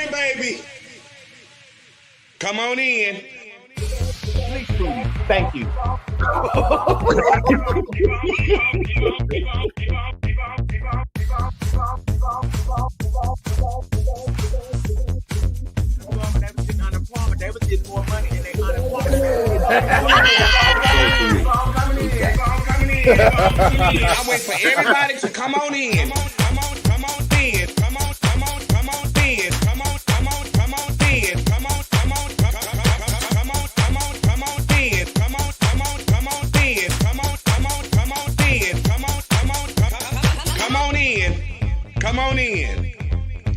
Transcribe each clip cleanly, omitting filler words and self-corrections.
in, baby. Come on in. Please, Trudy. Thank you. They was getting more money than they unemployment. I wait for everybody to come on in. Come on in. Come on in. Come on in. Come on in. Come on in. Come on in. Come on in.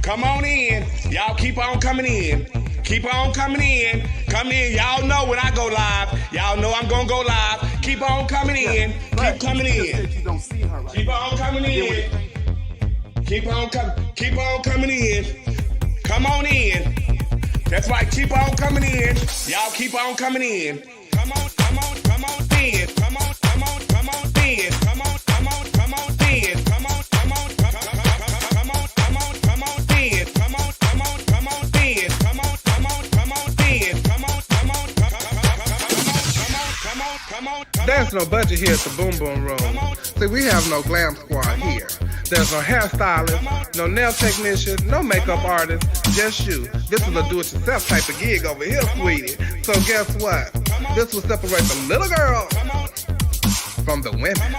Come on in. Y'all keep on coming in. Keep on coming in. Come in. Y'all know when I go live. Y'all know I'm gonna go live. Keep on coming in. Keep coming in. Keep on coming in. Keep on coming in. Come on in. That's right. Keep on coming in. Y'all keep on coming in. Come on in. Come on in. Come on in. Come on in. Come on in. Come on in. Come on in. Come on There's no budget here at the Boom Boom Room. See, we have no glam squad here. There's no hairstylist, no nail technician, no makeup artist, just you. This is a do-it-yourself type of gig over here, sweetie. So guess what? This will separate the little girl from the women.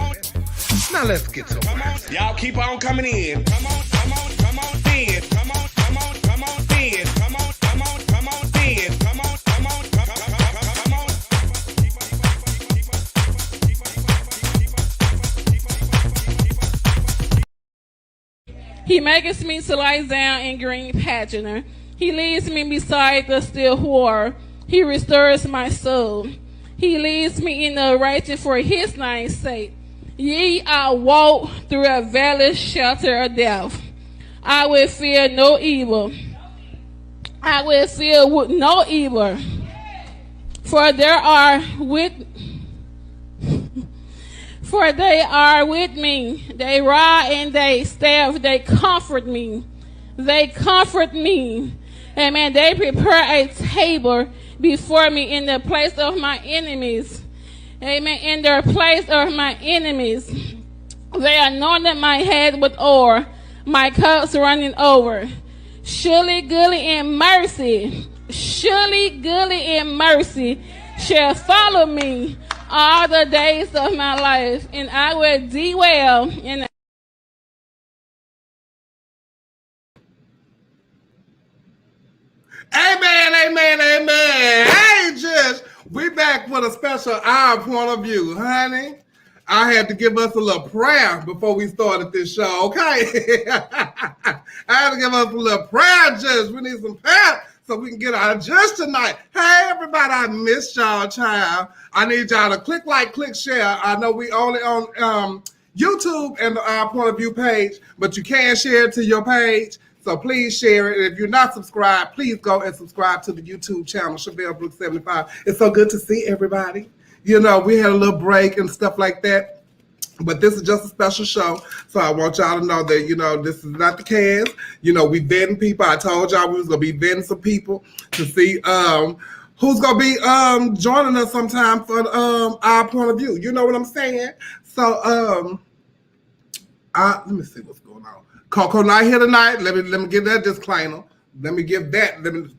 Now let's get to it. Y'all keep on coming in. Come on in. Come on in. Come on in. Come on in. Come on in. Come on in. He maketh me to lie down in green pasture. He leads me beside the still water. He restores my soul. He leads me in the righteous for his name's sake. Yea, I walk through a valley shelter of death. I will fear no evil. I will fear no evil. For they are with me. They rod and they staff, they comfort me. They comfort me. Amen. They prepare a table before me in the place of my enemies. Amen. In the place of my enemies. They anointed my head with oil, my cups running over. Surely goodness and mercy shall follow me all the days of my life, and I will dwell in. Amen. Hey, Judge, we back with a special our point of view, honey. I had to give us a little prayer before we started this show, okay? I had to give us a little prayer, Judge. We need some prayer so we can get our judge tonight. Hey, everybody, I missed y'all, child. I need y'all to click like, click share. I know we only on YouTube and our point of view page, but you can share it to your page. So please share it. If you're not subscribed, please go and subscribe to the YouTube channel, Chevelle Brooks 75. It's so good to see everybody. You know, we had a little break and stuff like that, but this is just a special show. So I want y'all to know that, you know, this is not the cast. You know, we vetting people. I told y'all we was going to be vetting some people to see who's going to be joining us sometime for our point of view. You know what I'm saying? So let me see what's going on. Coco not here tonight. Let me give that disclaimer. Let me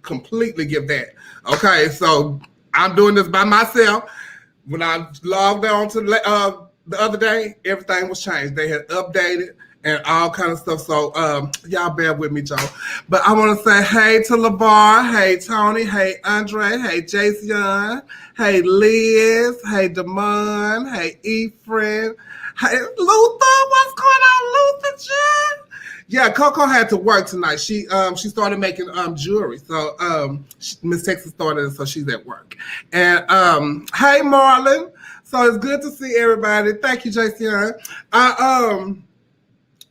completely give that. Okay, so I'm doing this by myself. When I logged on to the other day, everything was changed. They had updated and all kind of stuff. So y'all bear with me, Joe. But I want to say hey to LeVar, hey Tony, hey Andre, hey Jason, hey Liz, hey Damon, hey Ephraim, hey Luther. What's going on, Luther John? Yeah, Coco had to work tonight. She started making jewelry. So Miss Texas started, so she's at work. And hey Marlon. So it's good to see everybody. Thank you, Jason. I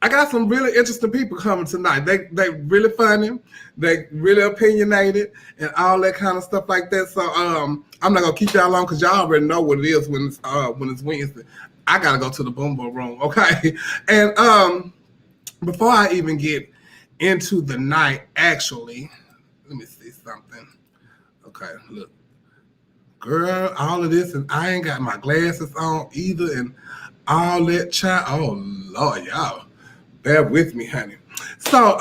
got some really interesting people coming tonight. They really funny. They really opinionated and all that kind of stuff like that. So I'm not gonna keep y'all long because y'all already know what it is when it's Wednesday. I gotta go to the Boom Boom Room, okay? And before I even get into the night, actually, Let me see something. Okay, look. Girl, all of this, and I ain't got my glasses on either, and all that child. Oh Lord, y'all, bear with me, honey. So,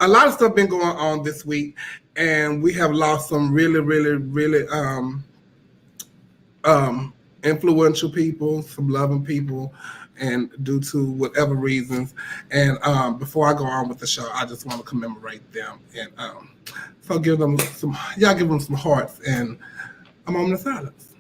a lot of stuff been going on this week, and we have lost some really, really, really influential people, some loving people, and due to whatever reasons. And before I go on with the show, I just want to commemorate them, and so give them some. Y'all give them some hearts and a moment of silence.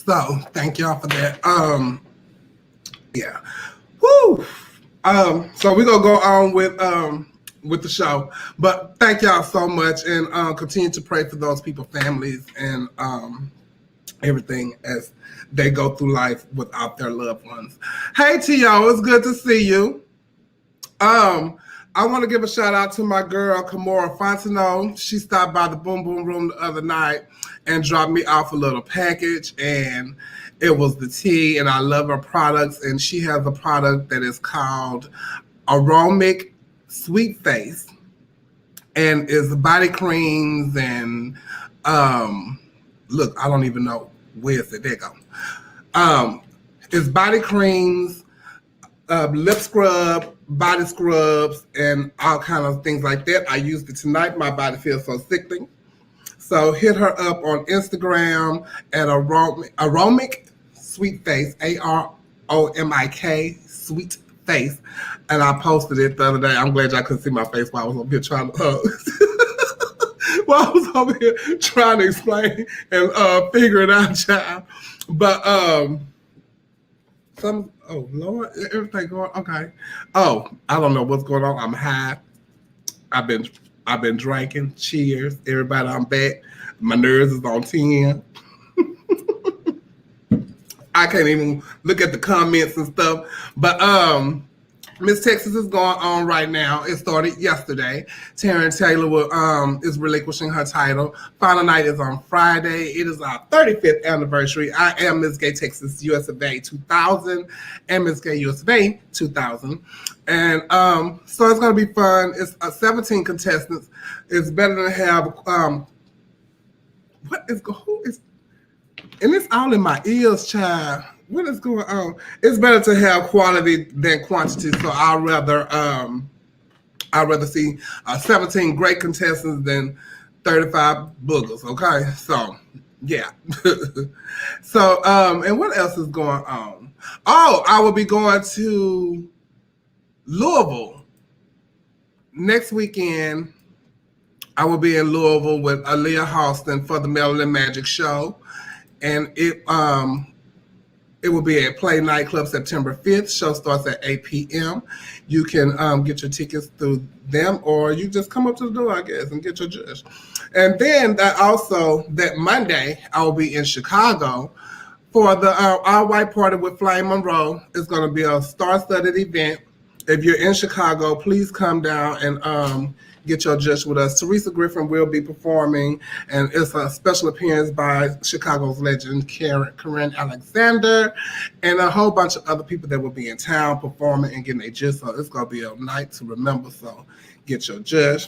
So thank y'all for that. Yeah. Woo. So we're gonna go on with the show. But thank y'all so much, and continue to pray for those people, families, and everything as they go through life without their loved ones. Hey T.O., it's good to see you. I want to give a shout out to my girl, Kamora Fontano. She stopped by the Boom Boom Room the other night and dropped me off a little package, and it was the tea, and I love her products, and she has a product that is called Aromatic Sweet Face, and it's body creams, and look, I don't even know where is it. There you go. It's body creams, lip scrub, body scrubs, and all kind of things like that. I used it tonight. My body feels so sickly. So hit her up on Instagram at Aromatic Sweet Face, AROMIK Sweet Face. And I posted it the other day. I'm glad y'all couldn't see my face while I was over here trying to while I was over here trying to explain and figure it out, child. But oh Lord, everything going okay. Oh, I don't know what's going on. I'm high. I've been drinking. Cheers, everybody. I'm back. My nerves is on 10. I can't even look at the comments and stuff. But Miss Texas is going on right now. It started yesterday. Taryn Taylor is relinquishing her title. Final night is on Friday. It is our 35th anniversary. I am Miss Gay Texas US of A 2000 and Miss Gay US of A 2000. And so it's going to be fun. It's 17 contestants. It's better to have, and it's all in my ears, child. What is going on? It's better to have quality than quantity. So I'd rather see 17 great contestants than 35 boogers. Okay, so yeah. So and what else is going on? Oh, I will be going to Louisville next weekend. I will be in Louisville with Aaliyah Halston for the Melanin Magic Show, and it will be at Play Nightclub September 5th. Show starts at 8 p.m. You can get your tickets through them, or you just come up to the door, I guess, and get your judge. And then that Monday, I will be in Chicago for the All White Party with Flame Monroe. It's going to be a star-studded event. If you're in Chicago, please come down and get your judge with us. Teresa Griffin will be performing, and it's a special appearance by Chicago's legend, Karen Alexander, and a whole bunch of other people that will be in town performing and getting a judge. So it's going to be a night to remember, so get your judge.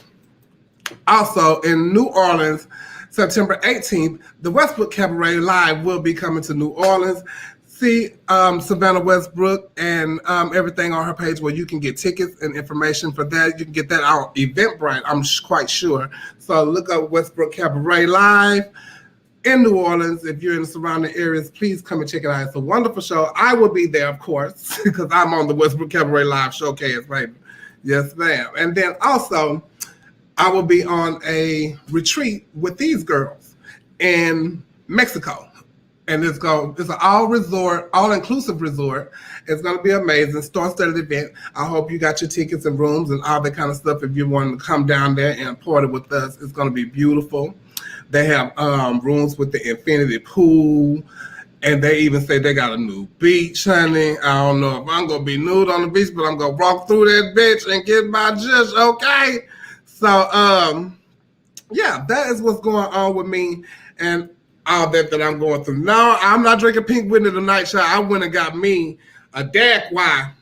Also, in New Orleans, September 18th, the Westbrook Cabaret Live will be coming to New Orleans. See Savannah Westbrook and everything on her page where you can get tickets and information for that. You can get that on Eventbrite, I'm quite sure. So look up Westbrook Cabaret Live in New Orleans. If you're in the surrounding areas, please come and check it out. It's a wonderful show. I will be there, of course, because I'm on the Westbrook Cabaret Live showcase, baby. Yes, ma'am. And then also, I will be on a retreat with these girls. And Mexico. And it's an all-inclusive resort. It's gonna be amazing, star-studded event. I hope you got your tickets and rooms and all that kind of stuff. If you want to come down there and party with us, it's gonna be beautiful. They have rooms with the infinity pool, and they even say they got a new beach, honey. I don't know if I'm gonna be nude on the beach, but I'm gonna walk through that bitch and get my judge, okay? So yeah, that is what's going on with me and all that I'm going through. No, I'm not drinking Pink Whitney tonight, child. I went and got me a daiquiri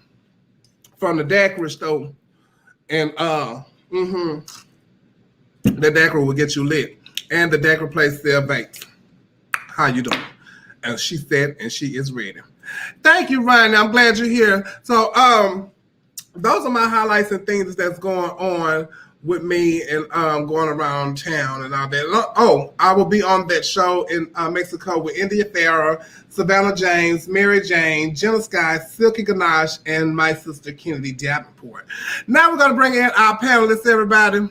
from the daiquiri store. And the daiquiri will get you lit. And the daiquiri place sell vapes. How you doing? And she said, and she is ready. Thank you, Ryan. I'm glad you're here. So those are my highlights and things that's going on with me and going around town and all that. Oh, I will be on that show in Mexico with India Farah, Savannah James, Mary Jane, Jenna Sky, Silky Ganache, and my sister Kennedy Davenport. Now we're going to bring in our panelists, everybody.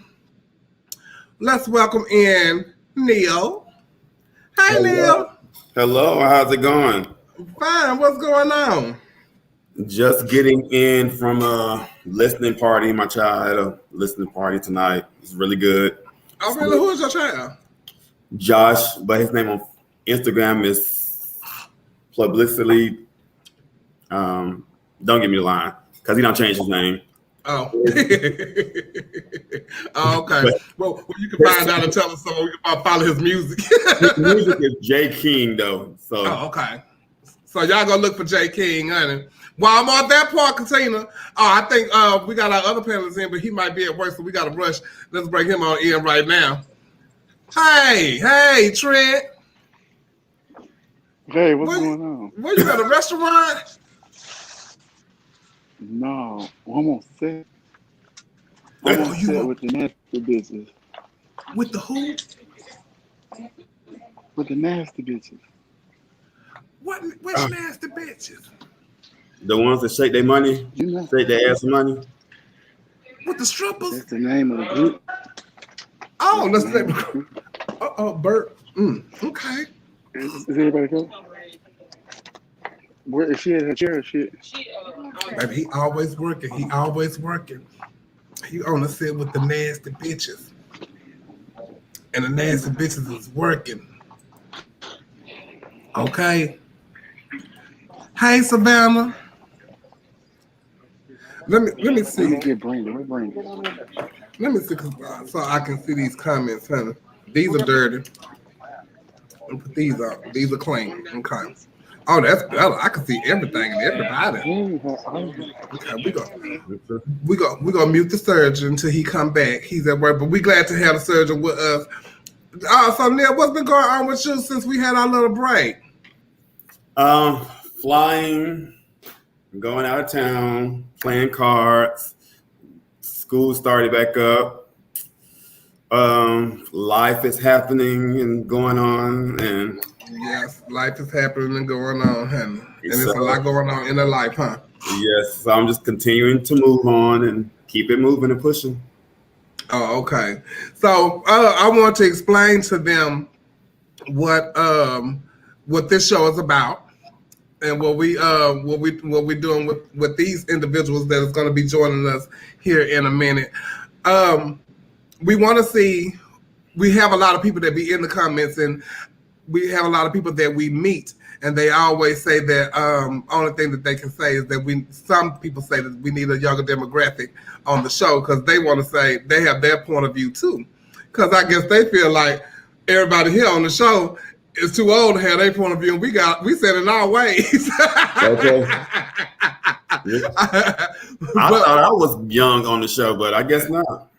Let's welcome in Neil. Hi, Neil. Hello, how's it going? Fine, what's going on? Just getting in from a listening party. My child had a listening party tonight. It's really good. Oh, really? Who is your child? Josh, but his name on Instagram is Publicity. Don't give me the line, because he don't change his name. Oh. Oh, okay. Well, you can find out and tell us so we can follow his music. His music is J. King, though. So. Oh, okay. So y'all gonna look for J. King, honey. While I'm on that part, Katina, I think we got our other panelists in, but he might be at work, so we got to rush. Let's bring him on in right now. Hey, Trent. Hey, what's going on? Where you at, a restaurant? No, I'm on set. I'm on set with the nasty bitches. With the who? With the nasty bitches. Which nasty bitches? The ones that shake their money, shake their ass money. With the strippers? That's the name of the group. Oh, that's the name of the group. Bert. Okay. Is everybody cool? Where is she at her chair or shit? Baby, he always working. He on the set with the nasty bitches. And the nasty bitches is working. Okay. Hey, Savannah. Let me see. Let me see, so I can see these comments, honey. These are dirty. Put these up. These are clean. Okay. Oh, that's better. I can see everything and everybody. Okay, we gonna mute the surgeon until he come back. He's at work, but we glad to have the surgeon with us. So Neil, what's been going on with you since we had our little break? Flying, going out of town, playing cards. School started back up. Life is happening and going on, and yes, life is happening and going on, honey. And it's a lot going on in their life, huh? Yes, so I'm just continuing to move on and keep it moving and pushing. Oh, okay. So I want to explain to them what this show is about. And what we're doing with these individuals that is going to be joining us here in a minute. We want to see. We have a lot of people that be in the comments, and we have a lot of people that we meet, and they always say that only thing that they can say is that some people say that we need a younger demographic on the show because they want to say they have their point of view too. Because I guess they feel like everybody here on the show is too old to have their point of view, and we said it our ways. Okay. I thought I was young on the show, but I guess not.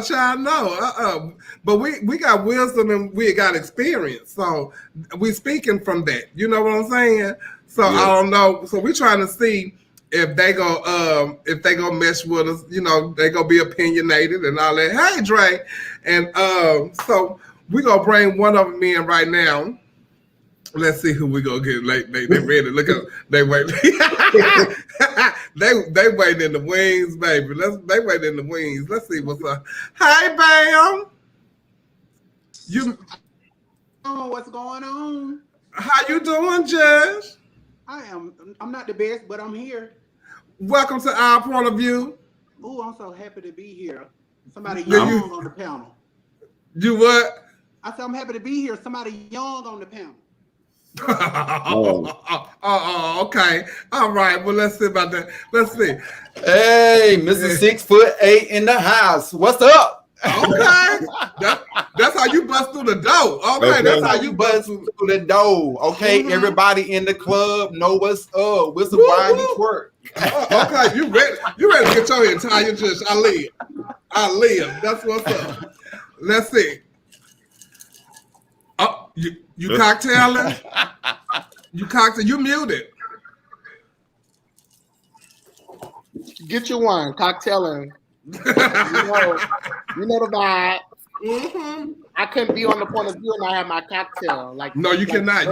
Child, no. But we got wisdom and we got experience, so we speaking from that. You know what I'm saying? So yes. I don't know. So we're trying to see if they go mesh with us. You know, they gonna be opinionated and all that. Hey, Dre, and so. We're going to bring one of them in right now. Let's see who we going to get. They ready. Look at them. They wait. they waiting in the wings, baby. They waiting in the wings. Let's see what's up. Hey, Bam. on? What's going on? How you doing, Judge? I'm not the best, but I'm here. Welcome to Our Point of View. Ooh, I'm so happy to be here. Somebody Yeah, young on the panel. You what? I said I'm happy to be here. Somebody young on the panel. Okay. All right. Well, let's see about that. Let's see. Hey, Mr. 6'8" in the house. What's up? Okay. That's how you bust through the door. Okay, that's how you bust through the door. Okay, everybody in the club know what's up. What's the wine twerk? Okay, you ready? You ready to get your entire just I live. That's what's up. Let's see. Oh, you cocktailing? You muted. Get your wine, cocktailing. you know the vibe. Mm-hmm. I couldn't be on the point of view and I have my cocktail. No, you cannot.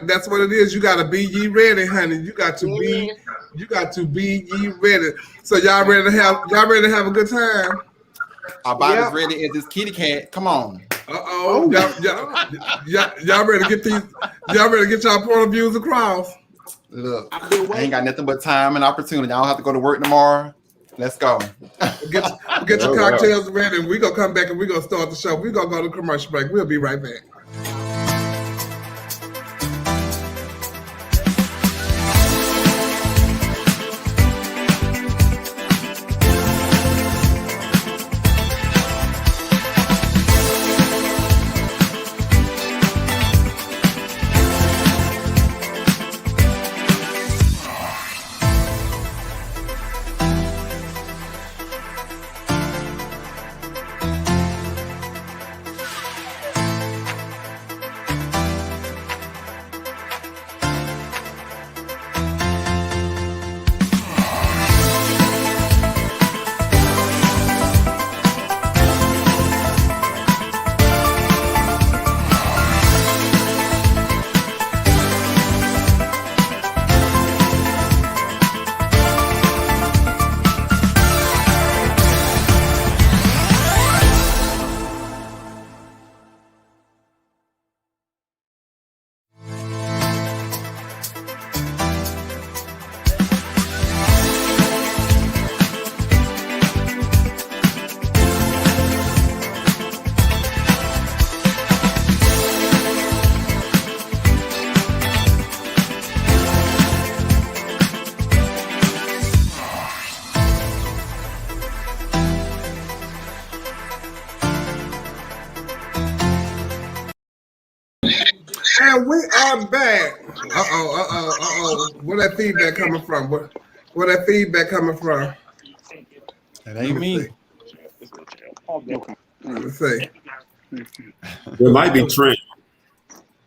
That's what it is. You gotta be ye ready, honey. You got to be ye ready. So y'all ready to have a good time? Our body's ready as this kitty cat. Come on. Y'all ready to get these? Y'all ready to get y'all point of views across? Look, I ain't got nothing but time and opportunity. I don't have to go to work tomorrow. Let's go. Get your cocktails ready, and we're gonna come back and we're gonna start the show. We're gonna go to commercial break. We'll be right back. And we are back. Where that feedback coming from? Where that feedback coming from? It ain't me. Let's see. It might be Trent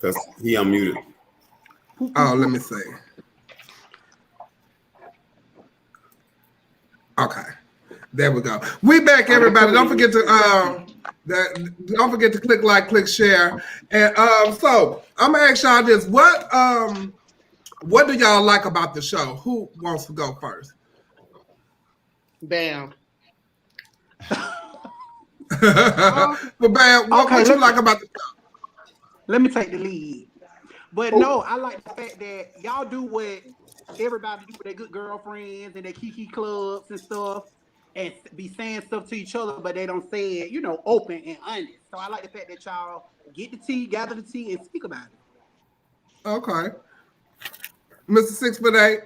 because he unmuted. Oh, let me see. Okay, there we go. We back, everybody. Don't forget to click like, click share, and so I'm gonna ask y'all this: what do y'all like about the show? Who wants to go first? Bam. But Bam, what you like about the show? Let me take the lead. But no, I like the fact that y'all do what everybody do with their good girlfriends and their kiki clubs and stuff, and be saying stuff to each other, but they don't say it, open and honest. So I like the fact that y'all get the tea, gather the tea, and speak about it. Okay, Mr.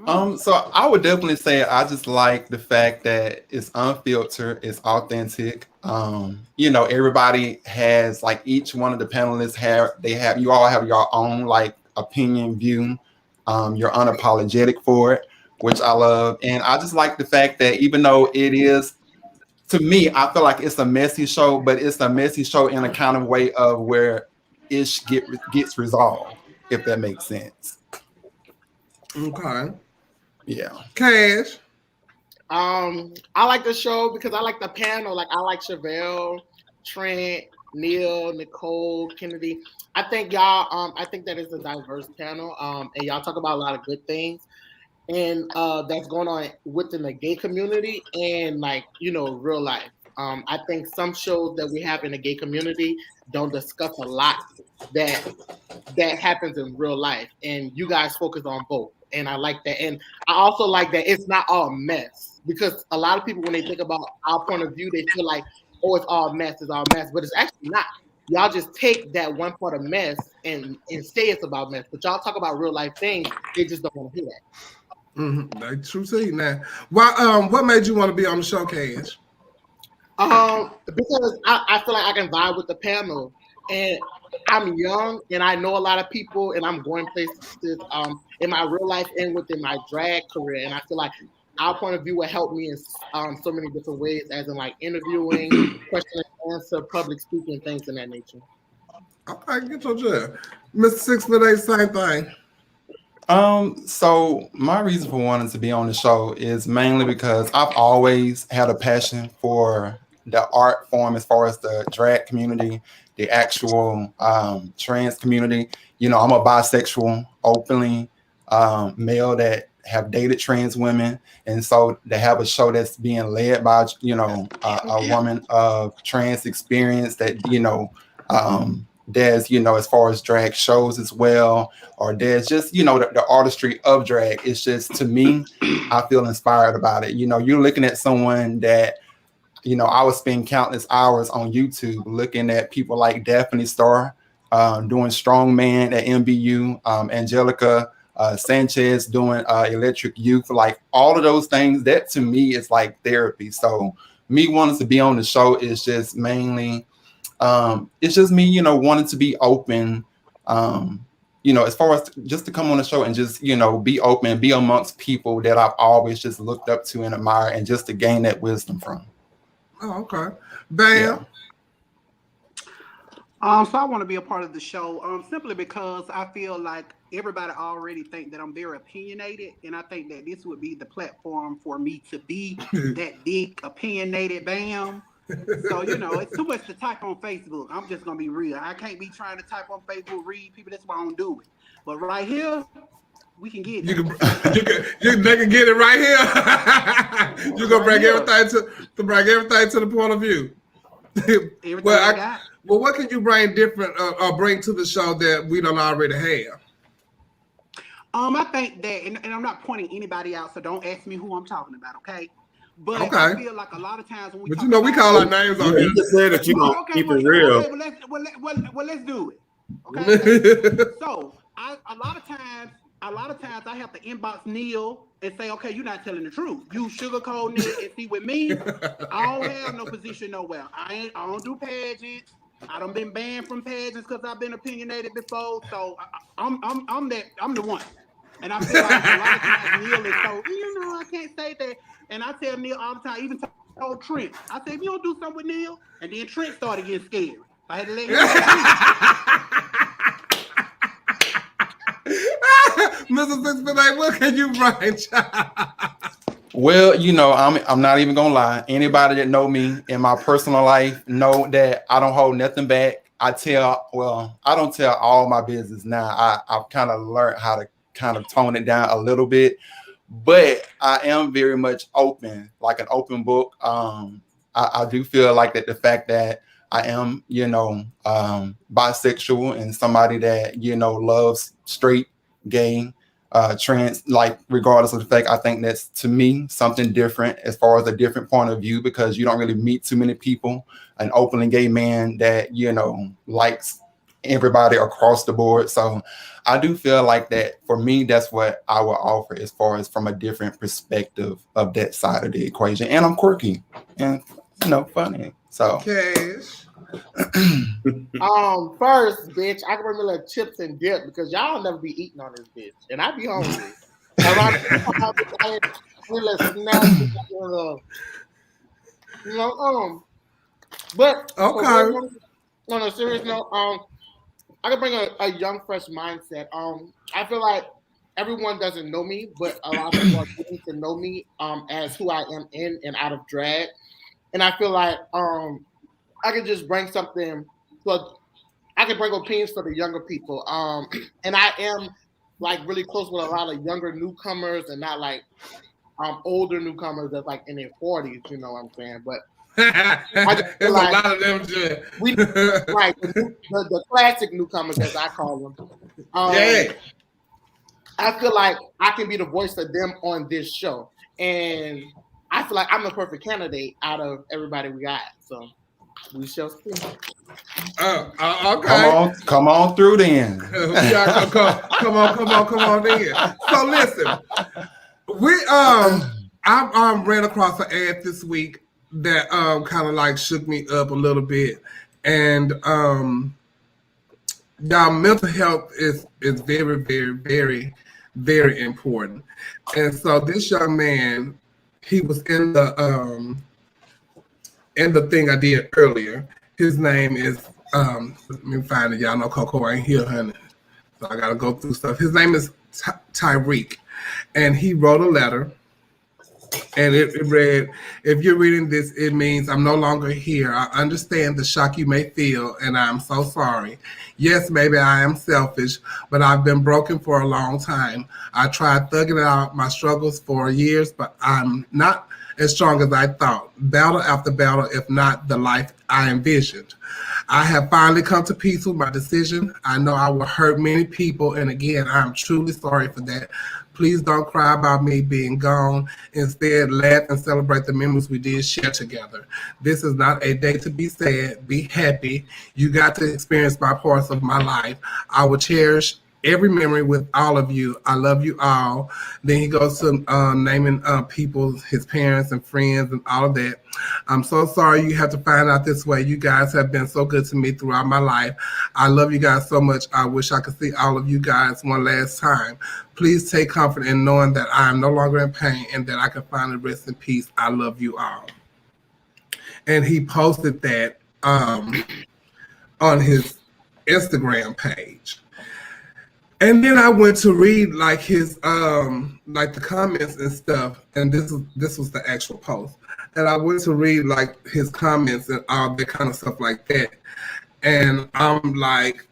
6'8". So I would definitely say I just like the fact that it's unfiltered, it's authentic. Everybody has, like, each one of the panelists you all have your own, like, opinion, view. You're unapologetic for it, which I love. And I just like the fact that even though it is, to me, I feel like it's a messy show, but it's a messy show in a kind of way of where it gets resolved, if that makes sense. Okay. Yeah. Kashh. I like the show because I like the panel. Like, I like Chevelle, Trent, Neil, Nicole, Kennedy. I think y'all, I think that is a diverse panel. And y'all talk about a lot of good things. And that's going on within the gay community and, like, real life. I think some shows that we have in the gay community don't discuss a lot that happens in real life, and you guys focus on both, and I like that. And I also like that it's not all mess, because a lot of people, when they think about our point of view, they feel like, oh, it's all mess, but it's actually not. Y'all just take that one part of mess and say it's about mess, but y'all talk about real life things. They just don't want to hear that. Mm-hmm. That's true. See now, why? What made you want to be on the show, Kashh? Because I feel like I can vibe with the panel, and I'm young, and I know a lot of people, and I'm going places in my real life and within my drag career, and I feel like our point of view will help me in so many different ways, as in like interviewing, question and answer, public speaking, things of that nature. Okay, get your job. Mr. 6'8", same thing. So my reason for wanting to be on the show is mainly because I've always had a passion for the art form, as far as the drag community, the actual trans community. You know, I'm a bisexual, openly male that have dated trans women, and so to have a show that's being led by, you know, a woman of trans experience that, you know, there's, you know, as far as drag shows as well, or there's just, you know, the artistry of drag. It's just, to me, I feel inspired about it. You know, you're looking at someone that, you know, I would spend countless hours on YouTube looking at people like Daphne Starr doing Strongman at MBU, Angelica Sanchez doing Electric Youth, like all of those things. That to me is like therapy. So me wanting to be on the show is just mainly, it's just me, you know, wanting to be open, you know, as far as just to come on the show and just, you know, be open, be amongst people that I've always just looked up to and admire, and just to gain that wisdom from. Oh, okay. Bam. Yeah. So I want to be a part of the show, simply because I feel like everybody already think that I'm very opinionated, and I think that this would be the platform for me to be that big opinionated bam. So, you know, it's too much to type on Facebook. I'm just gonna be real. I can't be trying to type on Facebook, read people. That's why I don't do it. But right here, we can get it. They can get it right here. You're gonna bring everything to the point of view. Well, what can you bring different or bring to the show that we don't already have? I think that, and I'm not pointing anybody out, so don't ask me who I'm talking about, okay? But I feel like a lot of times when we, but you know, we call our names on here. You just said that you gonna keep it real. Okay, well, let's do it. Okay. So a lot of times I have to inbox Neil and say, okay, you're not telling the truth. You sugarcoat it. And see, with me, I don't have no position nowhere. I don't do pageants. I done been banned from pageants because I've been opinionated before. So I'm the one. And I feel like a lot of times Neil is so, you know, I can't say that. And I tell Neil all the time, even told Trent, I said, if you don't do something with Neil, and then Trent started getting scared. I had to let him know. Mr. 6'8", what can you bring? Well, you know, I'm not even gonna lie. Anybody that know me in my personal life know that I don't hold nothing back. I don't tell all my business now. I've kind of learned how to kind of tone it down a little bit, but I am very much open, like an open book. I do feel like that the fact that I am, you know, bisexual and somebody that, you know, loves straight, gay, trans, like regardless of the fact, I think that's, to me, something different as far as a different point of view, because you don't really meet too many people, an openly gay man that, you know, likes everybody across the board. So I do feel like that for me, that's what I will offer as far as from a different perspective of that side of the equation. And I'm quirky and, you know, funny. So Kashh. First, bitch, I can remember like chips and dip, because y'all never be eating on this bitch, and I be hungry. But okay. On a serious note, I can bring a young, fresh mindset. I feel like everyone doesn't know me, but a lot of people are getting to know me as who I am in and out of drag, and I feel like I could just bring something. So I can bring opinions for the younger people. And I am like really close with a lot of younger newcomers, and not like older newcomers that's like in their 40s. You know what I'm saying? But There's a lot of them. Right, the classic newcomers, as I call them. Yeah. I feel like I can be the voice of them on this show, and I feel like I'm the perfect candidate out of everybody we got. So we shall see. Okay. Come on through then. Come on in. So listen, I ran across an ad this week that kind of like shook me up a little bit, and y'all, mental health is very, very, very, very important. And so this young man, he was in the thing I did earlier. His name is let me find it. Y'all know Coco ain't here, honey. So I gotta go through stuff. His name is Tyreek, and he wrote a letter. And it read, if you're reading this, it means I'm no longer here. I understand the shock you may feel, and I'm so sorry. Yes, maybe I am selfish, but I've been broken for a long time. I tried thugging out my struggles for years, but I'm not as strong as I thought. Battle after battle, if not the life I envisioned. I have finally come to peace with my decision. I know I will hurt many people, and again, I'm truly sorry for that. Please don't cry about me being gone. Instead, laugh and celebrate the memories we did share together. This is not a day to be sad. Be happy. You got to experience my parts of my life. I will cherish every memory with all of you. I love you all. Then he goes to naming people, his parents and friends and all of that. I'm so sorry you have to find out this way. You guys have been so good to me throughout my life. I love you guys so much. I wish I could see all of you guys one last time. Please take comfort in knowing that I am no longer in pain and that I can finally rest in peace. I love you all. And he posted that on his Instagram page. And then I went to read like his like the comments and stuff, and this was the actual post. And I went to read like his comments and all that kind of stuff like that. And I'm like,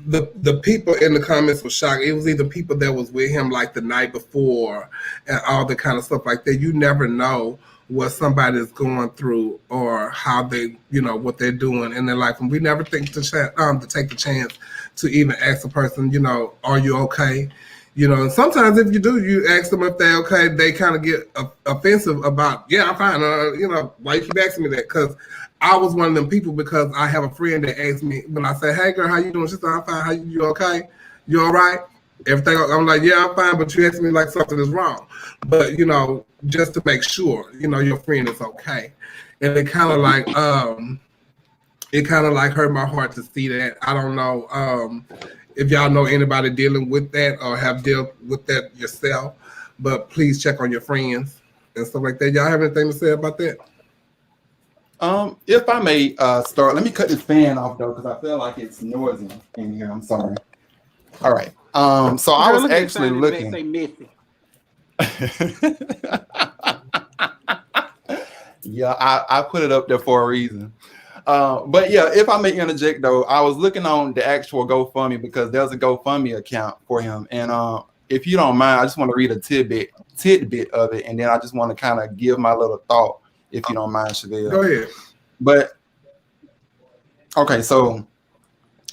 the people in the comments were shocked. It was either people that was with him like the night before and all the kind of stuff like that. You never know what somebody is going through or how they, what they're doing in their life. And we never think to take the chance to even ask a person, are you okay? And sometimes if you do, you ask them if they're okay, they kind of get offensive about, yeah, I'm fine. Why you keep asking me that? Because I was one of them people, because I have a friend that asked me, when I say, hey girl, how you doing? She said, I'm fine. How you okay? You all right? Everything, I'm like, yeah, I'm fine, but you asked me like something is wrong. But, just to make sure, your friend is okay. And it kind of like, hurt my heart to see that. I don't know if y'all know anybody dealing with that or have dealt with that yourself, but please check on your friends and stuff like that. Y'all have anything to say about that? If I may start, let me cut this fan off though, because I feel like it's noisy in here. I'm sorry. All right. So I was actually looking. Yeah, I put it up there for a reason. But yeah, if I may interject though, I was looking on the actual GoFundMe because there's a GoFundMe account for him. And if you don't mind, I just want to read a tidbit of it, and then I just want to kind of give my little thought, if you don't mind, Chevelle. Go ahead. But okay, so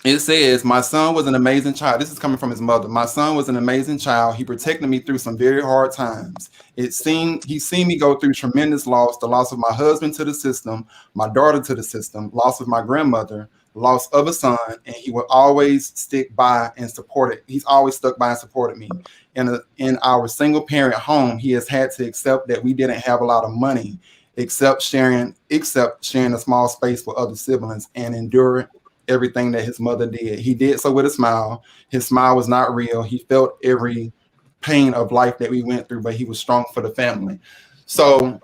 it says, my son was an amazing child. This is coming from his mother. My son was an amazing child. He protected me through some very hard times. He's seen me go through tremendous loss, the loss of my husband to the system, my daughter to the system, loss of my grandmother, loss of a son, and he would always stick by and support it. He's always stuck by and supported me. In our single parent home, he has had to accept that we didn't have a lot of money, except sharing a small space with other siblings, and endure everything that his mother did. He did so with a smile. His smile was not real. He felt every pain of life that we went through, but he was strong for the family. So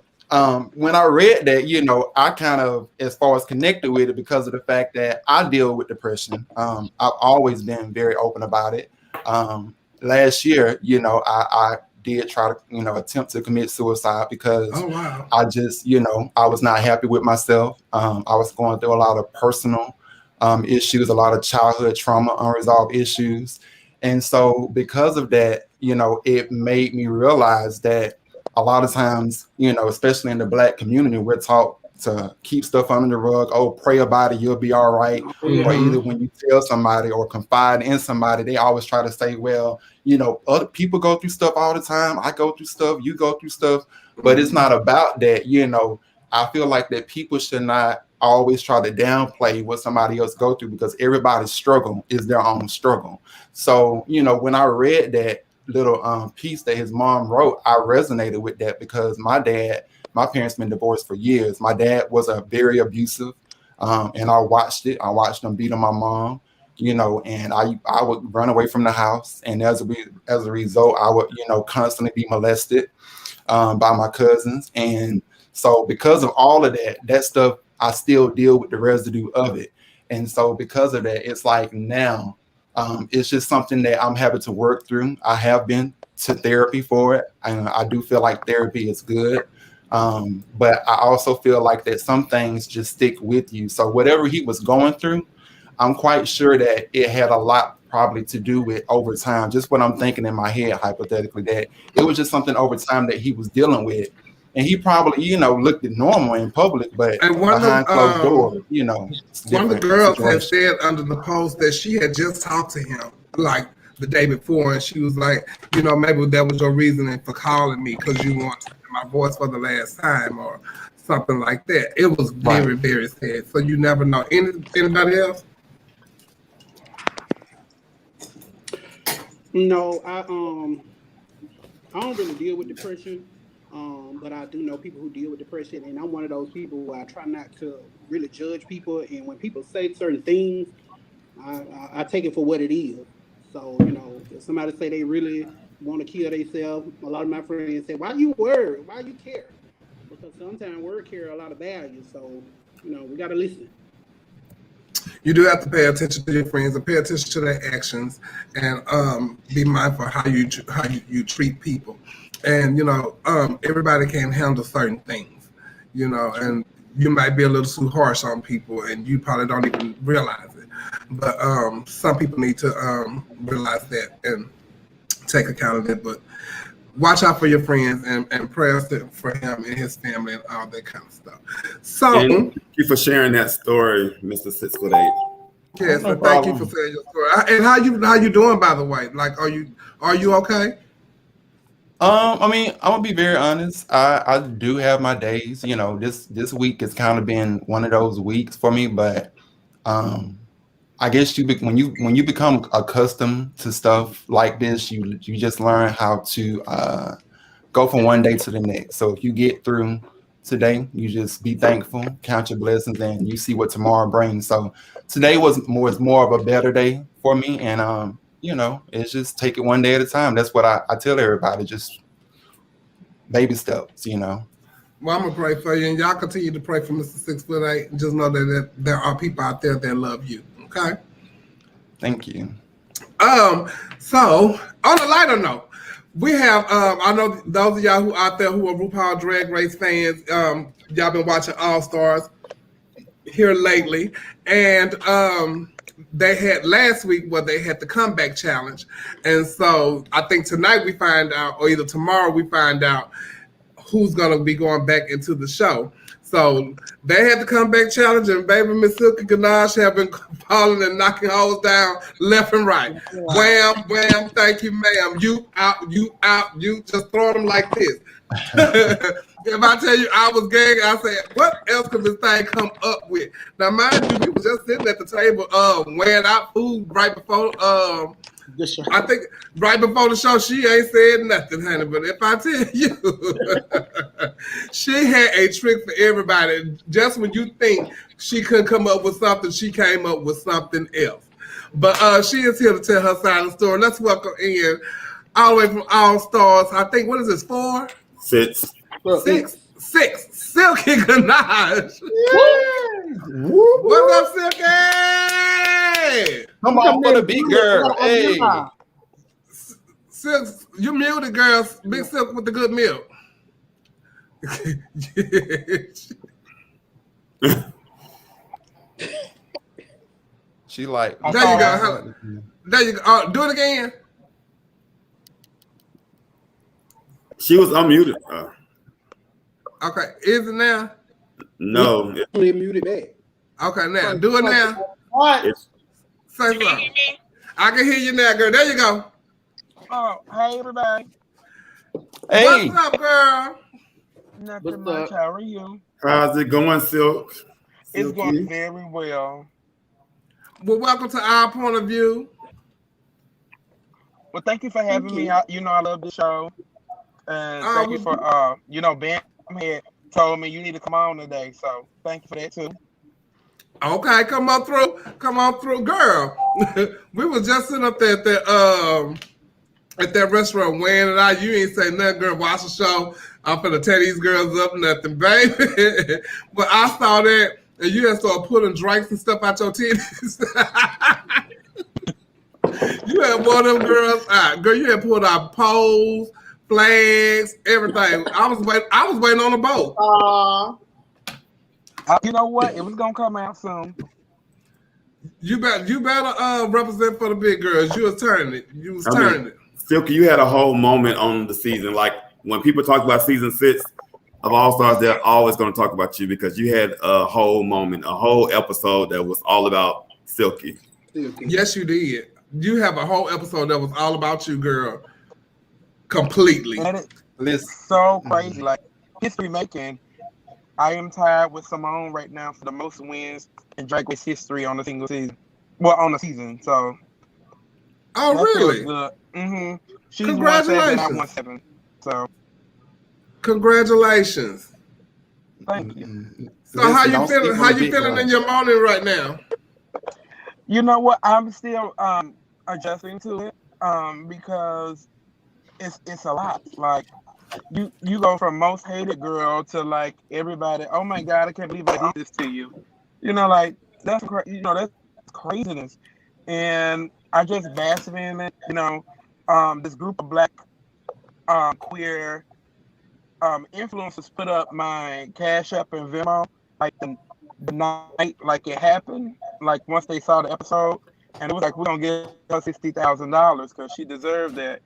when I read that, I kind of, as far as connected with it, because of the fact that I deal with depression. I've always been very open about it. Last year, I did try to, attempt to commit suicide because I just, I was not happy with myself. I was going through a lot of personal issues, a lot of childhood trauma, unresolved issues. And so because of that, it made me realize that a lot of times, especially in the Black community, we're taught to keep stuff under the rug. Oh, pray about it, you'll be all right. Mhm. Or either when you tell somebody or confide in somebody, they always try to say, well, you know, other people go through stuff all the time. I go through stuff, you go through stuff, but it's not about that. You know, I feel like that people should not always try to downplay what somebody else go through, because everybody's struggle is their own struggle. So, you know, when I read that little piece that his mom wrote, I resonated with that, because my parents been divorced for years. My dad was a very abusive, and I watched it. I watched him beat on my mom, you know, and I would run away from the house, and as a result, I would, you know, constantly be molested by my cousins. And so because of all of that stuff, I still deal with the residue of it. And so because of that, it's like now it's just something that I'm having to work through. I have been to therapy for it, and I do feel like therapy is good. But I also feel like that some things just stick with you. So whatever he was going through, I'm quite sure that it had a lot probably to do with over time. Just what I'm thinking in my head, hypothetically, that it was just something over time that he was dealing with. And he probably, you know, looked at normal in public, but behind closed doors, you know. One of the girls had said under the post that she had just talked to him like the day before, and she was like, you know, maybe that was your reasoning for calling me, because you want to hear my voice for the last time or something like that. It was very, very sad. So you never know. Anybody else? No, I don't really deal with depression. But I do know people who deal with depression, and I'm one of those people where I try not to really judge people. And when people say certain things, I take it for what it is. So, you know, if somebody say they really want to kill themselves, a lot of my friends say, why you worry? Why you care? Because sometimes words carry a lot of value. So, you know, we got to listen. You do have to pay attention to your friends and pay attention to their actions, and be mindful how you treat people. And, you know, everybody can't handle certain things, you know, and you might be a little too harsh on people, and you probably don't even realize it. But some people need to realize that and take account of it. But watch out for your friends, and prayers for him and his family and all that kind of stuff. So, and thank you for sharing that story, Mr. 6'8". Yes, no, thank you for saying your story. And how you doing, by the way? Like, are you okay? I mean, I'm gonna be very honest. I do have my days. You know, this week has kind of been one of those weeks for me. But I guess when you become accustomed to stuff like this, you just learn how to go from one day to the next. So if you get through today, you just be thankful, count your blessings, and you see what tomorrow brings. So today was more of a better day for me, and you know, it's just take it one day at a time. That's what I tell everybody, just baby steps, you know. Well, I'm going to pray for you, and y'all continue to pray for Mr. 6'8". And just know that there are people out there that love you, okay? Thank you. So, on a lighter note, we have, I know those of y'all who out there who are RuPaul Drag Race fans, y'all been watching All Stars here lately, and they had last week where they had the comeback challenge. And so I think tonight we find out, or either tomorrow we find out who's going to be going back into the show. So they had the comeback challenge, and baby Miss Silky Ganache have been falling and knocking hoes down left and right. Wham, wham, thank you, ma'am. You out, you just throwing them like this. If I tell you I was gagging, I said, what else could this thing come up with? Now, mind you, we were just sitting at the table weighing out food right before, I think right before the show, she ain't said nothing, honey. But if I tell you, she had a trick for everybody. Just when you think she couldn't come up with something, she came up with something else. But she is here to tell her side of the story. Let's welcome in, all the way from All Stars. I think, what is this, 4? 6. 6. Silky Ganache. What's up, Silky? Come on for the big girl. Hey. Silk, you muted, girls. Big Silk with the good milk. She like. There you go. There you go. Do it again. She was unmuted. Okay, is it now? No, Mute it back. Okay, now do it now. What? Say something. I can hear you now, girl. There you go. Oh, hey everybody. Hey, What's up, girl? Nothing much. How are you? how's it going, Silk? It's Silky? going very well. Well, welcome to Our Point of View. Well, thank you for having me. You know I love the show. And thank you for Bam had told me you need to come on today. So thank you for that too. Okay, come on through, girl. We was just sitting up there at that restaurant weighing it out. You ain't say nothing, girl. Watch the show. I'm finna tear these girls up, nothing, baby. But I saw that, and you had started putting drinks and stuff out your titties. You had one of them girls out, girl. You had pulled out poles, flags, everything. I was waiting on the boat. You know what? It was gonna come out soon. You better represent for the big girls. You was turning it. Turning it. Silky, you had a whole moment on the season. Like when people talk about season 6 of All Stars, they're always going to talk about you because you had a whole moment, a whole episode that was all about Silky. Yes, you did. You have a whole episode that was all about you, girl. Completely. And it's so crazy. Like history making. I am tied with Simone right now for the most wins in Drag Race history on a single season. Well, on the season. So. Oh, really? Mm-hmm. She's Congratulations. 1-7, I won 7. So. Congratulations. Thank you. So how you feeling? How you feeling in your morning right now? You know what? I'm still adjusting to it because it's a lot. Like you go from most hated girl to like everybody. Oh my God, I can't believe I did this to you. You know, like that's craziness, and I just bask in it. You know, this group of Black queer influencers put up my Cash App and Venmo like the night like it happened. Like once they saw the episode, and it was like we're gonna give her $60,000 because she deserved that.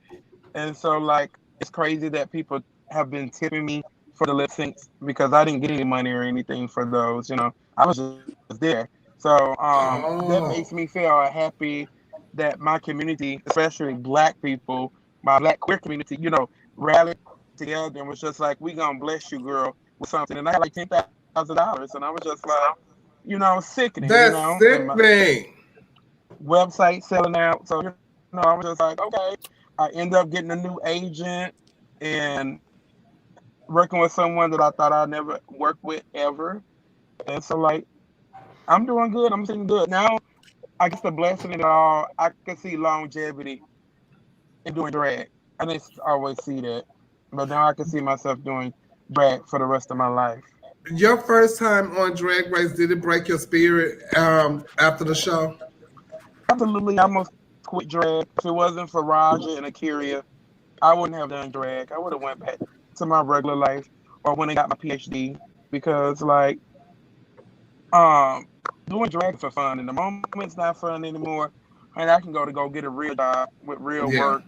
And so like it's crazy that people have been tipping me for the lip syncs because I didn't get any money or anything for those. You know, I was just there. So that makes me feel happy that my community, especially Black people, my Black queer community, you know, rallied together and was just like, we gonna bless you, girl, with something. And I had like $10,000, and I was just like, you know, sickening. That's you know, sickening. Website selling out. So you know, I was just like, okay. I end up getting a new agent and working with someone that I thought I'd never work with ever. And so like, I'm doing good. I'm sitting good now. I guess the blessing in it all, I can see longevity in doing drag. I didn't always see that, but now I can see myself doing drag for the rest of my life. Your first time on Drag Race, did it break your spirit after the show? Absolutely. I almost quit drag. If it wasn't for Raja and Akira, I wouldn't have done drag. I would have went back to my regular life or when I got my PhD because like doing drag for fun and the moment's not fun anymore. And I can go get a real job with real work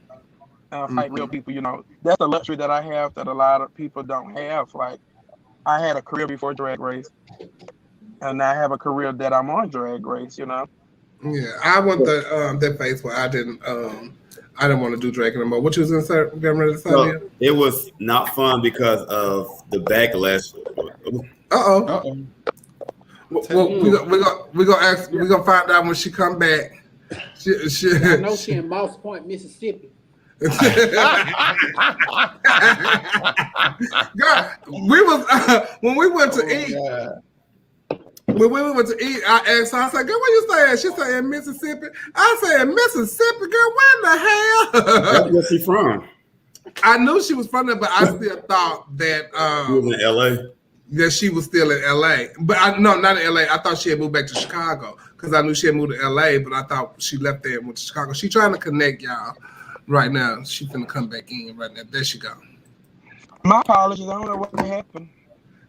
and fight real people. You know, that's a luxury that I have that a lot of people don't have. Like I had a career before Drag Race, and I have a career that I'm on Drag Race. You know. Yeah, I want that phase where I didn't want to do drag anymore. What you was getting ready to say? So, it was not fun because of the backlash. Well, we're gonna find out when she come back. I know she in Moss Point, Mississippi. Girl, we was when we went to eat. God. When we went to eat, I asked her, I said, girl, where you stay at? She said, in Mississippi. I said, in Mississippi, girl, where in the hell? That's where she from. I knew she was from there, but I still thought that She was in LA. That she was still in LA. But no, not in LA. I thought she had moved back to Chicago because I knew she had moved to LA, but I thought she left there and went to Chicago. She trying to connect y'all right now. She finna come back in right now. There she go. My apologies. I don't know what happened.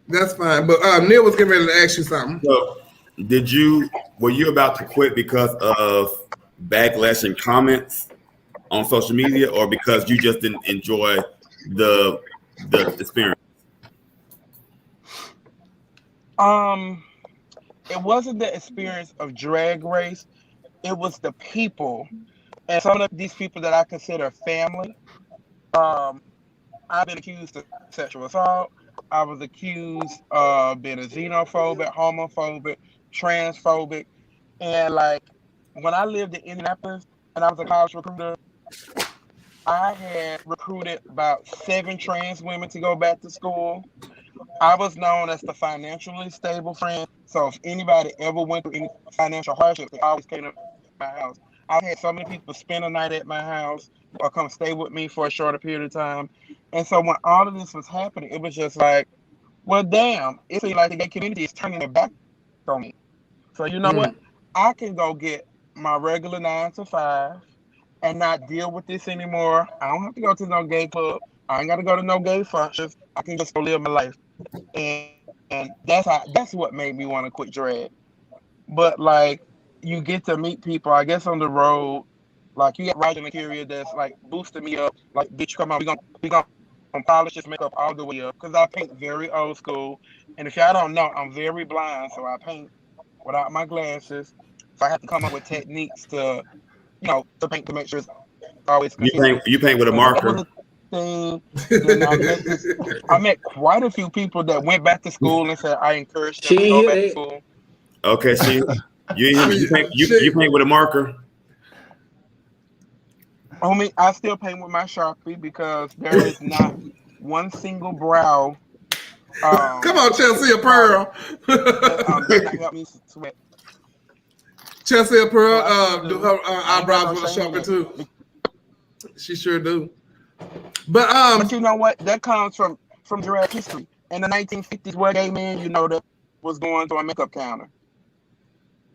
That's fine. But Neil was getting ready to ask you something. So, were you about to quit because of backlash and comments on social media, or because you just didn't enjoy the experience? It wasn't the experience of Drag Race. It was the people, and some of these people that I consider family. Um, I've been accused of sexual assault. I was accused of being a xenophobic, homophobic, transphobic, and like when I lived in Indianapolis and I was a college recruiter, I had recruited about 7 trans women to go back to school. I was known as the financially stable friend. So if anybody ever went through any financial hardship, they always came to my house. I've had so many people spend a night at my house or come stay with me for a shorter period of time. And so when all of this was happening, it was just like, well, damn, it seems like the gay community is turning their back on me. So you know what? I can go get my regular 9 to 5 and not deal with this anymore. I don't have to go to no gay club. I ain't got to go to no gay functions. I can just go live my life. And that's what made me want to quit drag. But like you get to meet people, I guess on the road, like you get Roger Mercury that's like boosting me up, like bitch, come on, we gonna polish this makeup all the way up because I paint very old school. And if y'all don't know, I'm very blind, so I paint without my glasses. So I have to come up with techniques to paint to make sure it's always consistent. You paint with a marker. I met quite a few people that went back to school and said I encouraged them to go back to school. Okay, you paint with a marker. Homie, I still paint with my Sharpie because there is not one single brow. Come on, Chelsea Pearl. Chelsea Pearl do her eyebrows with a Sharpie too. She sure do. But you know what? That comes from drag history. In the 1950s, what gay men that was going to a makeup counter?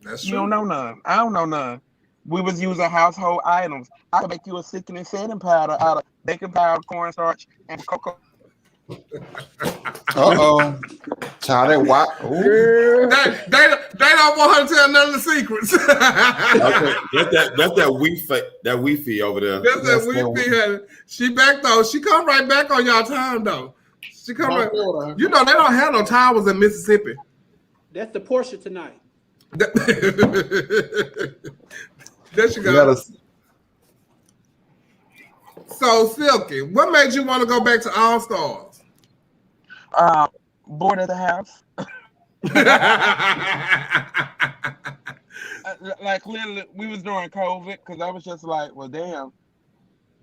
That's true. You don't know none. I don't know none. We was using household items. I could make you a sickening setting powder out of baking powder, cornstarch, and cocoa. Child, they don't want her to tell none of the secrets. That's that Wi-Fi over there. That's that Wi-Fi. She back though. She come right back on y'all time though. She come right. They don't have no towers in Mississippi. That's the Porsche tonight. There she goes. So Silky, what made you want to go back to All Stars? Bored at the house. Like literally, we was during COVID because I was just like, well, damn,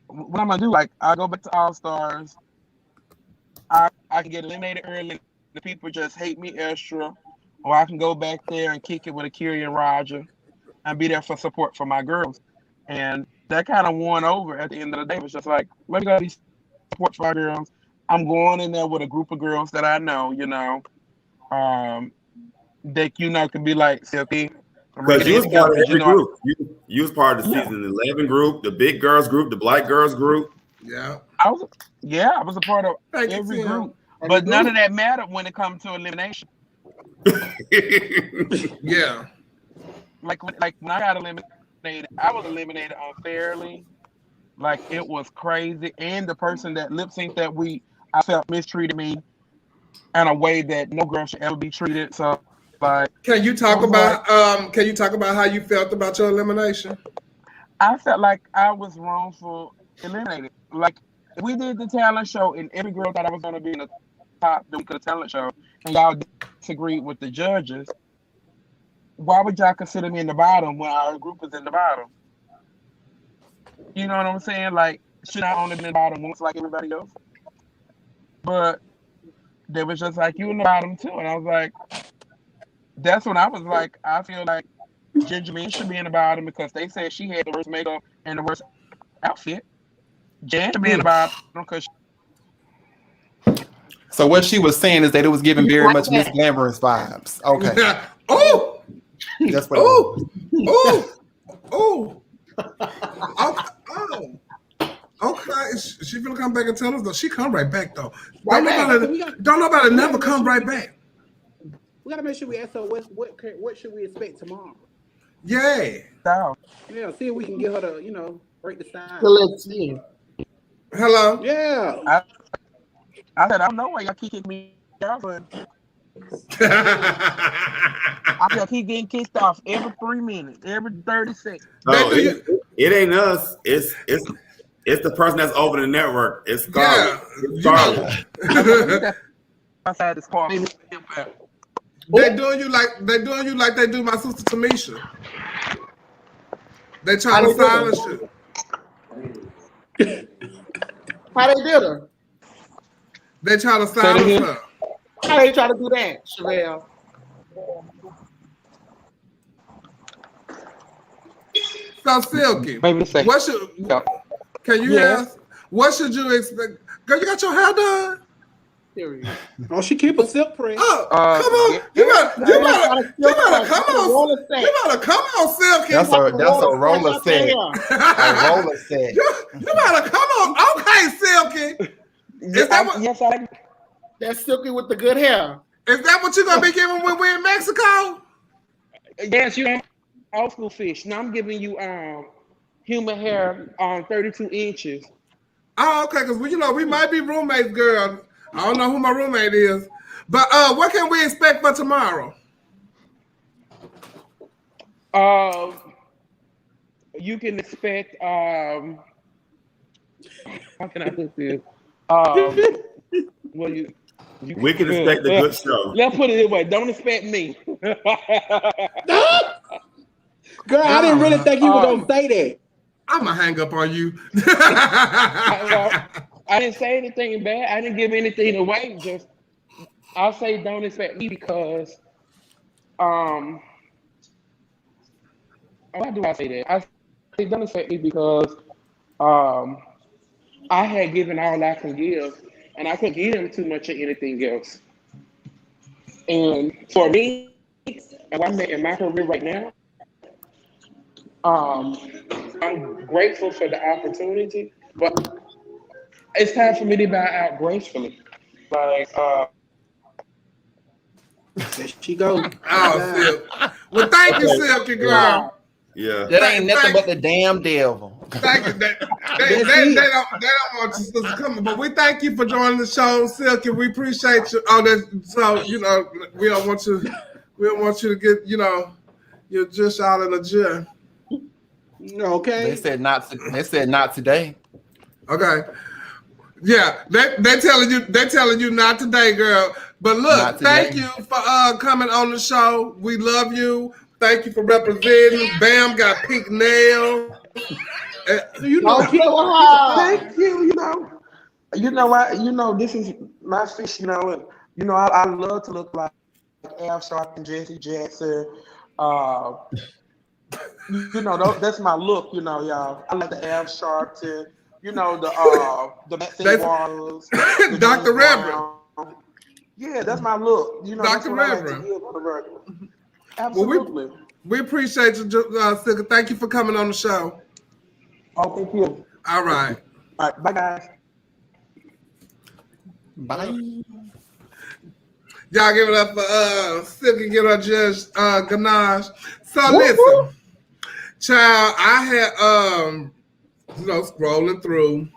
what am I gonna do? Like, I go back to All Stars. I can get eliminated early. The people just hate me extra, or I can go back there and kick it with Akira and Roger, and be there for support for my girls. And that kind of won over at the end of the day. It was just like, let me go be support for our girls. I'm going in there with a group of girls that I know, that could be like Silky. Because you was part of every group. You was part of the season 11 group, the big girls group, the black girls group. Yeah. I was a part of every group. But none of that mattered when it comes to elimination. Yeah. Like when I got eliminated, I was eliminated unfairly. Like it was crazy. And the person that lip synced I felt mistreated me in a way that no girl should ever be treated. So like, can you talk about how you felt about your elimination? I felt like I was wrongfully eliminated. Like we did the talent show and every girl thought I was gonna be in the top of the talent show and y'all disagreed with the judges. Why would y'all consider me in the bottom when our group is in the bottom? You know what I'm saying? Like, should I only be in the bottom once like everybody else? But they was just like, you in the bottom too. And I was like, that's when I was like, I feel like Ginger Mean should be in the bottom because they said she had the worst makeup and the worst outfit. Jan should be in the bottom because So what she was saying is that it was giving very much Miss Glamorous vibes. Okay. Oh! That's what Okay. She gonna come back and tell us though. She come right back though. Don't nobody never come right back. We gotta make sure we ask her what should we expect tomorrow. Yeah. Yeah, see if we can get her to, break the sign. So let's see. Hello? Yeah. I said, I don't know why y'all keep kicking me out. I just keep getting kissed off every 3 minutes, every 30 seconds. No, it ain't us. It's the person that's over the network. It's Scarlet. Yeah, Scarlet. Outside this car. They doing you like they do my sister Tamisha. They try to silence you. How they did her? They try to silence her. How they try to do that, Chevelle? So Silky, can you ask? What should you expect? Girl, you got your hair done? Period. Oh, she keep a silk press. Oh, come on! You better come on! You better come on, Silky! That's a roller set. A roller set. You better come on! Okay, Silky. Is that what? Yes, I. That's Silky with the good hair. Is that what you're gonna be giving when we're in Mexico? Yes, you old school fish. Now I'm giving you human hair on 32 inches. Oh, okay, because we might be roommates, girl. I don't know who my roommate is, but what can we expect for tomorrow? You can expect. How can I put this? Well, We can expect a good show. Let's put it this way. Don't expect me. Girl, I didn't really think you were gonna say that. I'm gonna hang up on you. I didn't say anything bad. I didn't give anything away. Just I'll say don't expect me because why do I say that? I say don't expect me because I had given all I can give and I couldn't give them too much of anything else. And for me, and I'm in my career right now, I'm grateful for the opportunity, but it's time for me to bow out gracefully. Like, there she goes. Well, thank you, Silky girl. Yeah. That ain't nothing but the damn devil. Thank you. They don't want you to come, but we thank you for joining the show, Silky. We appreciate you. So we don't want you to get you're just out of the gym. Okay. They said not today. Okay. Yeah, they're telling you not today, girl. But look, thank you for coming on the show. We love you. Thank you for representing. Bam got pink nails. thank you. This is my fish. I love to look like Al Sharpton, Jesse Jackson. That's my look. Y'all. I like the Al Sharpton. The Maxine Waters, Dr. Reverend. Yeah, that's my look. Dr. Reverend. Absolutely. Well, we appreciate you, Silky. Thank you for coming on the show. Oh, thank you. All right. All right. Bye, guys. Bye. Y'all give it up for Silky, get our judge Ganache. So listen, child, I had scrolling through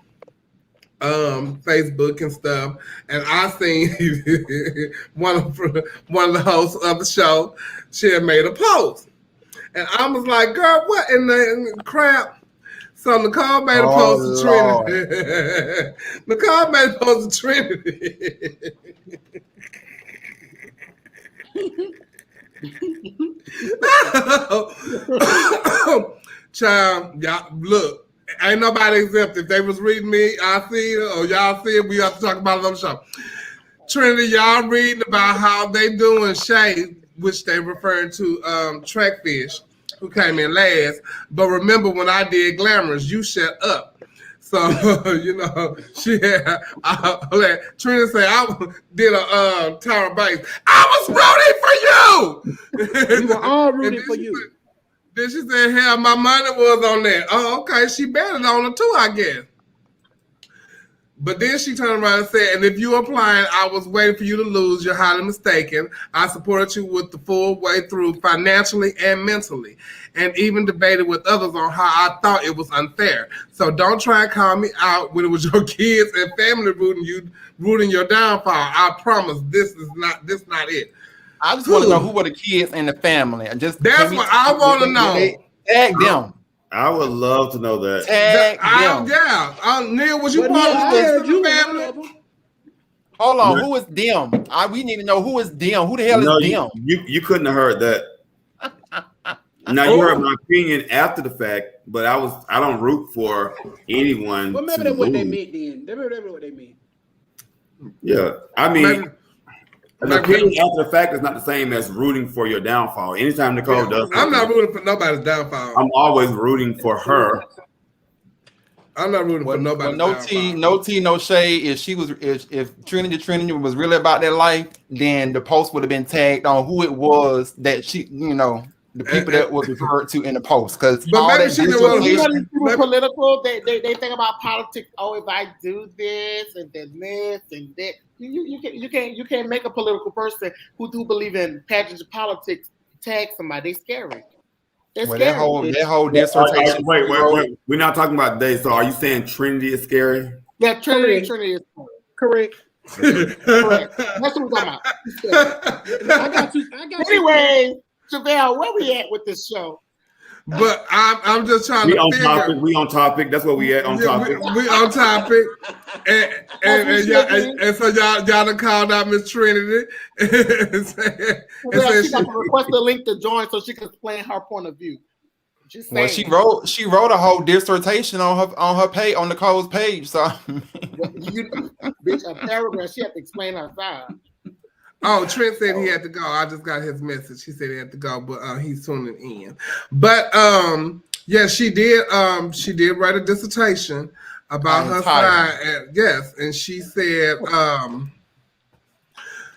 Facebook and stuff, and I seen one of the hosts of the show. She had made a post, and I was like, "Girl, what in the crap?" So Nicole made a post to Trinity. Nicole made a post to Trinity. Child, y'all look. Ain't nobody exempt. If they was reading me, I see it, or y'all see it, we have to talk about it on the show. Trinity, y'all reading about how they doing Shay, which they referring to Trackfish, who came in last. But remember when I did Glamorous, you shut up. So, she had, Trinity said, I did a Tyra Banks. I was rooting for you! We were all rooting for you. Then she said, hell, my money was on that. Oh, okay. She betted on it too, I guess. But then she turned around and said, and if you applying, I was waiting for you to lose. You're highly mistaken. I supported you with the full way through financially and mentally, and even debated with others on how I thought it was unfair. So don't try and call me out when it was your kids and family rooting your downfall. I promise this not it. I just want to know who were the kids and the family. And just that's what I want to know. Tag them. I would love to know that. Neil, was you part of the family? Hold on, who is them? We need to know who is them. Who the hell is them? You couldn't have heard that. Now you heard my opinion after the fact, but I don't root for anyone. Well, maybe that's what they meant then. Maybe what they meant. Yeah, I mean, an opinion after the fact is not the same as rooting for your downfall. Anytime Nicole does, I'm not rooting for nobody's downfall. I'm always rooting for her. I'm not rooting for nobody. No tea, no shade. If Trinity was really about that life, then the post would have been tagged on who it was that she, the people that was referred to in the post. Because maybe she political. They think about politics. Oh, if I do this and then this and that, you can't make a political person who do believe in pageants of politics tag somebody. They're scary. That whole dissertation. Wait. We're not talking about they. So are you saying Trinity is scary? Yeah, Trinity is scary. Correct. Correct. That's what we're talking about. I got you. Anyway, Chevelle, where we at with this show? But I'm just trying to figure. We on topic. That's what we at on topic. We on topic. And so y'all done called out Miss Trinity. She got to request a link to join so she can explain her point of view. Well, she wrote a whole dissertation on her page, on Nicole's page. So bitch, a paragraph, she had to explain her side. Oh, Trent said he had to go. I just got his message. He said he had to go, but he's tuning in. But yeah, she did write a dissertation about her side. Yes, and she said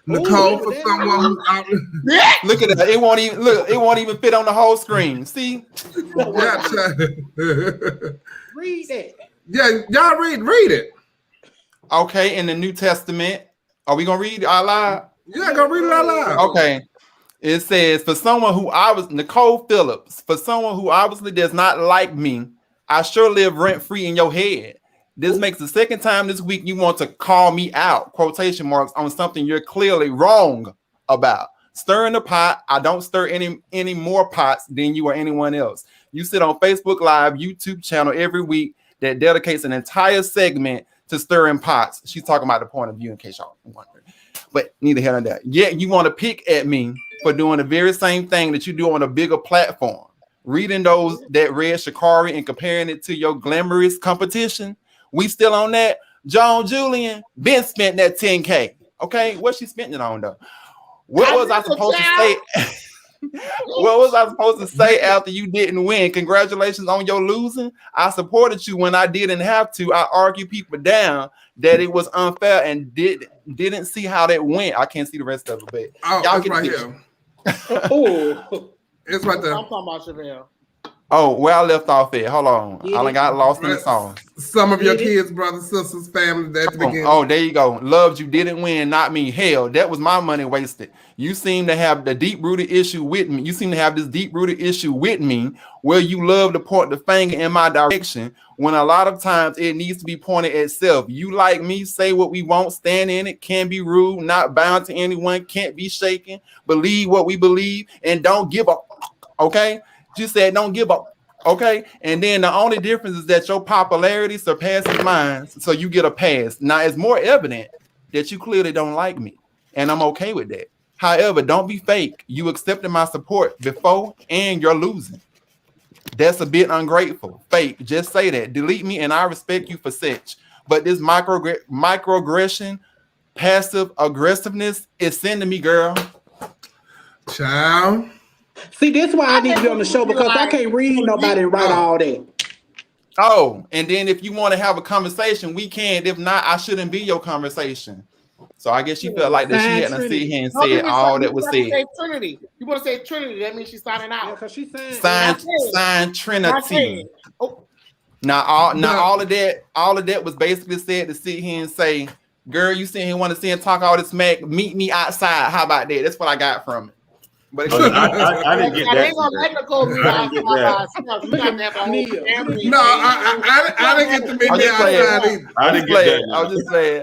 Nicole, for someone who look at that. It won't even fit on the whole screen. See? Read it. Yeah, y'all read it. Okay, in the New Testament. Are we gonna read it out loud? Yeah, go read it out loud. Okay. It says, Nicole Phillips, for someone who obviously does not like me, I sure live rent-free in your head. This makes the second time this week you want to call me out, quotation marks, on something you're clearly wrong about. Stirring the pot, I don't stir any more pots than you or anyone else. You sit on Facebook Live, YouTube channel every week that dedicates an entire segment to stirring pots. She's talking about the point of view in case y'all wondering. But neither here nor there. Yet you want to pick at me for doing the very same thing that you do on a bigger platform. Reading those that read Sha'Carri and comparing it to your glamorous competition. We still on that. John Julian, Ben spent that 10K. Okay, what she spent it on though? What was I supposed to say? What was I supposed to say after you didn't win? Congratulations on your losing. I supported you when I didn't have to. I argued people down that it was unfair and didn't see how that went. I can't see the rest of it, but y'all get right here. It's right there. I'm talking about Chevelle. Oh, where I left off at. Hold on. I got lost in the song. Some of your kids, brothers, sisters, family at the beginning. Oh, there you go. Loved you, didn't win, not me. Hell, that was my money wasted. You seem to have the deep-rooted issue with me. You seem to have this deep-rooted issue with me where you love to point the finger in my direction when a lot of times it needs to be pointed at self. You like me, say what we want, stand in it, can be rude, not bound to anyone, can't be shaken, believe what we believe, and don't give up. Okay? You said don't give up. Okay, and then the only difference is that your popularity surpasses mine, so you get a pass. Now it's more evident that you clearly don't like me, and I'm okay with that. However, don't be fake. You accepted my support before, and you're losing. That's a bit ungrateful. Fake. Just say that. Delete me, and I respect you for such. But this microaggression, passive aggressiveness is sending me, girl. Child. See, that's why I need to be on the show because I can't read nobody and write all that. Oh, and then if you want to have a conversation, we can. If not, I shouldn't be your conversation. So I guess she felt like that she had to sit here and say all that was said. Trinity. You want to say Trinity? That means she's signing out. Yeah, because she's saying sign Trinity. Oh. Now all of that was basically said to sit here and say, girl, you sitting here want to sit and talk all this smack, meet me outside. How about that? That's what I got from it. But I didn't get that. They gonna let Nicole meet outside. No, I didn't get to meet me outside either. I didn't get that.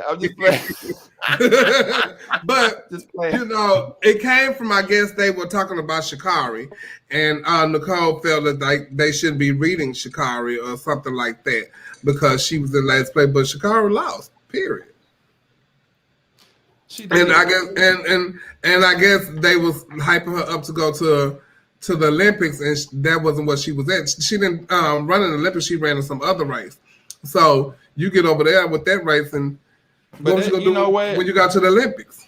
I'm just playing. But you know, it came from, I guess they were talking about Sha'Carri, and Nicole felt that they should be reading Sha'Carri or something like that because she was in last place, but Sha'Carri lost. Period. And I guess they was hyping her up to go to the Olympics, and that wasn't what she was at. She didn't run in the Olympics. She ran in some other race. So you get over there with that race, and what was you gonna do when you got to the Olympics?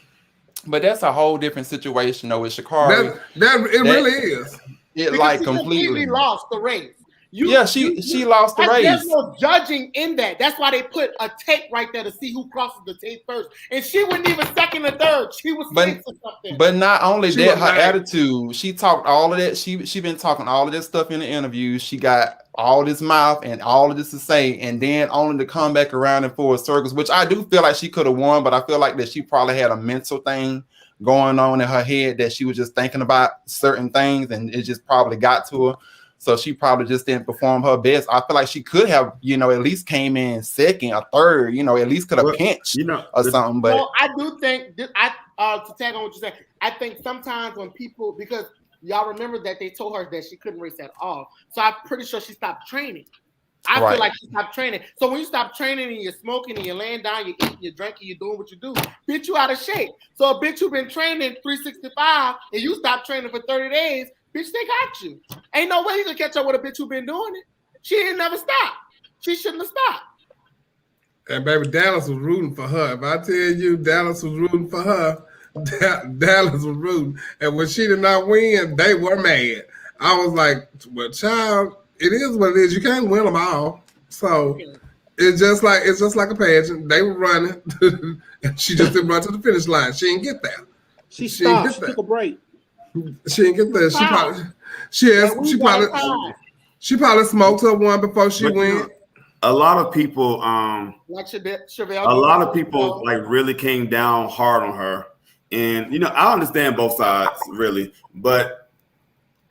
But that's a whole different situation, though. With Sha'Carri, it really is. It because like she completely lost the race. She lost the race. There's no judging in that. That's why they put a tape right there to see who crosses the tape first. And she wasn't even second or third. She was sixth or something. But not only that, her attitude. She talked all of that. She been talking all of this stuff in the interview. She got all this mouth and all of this to say, and then only to come back around in full circles, which I do feel like she could have won, but I feel like that she probably had a mental thing going on in her head that she was just thinking about certain things, and it just probably got to her. So she probably just didn't perform her best. I feel like she could have, at least came in second or third, at least could have pinched, or something. But I do think to tag on what you said, I think sometimes when people, because y'all remember that they told her that she couldn't race at all. So I'm pretty sure she stopped training. I feel like she stopped training. So when you stop training and you're smoking and you're laying down, you're eating, you're drinking, you're doing what you do, bitch, you out of shape. So a bitch who been training 365 and you stop training for 30 days, bitch, they got you. Ain't no way you can catch up with a bitch who been doing it. She ain't never stopped. She shouldn't have stopped. And baby, Dallas was rooting for her. If I tell you Dallas was rooting for her, Dallas was rooting. And when she did not win, they were mad. I was like, well, child, it is what it is. You can't win them all. So it's just like a pageant. They were running. And she just didn't run to the finish line. She didn't get there. She stopped. She took a break. She didn't get there. She probably smoked her one before she went. A lot of people, like really came down hard on her, and I understand both sides really, but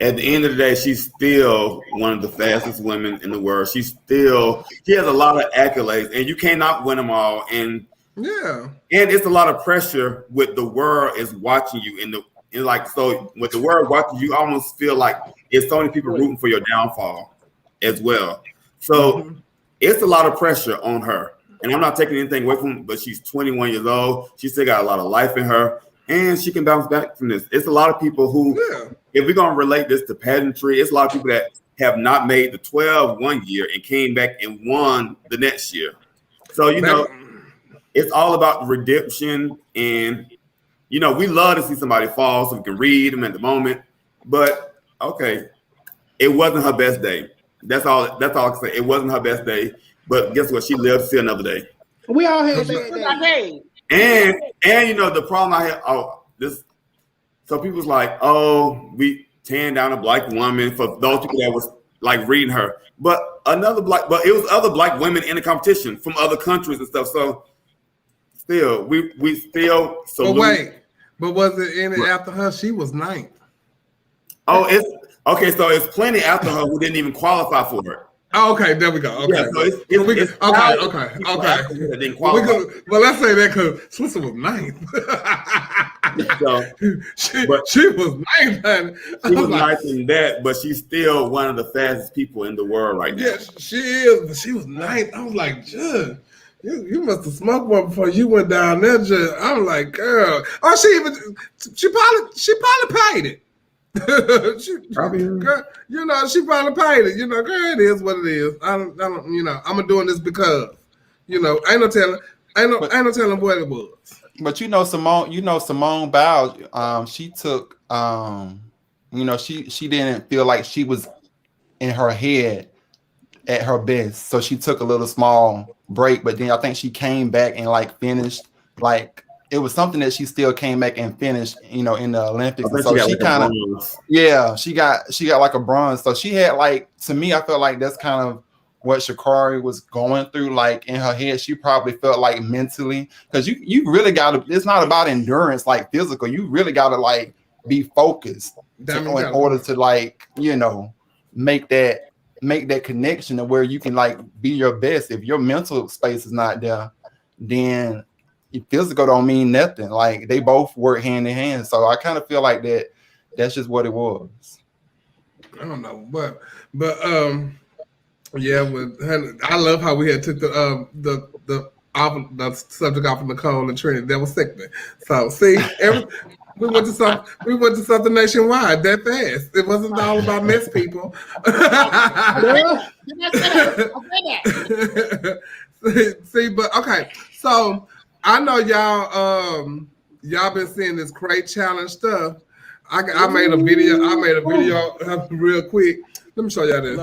at the end of the day, she's still one of the fastest women in the world. She has a lot of accolades, and you cannot win them all. And it's a lot of pressure with the world is watching you so with the world watching you, almost feel like it's so many people rooting for your downfall as well. So it's a lot of pressure on her. And I'm not taking anything away from her, but she's 21 years old. She still got a lot of life in her, and she can bounce back from this. It's a lot of people who, if we're going to relate this to pageantry, it's a lot of people that have not made the 12 one year and came back and won the next year. So, it's all about redemption, and we love to see somebody fall so we can read them at the moment. But okay, it wasn't her best day. That's all I can say. It wasn't her best day. But guess what? She lived to see another day. We all had bad days. And the problem I had, so people's like, we tearing down a black woman for those people that was like reading her. But it was other black women in the competition from other countries and stuff. So still, we still salute. But wait, but was it any after her? She was ninth. Oh, it's okay. So it's plenty after her who didn't even qualify for it. Oh, okay, there we go. Okay, yeah, so okay. Didn't qualify. Well, let's say that because Swisher was ninth. She was ninth, honey. She was ninth in that, but she's still one of the fastest people in the world right now. Yeah, she is. But she was ninth. I was like, Judge, you must have smoked one before you went down there, Judge. I'm like, girl. Oh, she probably paid it. She probably paid it. Girl, it is what it is. I don't. I'm doing this because, ain't no telling what it was. But Simone Biles. She took. She didn't feel like she was in her head at her best, so she took a little small break. But then I think she came back and finished it was something that she still came back and finished, in the Olympics. So she kind of, she got like a bronze. So she had to me, I felt like that's kind of what Sha'Carri was going through, like in her head, she probably felt like mentally, because you really gotta, it's not about endurance like physical, you really gotta like be focused in order to like, you know, make that connection to where you can like be your best. If your mental space is not there, then physical don't mean nothing. Like they both work hand in hand. So I kind of feel like that's just what it was. I don't know, but yeah, I love how we had took the subject off of Nicole and Trinity. That was sickening. So see, we went to something nationwide that fast. It wasn't all about mess people. See, but okay. So I know y'all been seeing this crate challenge stuff. I made a video real quick. Let me show y'all this.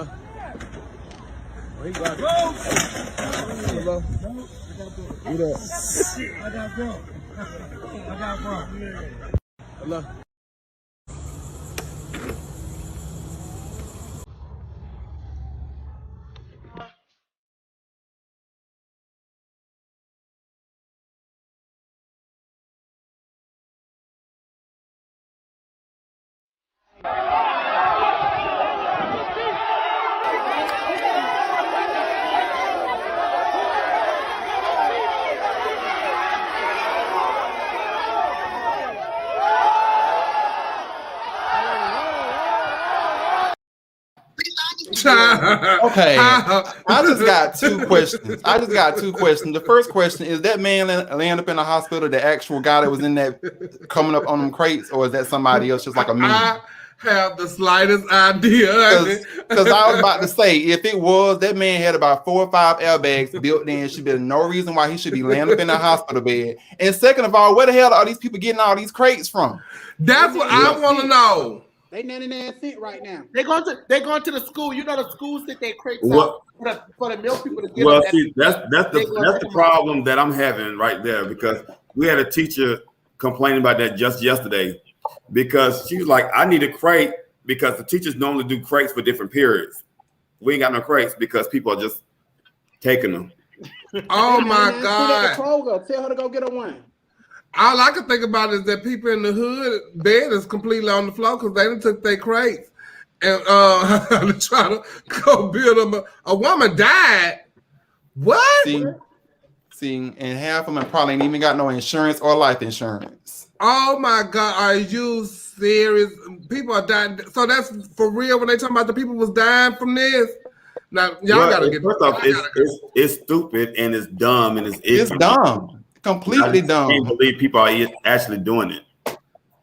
Okay, I just got two questions. The first question is, that man laying up in the hospital the actual guy that was in that coming up on them crates, or is that somebody else, just like a meme? I have the slightest idea. Because I was about to say, if it was, that man had about 4 or 5 airbags built in. Should be no reason why he should be laying up in a hospital bed. And second of all, where the hell are these people getting all these crates from? That's what I want to know. They 99 cent right now. They going to the school. You know the schools that they crates What? up for the milk people to get. Well, see, that's the problem that I'm having right there, because we had a teacher complaining about that just yesterday, because she was like, I need a crate because the teachers normally do crates for different periods. We ain't got no crates because people are just taking them. Oh my God. Tell her to go get a one. All I can think about is that people in the hood bed is completely on the floor because they done took their crates and to try to go build them. A woman died. What? See, and half of them probably ain't even got no insurance or life insurance. Oh my God, are you serious? People are dying. So that's for real when they talking about the people was dying from this? Now y'all gotta get. First off, it's stupid and it's dumb and it's dumb. Completely dumb. I can't believe people are actually doing it.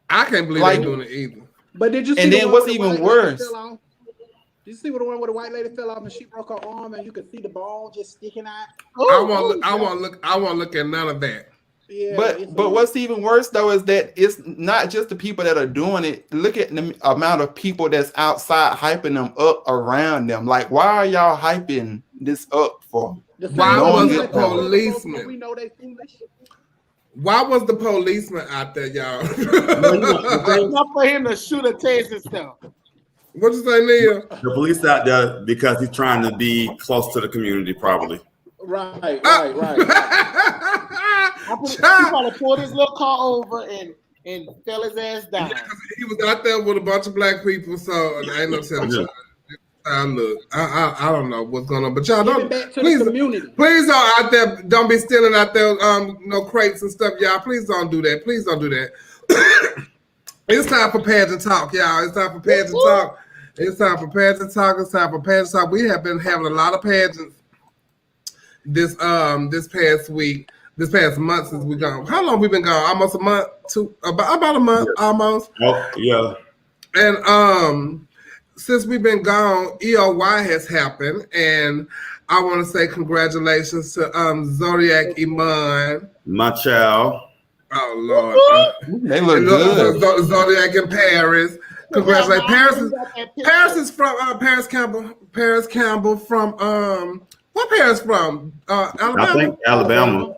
I can't believe they're doing it either. But did you see? And then what's even worse? Did you see the one where the white lady fell off and she broke her arm and you could see the ball just sticking out? I want to look at none of that. Yeah, but what's even worse though is that it's not just the people that are doing it. Look at the amount of people that's outside hyping them up around them. Like, why are y'all hyping this up for? Why was the policeman? We know they foolish. Why was the policeman out there, y'all? Not for him to shoot a taser stuff. What you say, Neil? The police out there because he's trying to be close to the community, probably. Right. He probably pulled his little car over and fell his ass down. Yeah, he was out there with a bunch of black people, so I ain't no telling. Look, I don't know what's going on, but y'all don't please don't out there, don't be stealing out there no crates and stuff, y'all. Please don't do that. Please don't do that. It's time for pageant talk, y'all. It's time for pageant talk. It's time for pageant talk. It's time for pageant talk. We have been having a lot of pageants this past week, this past month since we gone. How long we been gone? Almost a month, about a month, almost. Oh yeah. And since we've been gone, EOY has happened, and I want to say congratulations to Zodiac Iman. My child. Oh Lord, they look good. Zodiac in Paris. Congratulations. Paris is from Paris Campbell from what Paris from? Alabama. I think Alabama.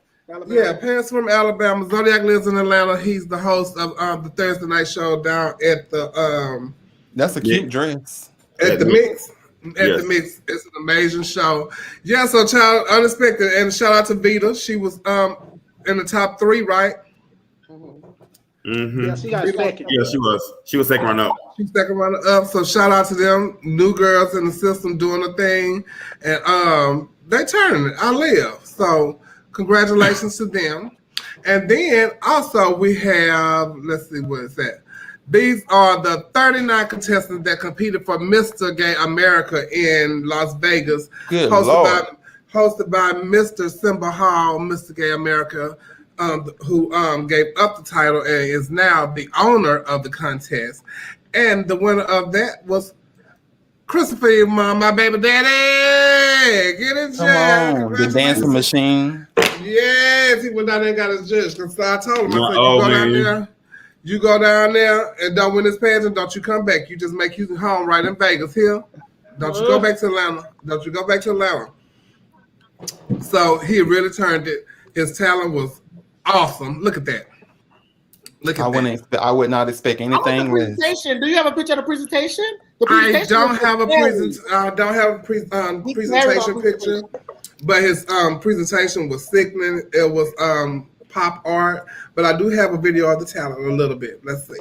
Yeah, Paris from Alabama. Zodiac lives in Atlanta. He's the host of the Thursday night show down at the That's a cute dress. At the Mix. at the mix. It's an amazing show. Yeah, so child unexpected, and shout out to Vita. She was in the top 3, right? Mm-hmm. Yeah, she got second. Yeah, she was. She was second runner up. She's second runner up. So shout out to them, new girls in the system doing a thing, and they turning it. I live. So congratulations to them. And then also we have, let's see what is that. These are the 39 contestants that competed for Mr. Gay America in Las Vegas. Good Lord. Hosted by Mr. Simba Hall, Mr. Gay America, who gave up the title and is now the owner of the contest. And the winner of that was Christopher, my baby daddy. Get it, Come on, the dancing machine. Yes, he went down there and got his judge. Because I told him, you go down there and don't win this pageant, don't you come back. You just make you home right in Vegas here. Don't you go back to Atlanta. Don't you go back to Atlanta. So he really turned it. His talent was awesome. Look at that. I would not expect anything. Presentation. Do you have a picture of the presentation? I don't have a presentation picture, but his presentation was sickening. It was pop art, but I do have a video of the talent a little bit. Let's see.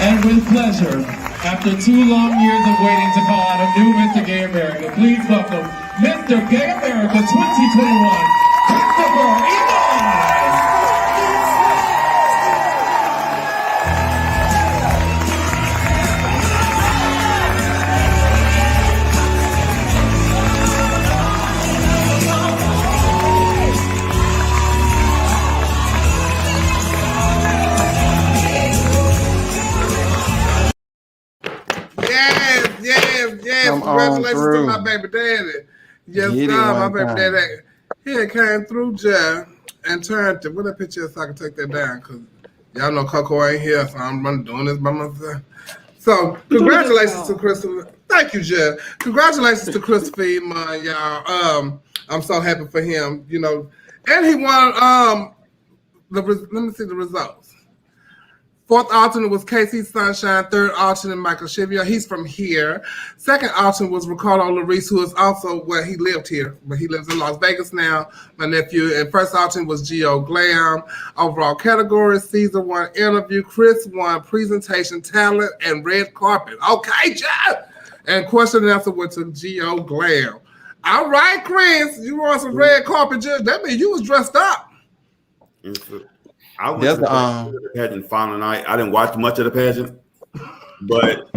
And with pleasure, after 2 long years of waiting to call out a new Mr. Gay America, please welcome Mr. Gay America 2021, Christopher Iman! Congratulations to my baby daddy. Yes, my baby daddy. He had came through jail and turned to, what that picture is so I can take that down, because y'all know Coco ain't here, so I'm doing this by myself. So congratulations to Christopher. Thank you, Jeff. Congratulations to Christopher Iman, y'all. I'm so happy for him, you know. And he won let me see the results. 4th alternate was Casey Sunshine. 3rd alternate, Michael Chivia. He's from here. 2nd alternate was Ricardo Larice, who is also he lived here, but he lives in Las Vegas now, my nephew. And 1st alternate was Geo Glam. Overall category, Caesar won interview. Chris won presentation, talent, and red carpet. Okay, Jeff. And question and answer went to Geo Glam. All right, Chris, you won some red carpet, Judge. That means you was dressed up. I went to the pageant final night. I didn't watch much of the pageant, but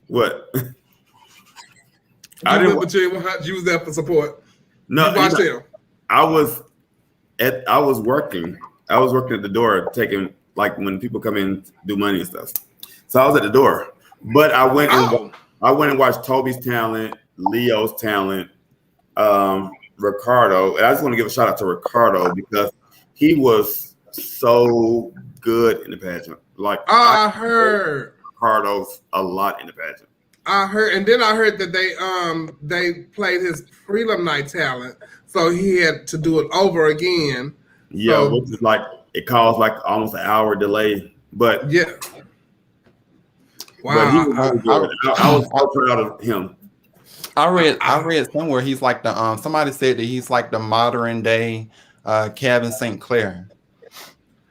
what? I didn't. But you was there for support. No, you watched him. I was working. I was working at the door, taking when people come in do money and stuff. So I was at the door, but I went and watched Toby's talent, Leo's talent, Ricardo, and I just want to give a shout out to Ricardo because he was so good in the pageant. Like I heard Ricardo's a lot in the pageant. I heard, and then I heard that they played his prelim night talent, so he had to do it over again. Yeah, so, which is like it caused like almost an hour delay. But yeah, wow. But he was really good. I was so proud of him. I read somewhere he's like the somebody said that he's like the modern day Kevin St. Clair.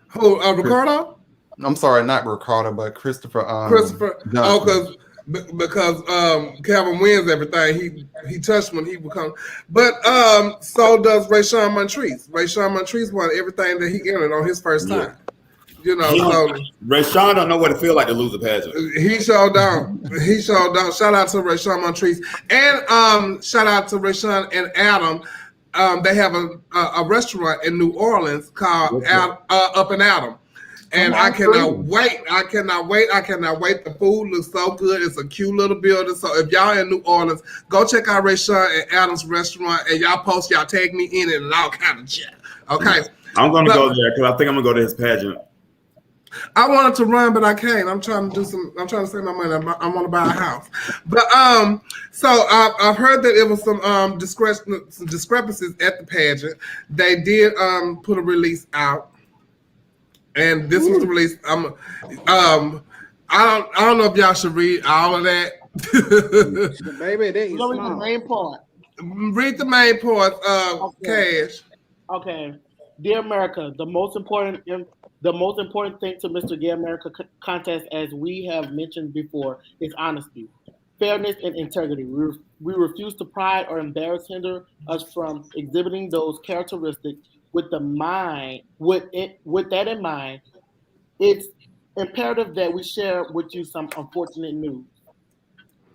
Who Ricardo? I'm sorry, not Ricardo, but Christopher. Oh, because Kevin wins everything. He touched when he would come. But so does Rayshawn Montrese. Rayshawn Montrese won everything that he entered on his first time. You know, so Rayshawn don't know what it feel like to lose a pageant. He showed down. He showed down. Shout out to Rayshawn Montrese. And shout out to Rayshawn and Adam. They have a restaurant in New Orleans called Up and Adam. And I cannot wait. I cannot wait. The food looks so good. It's a cute little building. So if y'all in New Orleans, go check out Rayshawn and Adam's restaurant, and y'all post, y'all tag me in it and all kind of shit. Okay. I'm gonna go there because I think I'm gonna go to his pageant. I wanted to run, but I can't. I'm trying to save my money. I want to buy a house. But so I've heard that it was some discrepancies at the pageant. They did put a release out. And this was the release. I don't know if y'all should read all of that. Baby, that is read the main part. Read the main part. Cash. Okay, dear America, the most important thing to Mr. Gay America contest, as we have mentioned before, is honesty, fairness, and integrity. We refuse to pride or hinder us from exhibiting those characteristics. With that in mind, it's imperative that we share with you some unfortunate news.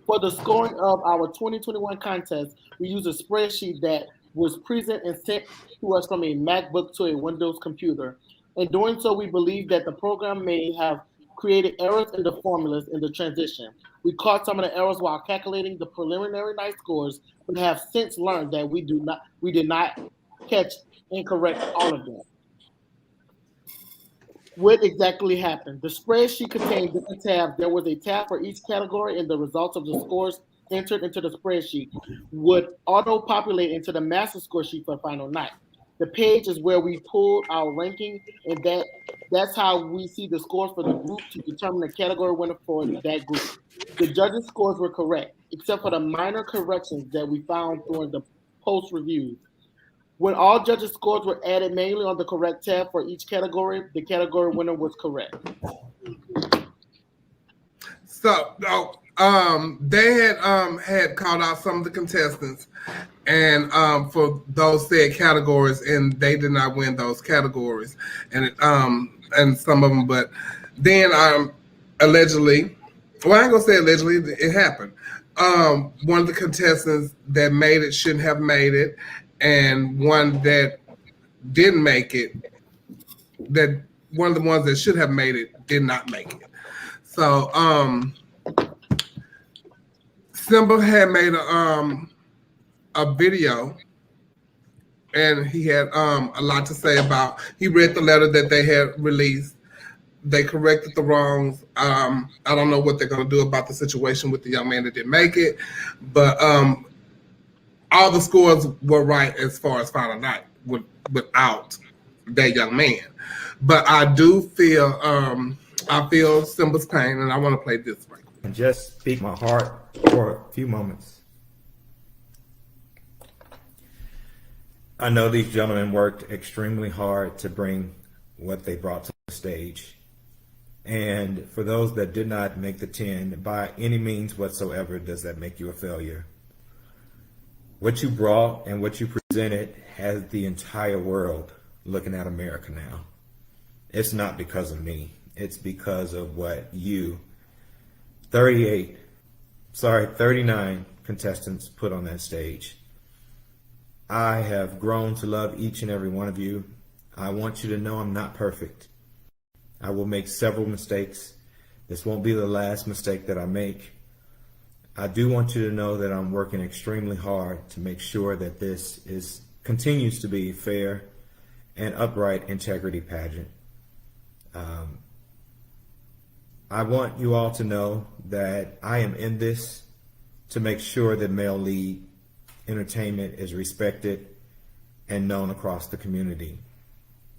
For the scoring of our 2021 contest, we used a spreadsheet that was present and sent to us from a MacBook to a Windows computer. In doing so, we believe that the program may have created errors in the formulas in the transition. We caught some of the errors while calculating the preliminary night scores, but have since learned that we did not catch incorrect all of them. What exactly happened? The spreadsheet contained different tabs. There was a tab for each category, and the results of the scores entered into the spreadsheet would auto-populate into the master score sheet for the final night. The page is where we pulled our ranking, and that's how we see the scores for the group to determine the category winner for that group. The judges' scores were correct, except for the minor corrections that we found during the post-reviews. When all judges' scores were added manually on the correct tab for each category, the category winner was correct. So, they had called out some of the contestants, and for those said categories, and they did not win those categories, and some of them. But then, allegedly, well, I ain't gonna say allegedly, it happened. One of the contestants that made it shouldn't have made it. And one that didn't make it, that one of the ones that should have made it did not make it. So Simba had made a video, and he had a lot to say about. He read the letter that they had released. They corrected the wrongs. I don't know what they're going to do about the situation with the young man that didn't make it, but all the scores were right as far as final night without that young man. But I do feel I feel Simba's pain, and I want to play this right quick. And just speak my heart for a few moments. I know these gentlemen worked extremely hard to bring what they brought to the stage. And for those that did not make the 10, by any means whatsoever, does that make you a failure. What you brought and what you presented has the entire world looking at America now. It's not because of me. It's because of what you, 39 contestants put on that stage. I have grown to love each and every one of you. I want you to know I'm not perfect. I will make several mistakes. This won't be the last mistake that I make. I do want you to know that I'm working extremely hard to make sure that this continues to be fair and upright integrity pageant. I want you all to know that I am in this to make sure that male lead entertainment is respected and known across the community.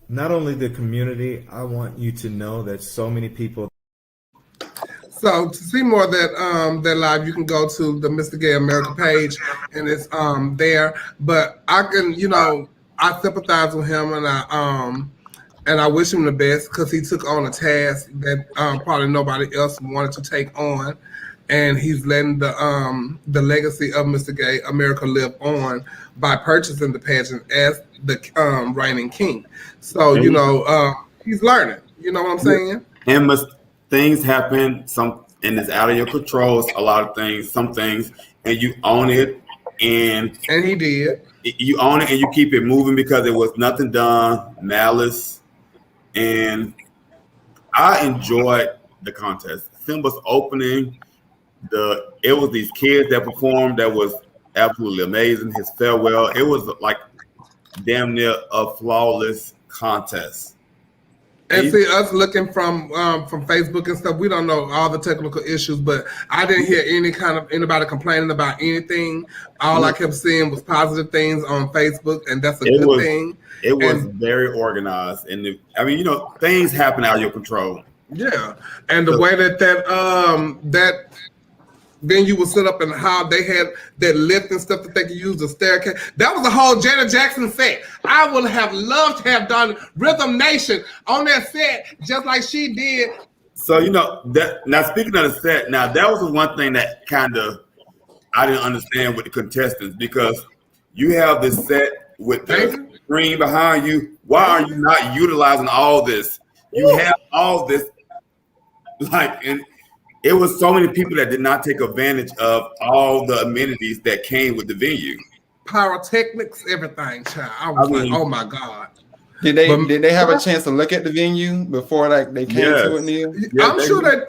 Not only the community, I want you to know that so many people. So to see more of that live, you can go to the Mr. Gay America page, and it's there. But I can, I sympathize with him, and I wish him the best because he took on a task that probably nobody else wanted to take on, and he's letting the legacy of Mr. Gay America live on by purchasing the pageant as the reigning king. So he's learning. You know what I'm saying? And things happen, and it's out of your control. A lot of things, some things, and you own it, and he did. You own it, and you keep it moving because it was nothing done, malice, and I enjoyed the contest. Simba's opening, it was these kids that performed that was absolutely amazing. His farewell, it was like damn near a flawless contest. And see, us looking from Facebook and stuff, we don't know all the technical issues, but I didn't hear anybody complaining about anything. All I kept seeing was positive things on Facebook, and that's a good thing. It was very organized, and things happen out of your control. Yeah, and the way that venue was set up and how they had that lift and stuff that they could use, the staircase. That was a whole Janet Jackson set. I would have loved to have done Rhythm Nation on that set just like she did. So, that now speaking of the set, now that was the one thing that kind of I didn't understand with the contestants, because you have this set with the screen behind you. Why are you not utilizing all this? You have all this, and it was so many people that did not take advantage of all the amenities that came with the venue. Pyrotechnics, everything, child. I was like, oh my God. Did they have a chance to look at the venue before they came to it, Neil? Yeah, I'm sure they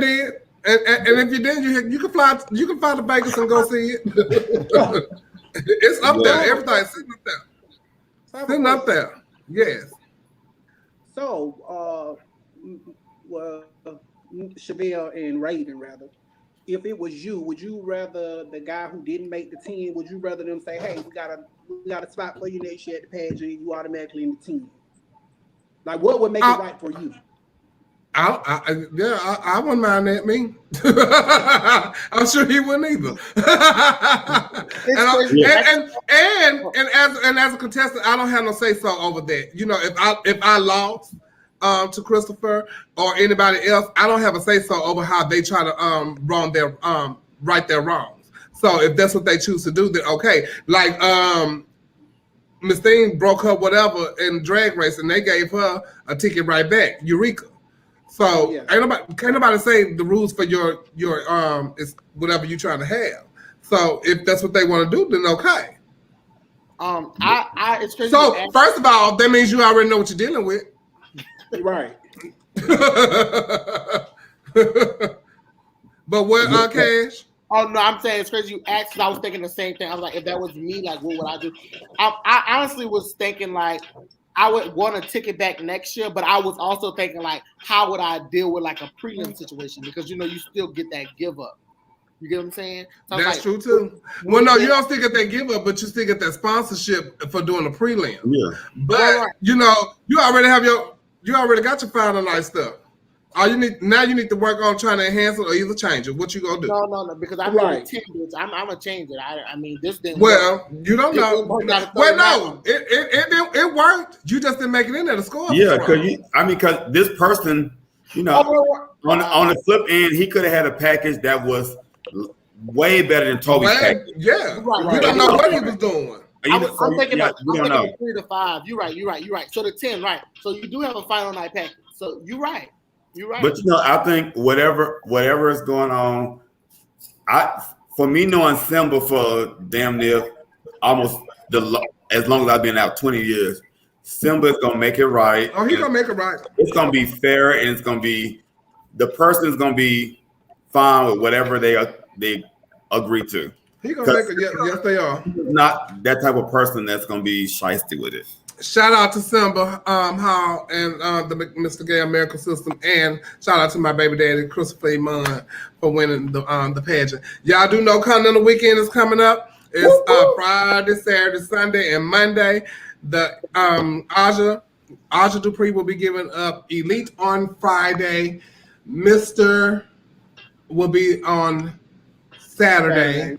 did. And if you didn't, you can fly to Vegas and go see it. It's up there. Everything's sitting up there. Yes. So, Chevelle and Raven, rather, if it was you, would you rather the guy who didn't make the 10, would you rather them say, hey, we got a spot for you next year at the pageant, you automatically in the 10? Like, what would make it right for you? I wouldn't mind that, me. I'm sure he wouldn't either. and as a contestant, I don't have no say so over that. If I lost to Christopher or anybody else, I don't have a say so over how they try to right their wrongs. So if that's what they choose to do, then okay. Like Miss Thing broke her whatever in Drag Race, and they gave her a ticket right back, Eureka. So can't nobody say the rules for your is whatever you're trying to have. So if that's what they want to do, then okay. It's crazy. So first of all, that means you already know what you're dealing with. Right. But what, Cash? Oh no, I'm saying it's crazy you asked, because I was thinking the same thing. I was like, if that was me, like, what would I do? I honestly was thinking like I would want a ticket back next year, but I was also thinking like, how would I deal with like a prelim situation? Because you still get that give up. You get what I'm saying? So that's true too. Well, no, you don't still get that give up, but you still get that sponsorship for doing the prelim. Yeah. But you already got your final night stuff. All you need to work on trying to enhance it or either change it. What you gonna do? No, because I'm right. 10 bits. I'm gonna change it. I mean, this didn't. Well, work. You don't know. Well, no, it worked. You just didn't make it in there to score. Yeah, because this person, on the flip end, he could have had a package that was way better than Toby's package. Yeah, right. You don't know what he was doing. I'm thinking 3 to 5. You're right. So the 10, right? So you do have a final night package. So you're right. But I think whatever is going on, for me knowing Simba for damn near almost as long as I've been out 20 years, Simba's gonna make it right. Oh, he's gonna make it right. It's gonna be fair, and it's gonna be the person's gonna be fine with whatever they agree to. He's gonna make it. Yes, they are. Not that type of person that's gonna be shysty with it. Shout out to Simba Hall and the Mr. Gay American System, and shout out to my baby daddy Christopher Iman for winning the pageant. Y'all do know Continental Weekend is coming up. It's Friday, Saturday, Sunday, and Monday. The Aja Dupree will be giving up Elite on Friday. Mr. will be on Saturday.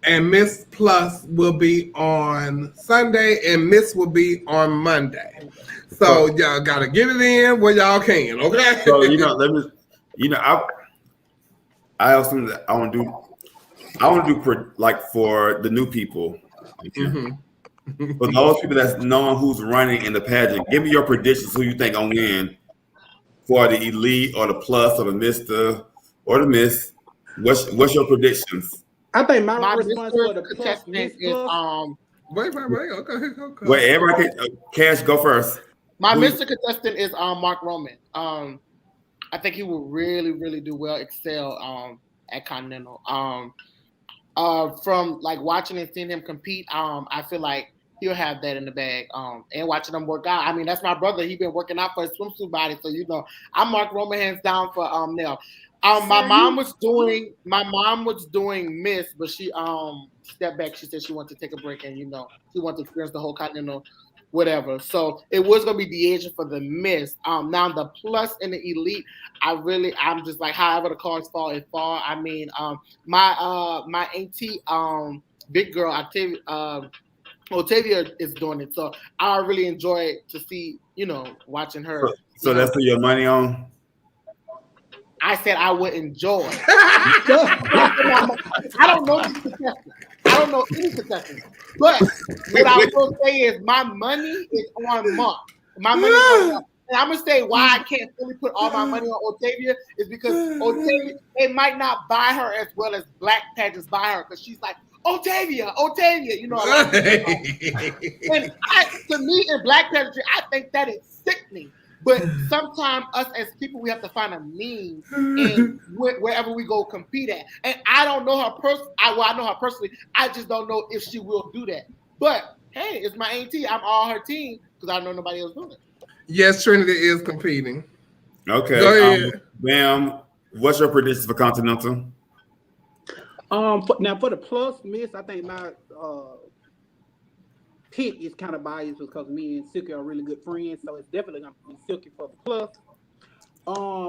And Miss Plus will be on Sunday, and Miss will be on Monday. So y'all gotta get it in where y'all can, okay? So I also I want to do for the new people. Mm-hmm. For those people that's knowing who's running in the pageant, give me your predictions. Who you think gonna win for the Elite or the Plus or the Mister or the Miss? What's your predictions? I think my response for the contestant is Wait. Okay. Wait, everybody, Cash, go first. My Mr. Contestant is Mark Roman. I think he will really, really do well, excel at Continental. From like watching and seeing him compete, I feel like he'll have that in the bag. And watching him work out. I mean, that's my brother. He's been working out for his swimsuit body, so I'm Mark Roman hands down for Nell. My mom was doing Miss, but she stepped back. She said she wanted to take a break and she wanted to experience the whole Continental, whatever. So it was gonna be Deasia for the Miss. Now the Plus and the Elite, I'm just like however the cards fall, it fall. I mean, my auntie, big girl Octavia is doing it, so I really enjoy to see watching her. So that's who your money on. I said I would enjoy. I don't know these contestants. I don't know any contestants. But what I will say is my money is on Mark. My money is on Mark. And I'm going to say why I can't fully put all my money on Octavia is because Octavia, they might not buy her as well as black pageants buy her because she's like, Octavia, a lot of people. And to me in black pageantry, I think that is sickening. But sometimes us as people, we have to find a mean in wherever we go compete at. And I don't know her personally. I know her personally. I just don't know if she will do that. But hey, it's my auntie. I'm all her team because I know nobody else doing it. Yes, Trinity is competing. Okay. Go ahead. Bam. What's your predictions for Continental? Now for the Plus Miss, I think my pick is kind of biased because me and Silky are really good friends, so it's definitely gonna be Silky for the Plus.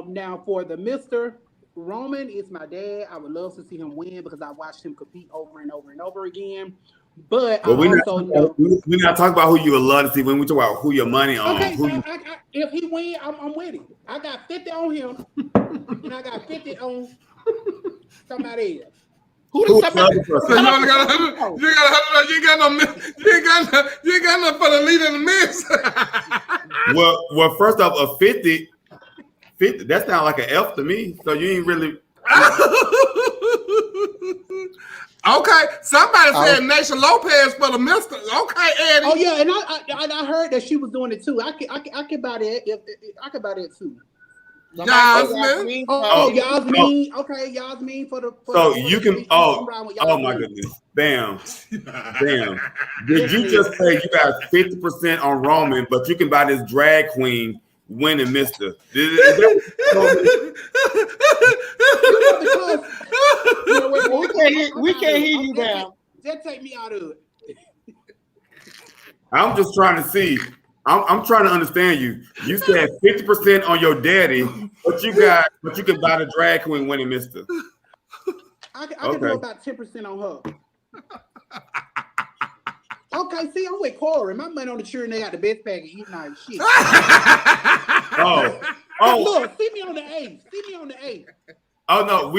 Now for the Mr. Roman, it's my dad. I would love to see him win because I watched him compete over and over and over again. But we're not talking about who you would love to see when we talk about who your money on. Okay, so if he win, I'm with him. I got 50 on him, and I got 50 on somebody else. You ain't got nothing for the lead in the mix. well, first off, a 50, that sounds like an F to me. So you ain't really. Okay, somebody said Nation Lopez for the Mister. Okay, Eddie. Oh yeah, and I heard that she was doing it too. I could buy that. I could buy that too. Yasmin. Yasmin. Okay, Yasmin for the. So you can. Oh my goodness! Bam. Did you just say you got 50% on Roman, but you can buy this drag queen winning Mister? We can't hear you now. Just take me out of it. I'm just trying to see. I'm trying to understand you. You said 50% on your daddy, but you can buy the drag queen winning Mister. I can do about 10% on her. Okay, see, I'm with Corey. My money on the children, they got the best package. Eating out of shit. Look, see me on the 8th. Oh no,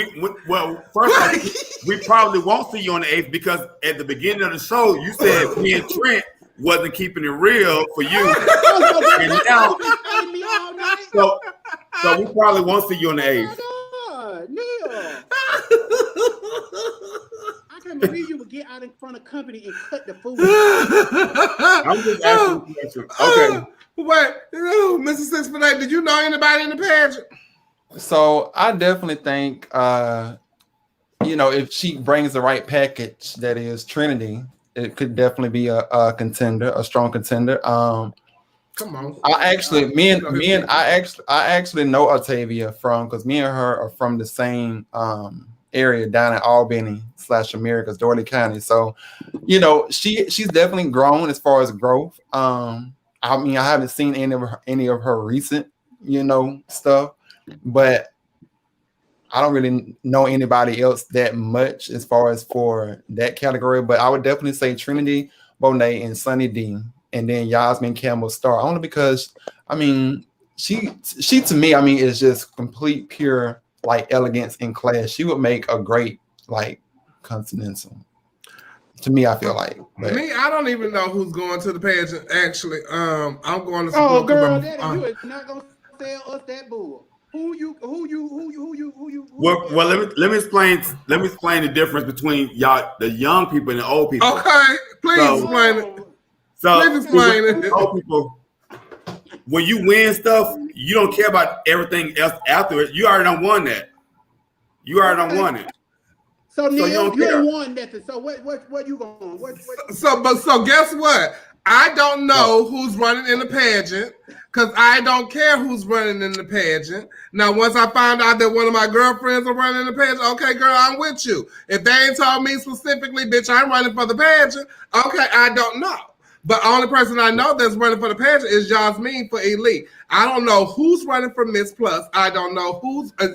first off, we probably won't see you on the 8th because at the beginning of the show you said me and Trent wasn't keeping it real for you. And now, so we probably won't see you on the 8th. Neil. I can't believe you would get out in front of company and cut the food. I'm just asking you. Okay. Wait, Mr. 6 for that. Did you know anybody in the pageant? So I definitely think if she brings the right package, that is Trinity it could definitely be a contender, a strong contender. Come on. I actually know Octavia because me and her are from the same area down in Albany / Americas, Doherty County. So, you know, she's definitely grown as far as growth. I mean, I haven't seen any of her recent, you know, stuff, but I don't really know anybody else that much as far as for that category. But I would definitely say Trinity Bonet and Sunny D, and then Yasmin Campbell Star, only because I mean she to me, I mean, is just complete pure like elegance and class. She would make a great like continental. To me, I feel like. But me, I don't even know who's going to the pageant. Actually, I'm going to. Oh, girl, Daddy, you is not gonna sell us that bull. Who you? Well, let me explain the difference between y'all, the young people and the old people. Okay, please explain it. Please explain it. Old people, when you win stuff, you don't care about everything else after it. You already done won that. You already done won it. So Neil, you ain't won nothing. So what you going? So guess what? I don't know who's running in the pageant because I don't care who's running in the pageant. Now, once I find out that one of my girlfriends are running in the pageant, okay, girl, I'm with you. If they ain't told me specifically, bitch, I'm running for the pageant, okay, I don't know. But the only person I know that's running for the pageant is Yasmin for Elite. I don't know who's running for Miss Plus. I don't know who's. I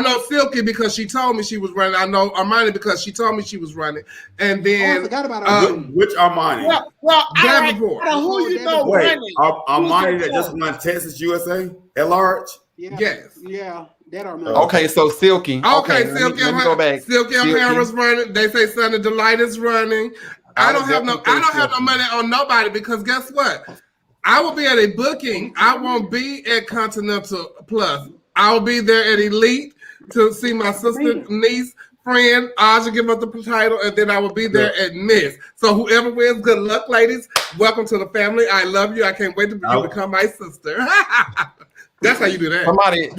know Silky because she told me she was running. I know Armani because she told me she was running. And then I forgot about Armani. Which Armani? Well, Davenport. Who you know Wait, running? Armani that just won Texas USA at large? Yes. Yeah. That Armani. Okay, so Silky. Okay, Silky. Let me go back. Silky O'Hara's running. They say Sunny Delight is running. I don't have no money on nobody because guess what? I will be at a booking. I won't be at Continental Plus. I will be there at Elite to see my sister, niece, friend. I'll just give up the title, and then I will be there at Miss. So whoever wins, good luck, ladies. Welcome to the family. I love you. I can't wait to become my sister. That's how you do that.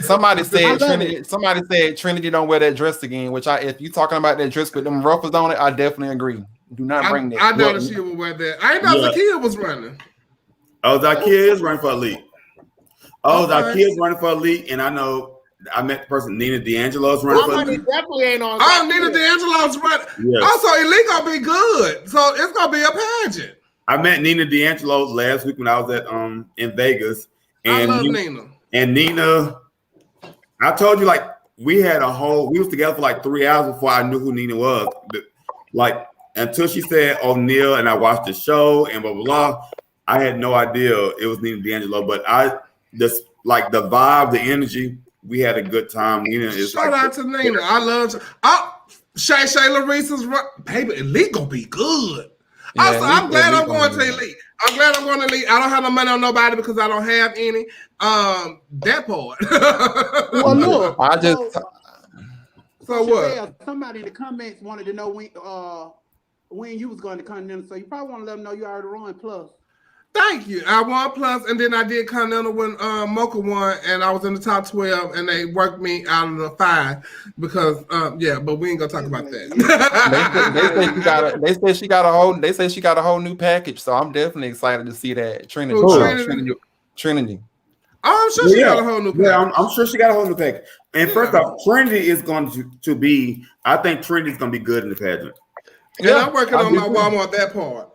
Somebody said Trinity. Somebody said Trinity don't wear that dress again. Which if you talking about that dress with them ruffles on it, I definitely agree. Do not bring that. I know that she would wear that. I know Zakia was running. Oh, Zakia is running for Elite. Zakia is running for Elite, and I know I met the person Nina D'Angelo's running for Elite. Definitely ain't on. Nina D'Angelo's running. Yes. Also, Elite gonna be good. So it's gonna be a pageant. I met Nina D'Angelo last week when I was at in Vegas. And I love Nina. And Nina, I told you, like, we was together for like 3 hours before I knew who Nina was. Like, until she said O'Neal and I watched the show and blah, blah, blah, I had no idea it was Nina D'Angelo. But just like the vibe, the energy, we had a good time. Nina is Shout out to Nina. I love Shay Larissa's run. Baby, Elite gonna be good. Yeah, also, I'm glad I'm going to Elite. I'm glad I'm going to Elite. I don't have no money on nobody because I don't have any. That part. Well, look. So what? Somebody in the comments wanted to know when you was going to Continental, so you probably want to let them know you already run Plus. Thank you. I won Plus, and then I did Continental when Mocha won, and I was in the top 12, and they worked me out of the 5 because, but we ain't gonna talk about that. They say she got a whole new package, so I'm definitely excited to see that Trinity. Trinity. Oh, I'm sure she got a whole new package. Yeah, I'm sure she got a whole new package. And first off, Trinity is going to be. I think Trinity's going to be good in the pageant. Yeah, I'm working on my Walmart that part.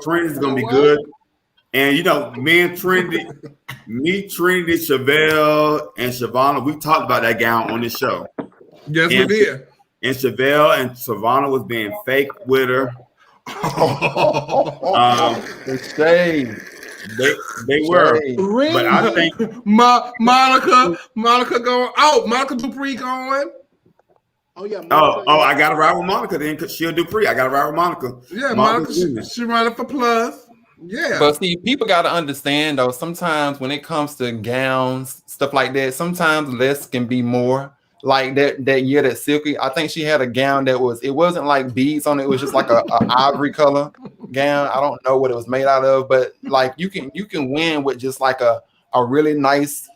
Trinity's gonna be good, and you know, Trinity, Chevelle, and Shavonna. We talked about that gown on this show. Yes, we did. And Chevelle and Shavonna was being fake with her. They were, really? But I think Monica going. Oh, Monica Dupree going. Oh yeah. I got to ride with Monica then because she'll do pre. I got to ride with Monica. Yeah, Monica, she running for Plus. Yeah. But see, people got to understand though. Sometimes when it comes to gowns, stuff like that, sometimes less can be more. Like that year that Silky, I think she had a gown it wasn't like beads on it. It was just like a ivory color gown. I don't know what it was made out of, but like you can win with just like a really nice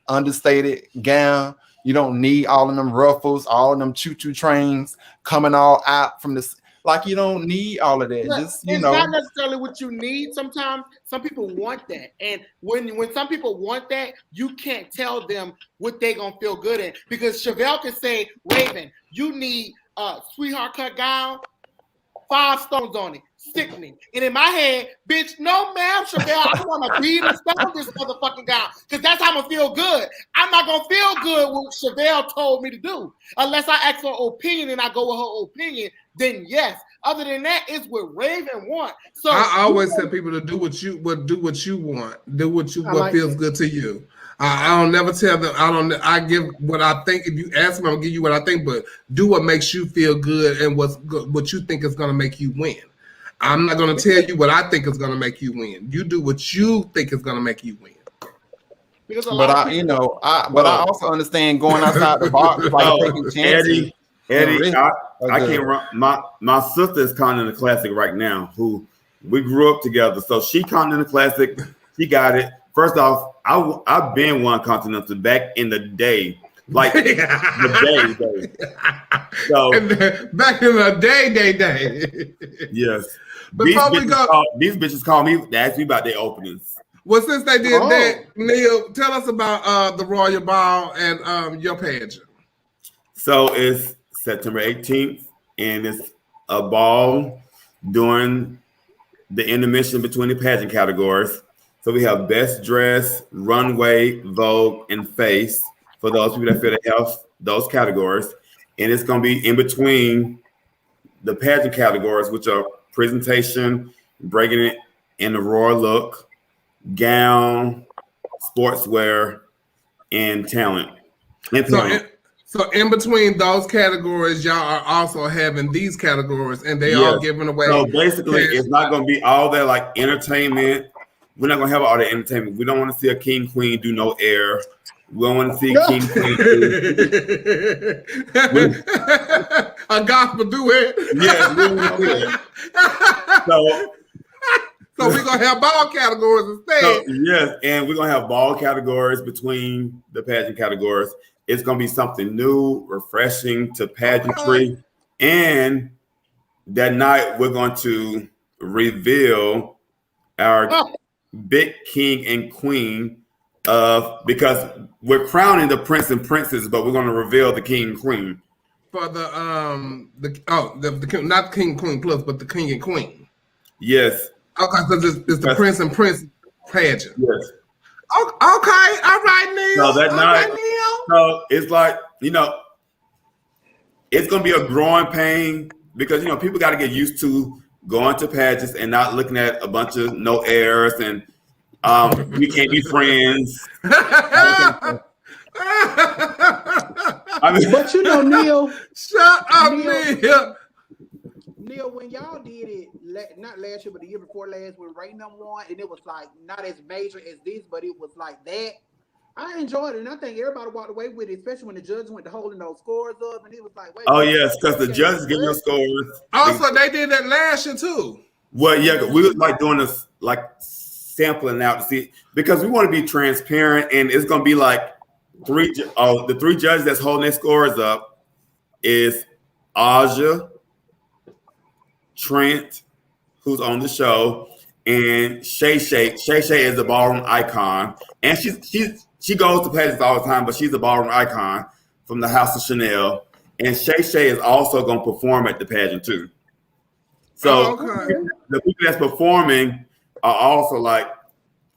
understated gown. You don't need all of them ruffles, all of them choo-choo trains coming all out from this. Like you don't need all of that. Look, Just it's not necessarily what you need. Sometimes some people want that, and when some people want that, you can't tell them what they gonna feel good in, because Chevelle can say, Raven, you need a sweetheart cut gown, 5 stones on it, sickening. And in my head, bitch, no ma'am, Chevelle, I want to beat and stone this motherfucking gown, because that's how I'm gonna feel good. I'm not gonna feel good what Chevelle told me to do, unless I ask for her opinion and I go with her opinion. Then yes. Other than that, it's what Raven want. So I always tell people to do what you want, do what feels good to you. I don't never tell them. I give what I think. If you ask me, I'll give you what I think. But do what makes you feel good and what you think is going to make you win. I'm not going to tell you what I think is going to make you win. You do what you think is going to make you win. But I also understand going outside the box, like taking chances. Eddie, I can't run. My sister is Continental Classic right now, who we grew up together. So she Continental Classic, she got it. First off, I've been one Continental back in the day. Like the day. So back in the day. Yes. Before these bitches call me to ask me about their openings. Well, since they did that, Neil, tell us about the Royal Ball and your pageant. So it's September 18th, and it's a ball during the intermission between the pageant categories. So we have best dress, runway, Vogue, and face for those people that feel they have those categories. And it's going to be in between the pageant categories, which are presentation, breaking it in the royal look, gown, sportswear, and talent. So in between those categories, y'all are also having these categories, and they are giving away. So basically, it's not going to be all that like entertainment. We're not going to have all the entertainment. We don't want to see a king queen do no air. We don't want to see king queen do a gospel duet. Yeah. So we're going to have ball categories instead. So, yes, and we're going to have ball categories between the pageant categories. It's going to be something new, refreshing to pageantry. And that night, we're going to reveal our big king and queen because we're crowning the prince and princess, but we're going to reveal the king and queen. For the not king and queen plus, but the king and queen. Yes. Okay, so it's the prince and princess pageant. Yes. Okay, all right, Neil. So that night, so it's like, it's going to be a growing pain because, people got to get used to going to pageants and not looking at a bunch of no airs and we can't be friends. But Neil. Shut up, Neil. Neil, when y'all did it, not last year, but the year before last, when Ray number one, and it was like not as major as this, but it was like that. I enjoyed it, and I think everybody walked away with it, especially when the judges went to holding those scores up, and it was like, wait. Oh yes, because the judges give your scores. Also, they did that last year too. Well, yeah, we was like doing this, like sampling out to see because we want to be transparent, and it's gonna be like the 3 judges that's holding their scores up is Aja, Trent, who's on the show, and Shay Shay. Shay Shay is a ballroom icon, and she goes to pageants all the time, but she's a ballroom icon from the House of Chanel. And Shay Shay is also going to perform at the pageant too. So the people that's performing are also like,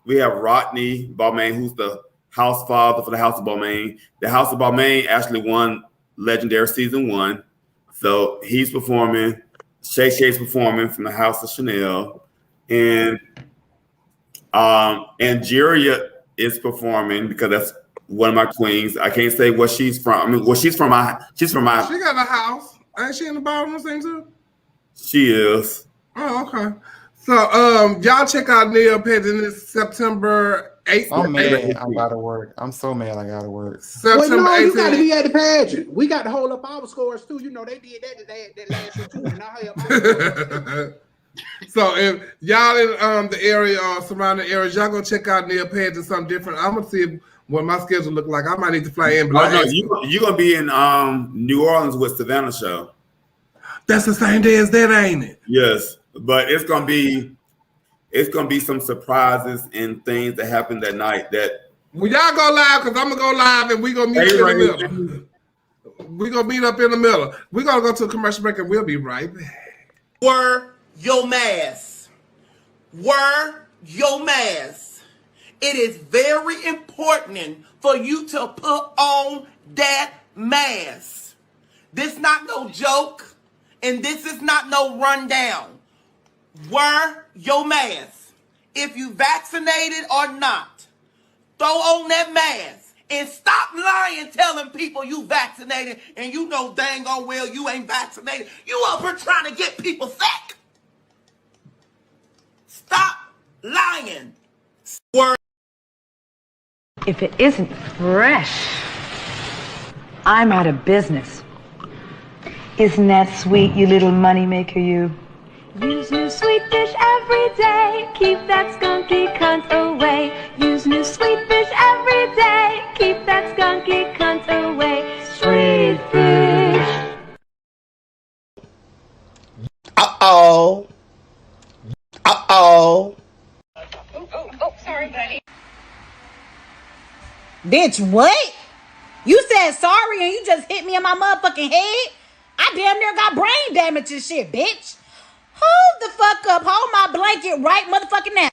we have Rodney Balmain, who's the house father for the House of Balmain. The House of Balmain actually won Legendary Season 1. So he's performing. Shay Shay's performing from the House of Chanel. And Angeria is performing because that's one of my queens. I can't say where she's from. She's from my. She got a house. Ain't she in the ballroom thing too? She is. Oh, okay. So y'all check out Neil Pageant this September 8th. I'm mad. I gotta work. I'm so mad. I gotta work. September 18th. You gotta be at the pageant. We got to hold up our scores too. They did that last year too. And I have So if y'all in the area or surrounding areas, y'all go check out Neil Pageant, something different. I'm gonna see what my schedule look like. I might need to fly in. But you're gonna be in New Orleans with Savannah show. That's the same day as that, ain't it? Yes, but it's gonna be some surprises and things that happen that night. That when y'all go live, because I'm gonna go live and we gonna meet in the middle. We gonna meet up in the middle. We're gonna go to a commercial break and we'll be right back. Wear your mask. Wear your mask. It is very important for you to put on that mask. This not no joke, and this is not no rundown. Wear your mask. If you vaccinated or not, throw on that mask and stop lying, telling people you vaccinated and you know dang on well you ain't vaccinated. You up here trying to get people sick. Stop lying. Word. If it isn't fresh, I'm out of business. Isn't that sweet, you little moneymaker, you? Use new sweet fish every day. Keep that skunky cunt away. Use new sweet fish every day. Keep that skunky cunt away. Sweet fish. Uh-oh. Uh-oh. Oh, sorry, buddy. Bitch, what? You said sorry and you just hit me in my motherfucking head? I damn near got brain damage and shit, bitch. Hold the fuck up. Hold my blanket right motherfucking now.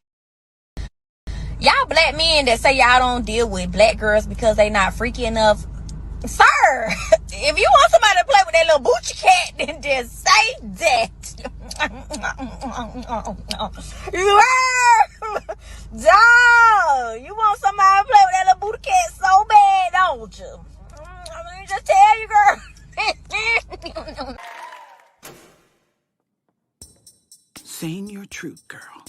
Y'all black men that say y'all don't deal with black girls because they not freaky enough. Sir, if you want somebody to play with that little boochie cat, then just say that. Dog, you want somebody to play with that little booty cat so bad, don't you? I mean, just tell you, girl. Sing your truth, girl.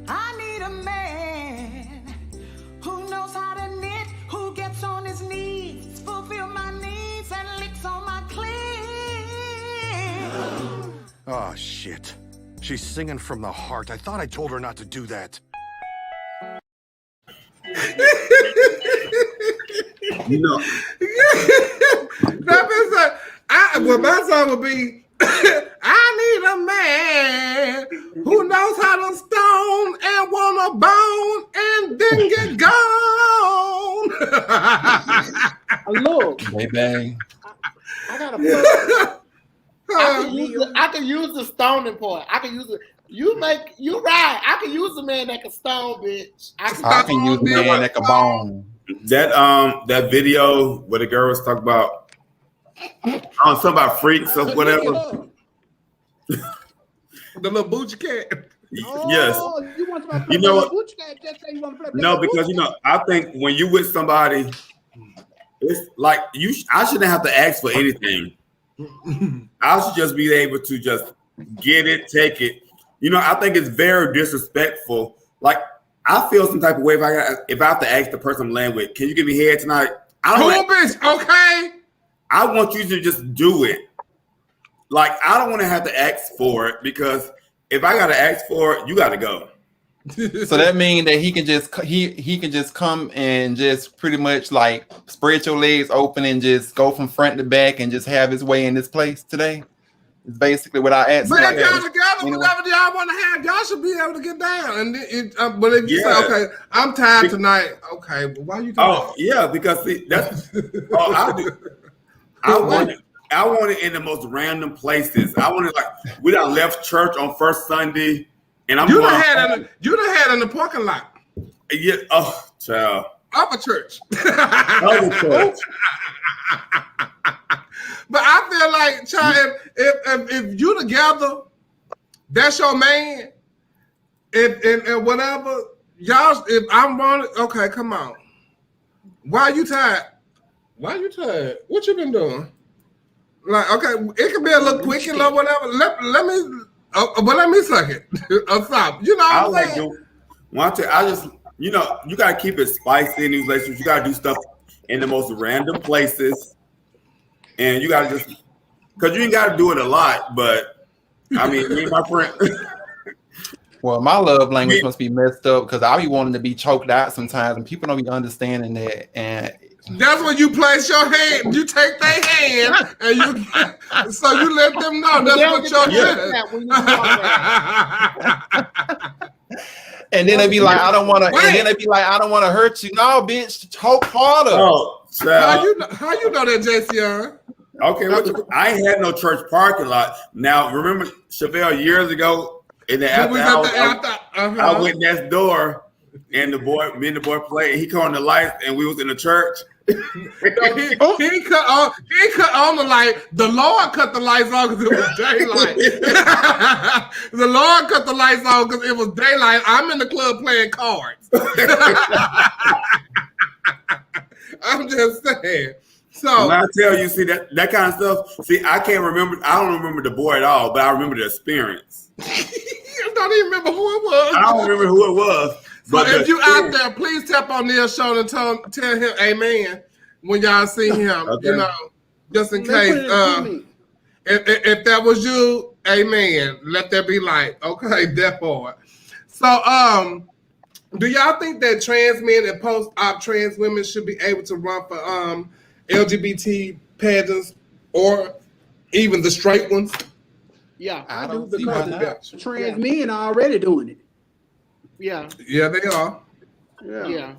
I need a man who knows how to knit, who gets on his knees, fulfill my needs, and licks on my clean. Oh, shit. She's singing from the heart. I thought I told her not to do that. You know. My song would be, I need a man who knows how to stone and want a bone and then get gone. Look, baby. I gotta I can use the stoning part. I can use it. You right. I can use a man that can stone, bitch. I can use a man that can bone. That video where the girl was talking about something about freaks or whatever. The little boochie cat. Yes. You want to play You know what? Boochie cat? Just say you want to play. No, because I think when you with somebody, it's like I shouldn't have to ask for anything. I should just be able to just get it, take it. I think it's very disrespectful. Like I feel some type of way if I have to ask the person I'm laying with, can you give me head tonight? Bitch, okay. I want you to just do it. Like I don't want to have to ask for it because if I gotta ask for it, you gotta go. So that means that he can just come and just pretty much like spread your legs open and just go from front to back and just have his way in this place today. It's basically what I asked. But if y'all together, whatever y'all want to have, y'all should be able to get down. But if you say, okay, I'm tired tonight, okay, but why you doing that? Yeah, because that's all I do. I want it in the most random places. I want it like we done left church on first Sunday, and you done had in the parking lot. Yeah. Oh, child. Of a church. Of a church. But I feel like, child, if you together, that's your man. And whatever, y'all. If I'm wrong, okay, come on. Why you tired? Why you tired? What you been doing? Like, okay, it could be a little quick or whatever. Let me suck it. Or stop. You know what I'm saying? I just, you gotta keep it spicy in these relationships. You gotta do stuff in the most random places. And you gotta just, because you ain't gotta do it a lot, but I mean, me and my friend. Well, my love language must be messed up because I be wanting to be choked out sometimes, and people don't be understanding that. And that's when you place your hand. You take their hand, and so you let them know that's what your And then they be like, I don't want to. And then they be like, I don't want to hurt you. No, bitch, choke harder. Oh, how you know that, JC? Okay, I ain't had no church parking lot. Now, remember Chevelle years ago in the after hours, I went next door, and me and the boy played. He cut on the lights, and we was in the church. he cut on the light. The Lord cut the lights on because it was daylight. The Lord cut the lights on because it was daylight. I'm in the club playing cards. I'm just saying. So when I tell you, see that kind of stuff. See, I can't remember. I don't remember the boy at all, but I remember the experience. I don't even remember who it was. I don't remember who it was. So if you out there, please tap on Neil's shoulder and tell him amen when y'all see him. Okay. You know, just in case. If that was you, amen. Let there be light. Okay, that part. So do y'all think that trans men and post-op trans women should be able to run for LGBT pageants or even the straight ones? Yeah, I do because trans men are already doing it. Yeah. Yeah, they are. Yeah.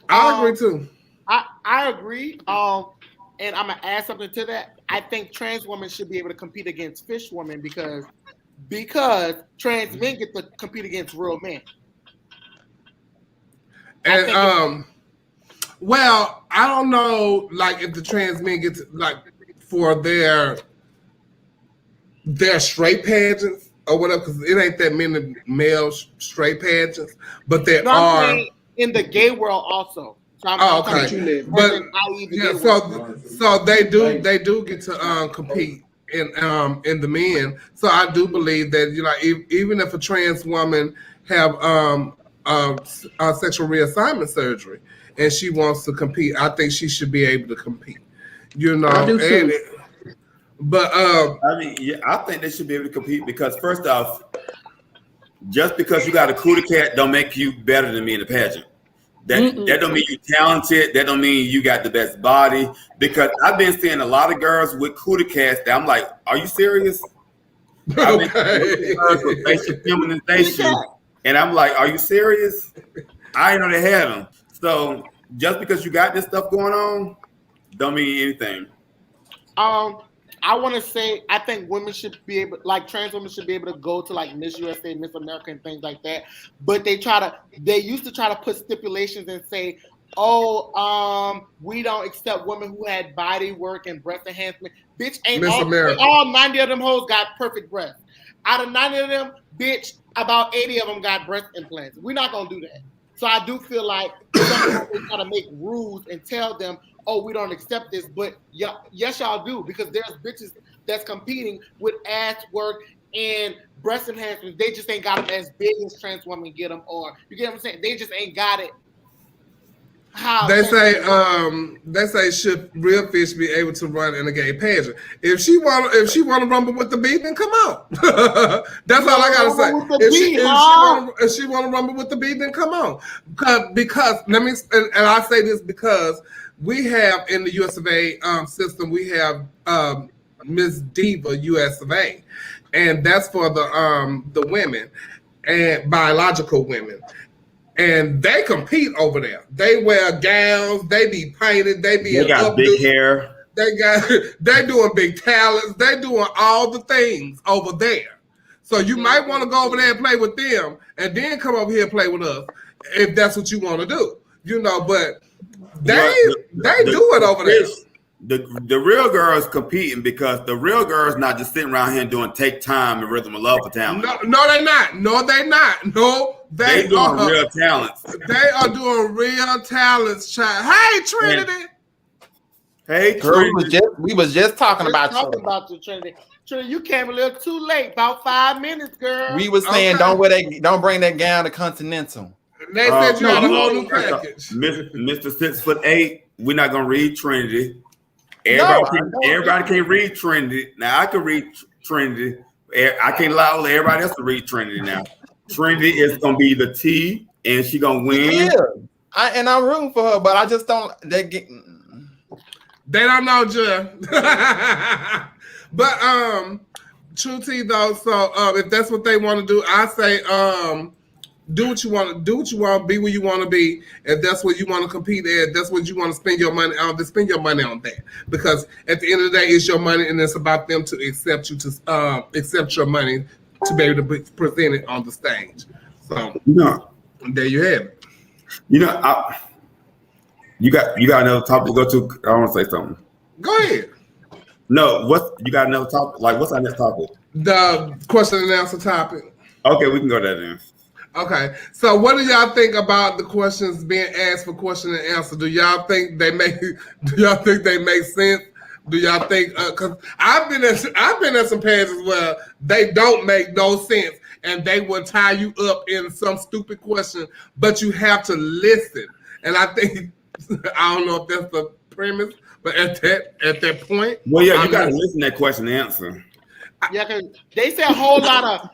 I agree too. I agree. And I'm gonna add something to that. I think trans women should be able to compete against fish women because trans men get to compete against real men. And well, I don't know, like if the trans men get to, like for their straight pageants or whatever, because it ain't that many male straight pageants, but there are in the gay world also. So okay, but yeah, so they do get to compete in the men. So I do believe that even if a trans woman have sexual reassignment surgery and she wants to compete, I think she should be able to compete. You know, I do too. But I mean, yeah, I think they should be able to compete because first off, just because you got a cootie cat don't make you better than me in the pageant. That don't mean you talented. That don't mean you got the best body. Because I've been seeing a lot of girls with cootie cats that I'm like, are you serious? I've been seeing facial feminization, and I'm like, are you serious? I didn't know they had them. So just because you got this stuff going on, don't mean anything. I want to say I think women should be able, like trans women should be able to go to like Miss USA, Miss America, and things like that. But they used to try to put stipulations and say, we don't accept women who had body work and breast enhancement. Bitch, ain't all 90 of them hoes got perfect breasts. Out of 90 of them, bitch, about 80 of them got breast implants. We're not gonna do that. So I do feel like we gotta make rules and tell them, oh, we don't accept this, but yes, y'all do, because there's bitches that's competing with ass work and breast enhancements. They just ain't got them as big as trans women get them, or you get what I'm saying? They just ain't got it. How they say should real fish be able to run in a gay pageant? If she want to rumble with the beat, then come on. That's all I gotta say. If she want to rumble with the beat, then come on. Because let me, and I say this because we have in the US of A system, we have Miss Diva US of A, and that's for the women and biological women. And they compete over there. They wear gowns. They be painted. They got big hair. They doing big talents. They doing all the things over there. So you might want to go over there and play with them, and then come over here and play with us if that's what you want to do. You know, but they do it over there. The real girls competing because the real girls not just sitting around here doing Take Time and Rhythm of Love for talent. No, they not. No, they not. No, they doing real talents. They are doing real talents, child. Hey, Trinity. Hey, girl, we was just talking about you, Trinity. Trinity, you came a little too late. About 5 minutes, girl. We was saying don't bring that gown to Continental. They said you had a whole new package. Mr. 6'8", we're not gonna read Trinity. Everybody can read Trinity. Now I can read Trinity. I can't allow everybody else to read Trinity now. Trinity is gonna be the T, and she gonna win. Yeah, I'm rooting for her, but I just don't. They don't know, Jeff. But true T though. So if that's what they want to do, I say do what you want to do. What you want, be where you want to be. If that's what you want to compete at, that's what you want to spend your money on. Then spend your money on that, because at the end of the day, it's your money, and it's about them to accept you to accept your money to be able to present it on the stage. So there you have it. You got another topic to go to. I want to say something. Go ahead. No, you got another topic? Like, what's our next topic? The question and answer topic. Okay, we can go there then. Okay, so what do y'all think about the questions being asked for question and answer? Do y'all think they make? Do y'all think they make sense? Do y'all think? Because I've been at some pages where they don't make no sense, and they will tie you up in some stupid question, but you have to listen. And I think I don't know if that's the premise, but at that point, well, yeah, you got to listen to that question and answer. Yeah, because they say a whole lot of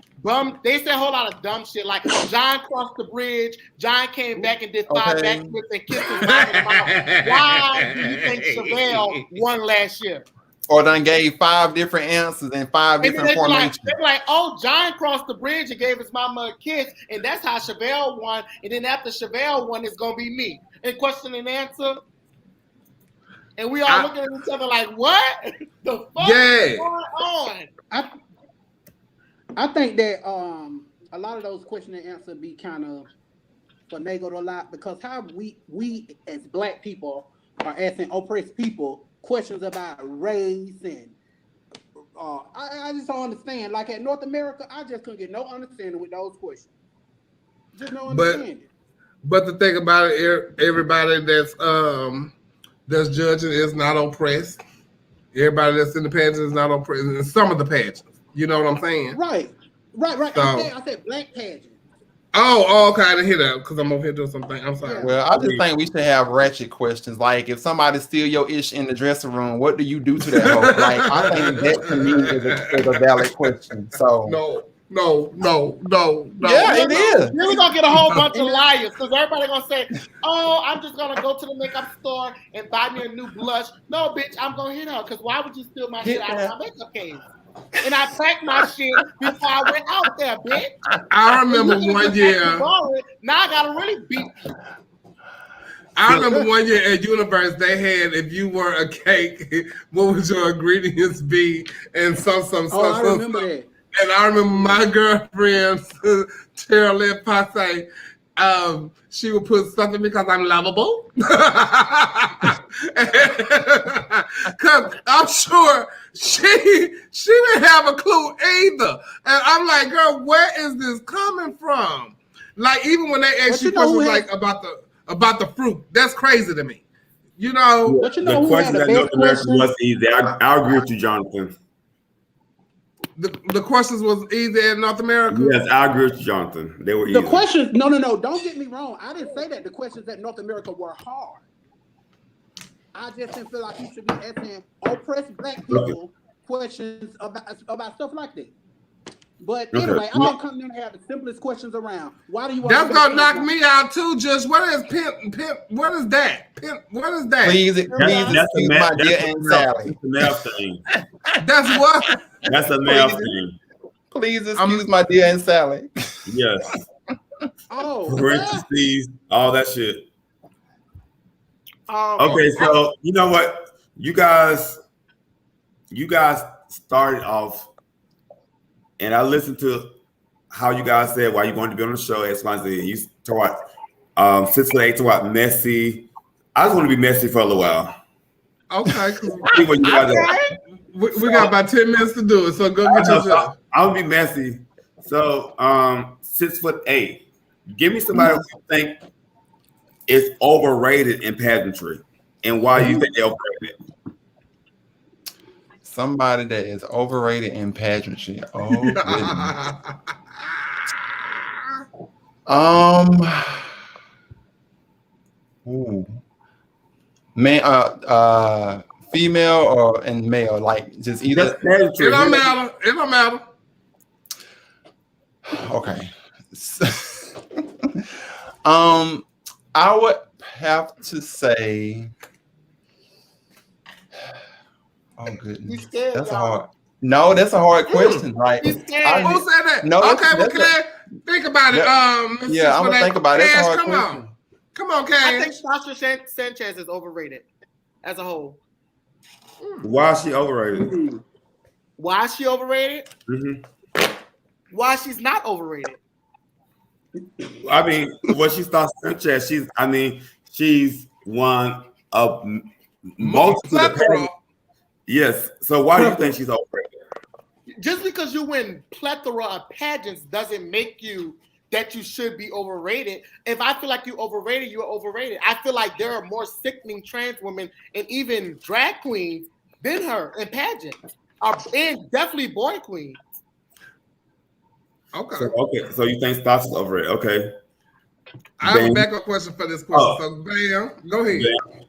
dumb shit. Like John crossed the bridge, John came back and did 5 backflips and kissed his mom in the mouth. Why do you think Chevelle won last year? Or done gave 5 different answers and 5 different formations. They're like, oh, John crossed the bridge and gave his mama a kiss, and that's how Chevelle won. And then after Chevelle won, it's gonna be me. And question and answer. And we all looking at each other like, what the fuck is going on? I think that a lot of those question and answer be kind of finagled a lot, because how we as black people are asking oppressed people questions about race and I just don't understand. Like at North America, I just couldn't get no understanding with those questions. Just no understanding. But the thing about it, everybody that's judging is not oppressed. Everybody that's in the pageant is not oppressed. In some of the pageants, you know what I'm saying? Right. So, I said black pageant. Oh, okay. I didn't hear that because I'm over here doing something. I'm sorry. Well, I just think we should have ratchet questions. Like, if somebody steal your ish in the dressing room, what do you do to that hoe? Like, I think that to me is a valid question. So no. Yeah, it is. Then we're gonna get a whole bunch of liars, because everybody gonna say, oh, I'm just gonna go to the makeup store and buy me a new blush. No, bitch, I'm gonna hit her, because why would you steal my shit out of my makeup case? And I packed my shit before I went out there, bitch. I remember one year. Now I gotta really beat you. I remember one year at Universe, they had, if you were a cake, what would your ingredients be? And I remember that. And I remember my girlfriend, Tara Lynn Passe, she would put something because I'm lovable. Because I'm sure she didn't have a clue either. And I'm like, girl, where is this coming from? Like, even when they ask you questions like about the fruit, that's crazy to me. You know, the question that North America was easy. I agree with you, Jonathan. The questions was easy in North America? Yes, I agree with you, Jonathan. They were easy. The questions, no, don't get me wrong. I didn't say that the questions at North America were hard. I just didn't feel like you should be asking oppressed black people questions about stuff like that. But anyway, I'm gonna come in and have the simplest questions around. Why do you want? That's gonna knock me out too. Just what is pimp? What is that? Pimp? What is that? Please excuse my dear Aunt Sally. That's a male thing. That's what? That's a male thing. Please excuse my dear Aunt Sally. Yes. Oh, parentheses, all that shit. Okay, so you know what? You guys started off, and I listened to how you guys said why you wanted to be on the show. You talk about 6 foot 8, talk about messy. I just want to be messy for a little while. Okay, we got about 10 minutes to do it, so go get yourself. I'll be messy. So 6 foot 8. Give me somebody who you think is overrated in pageantry, and why you think they're overrated. Somebody that is overrated in pageantry. Oh, man, female or and male, like just either. It don't matter. Okay, I would have to say, oh goodness, that's a hard. No, that's a hard question. Like, Who said that? No, okay, well, Cash, think about it. Yeah, I'm gonna think about it. That's a hard question. Come on, Cash. I think Sasha Sanchez is overrated as a whole. Why is she overrated? Why is she overrated? Mm-hmm. Why she's not overrated? I mean, what she Sasha Sanchez, she's one of multiple of the. Yes. So why do you think she's overrated? Just because you win plethora of pageants doesn't make you that you should be overrated. If I feel like you're overrated, you're overrated. I feel like there are more sickening trans women and even drag queens than her in pageants, and definitely boy queens. Okay. So you think Stasha's overrated? Okay. I have a backup question for this question. So, Bam, go ahead. Bam.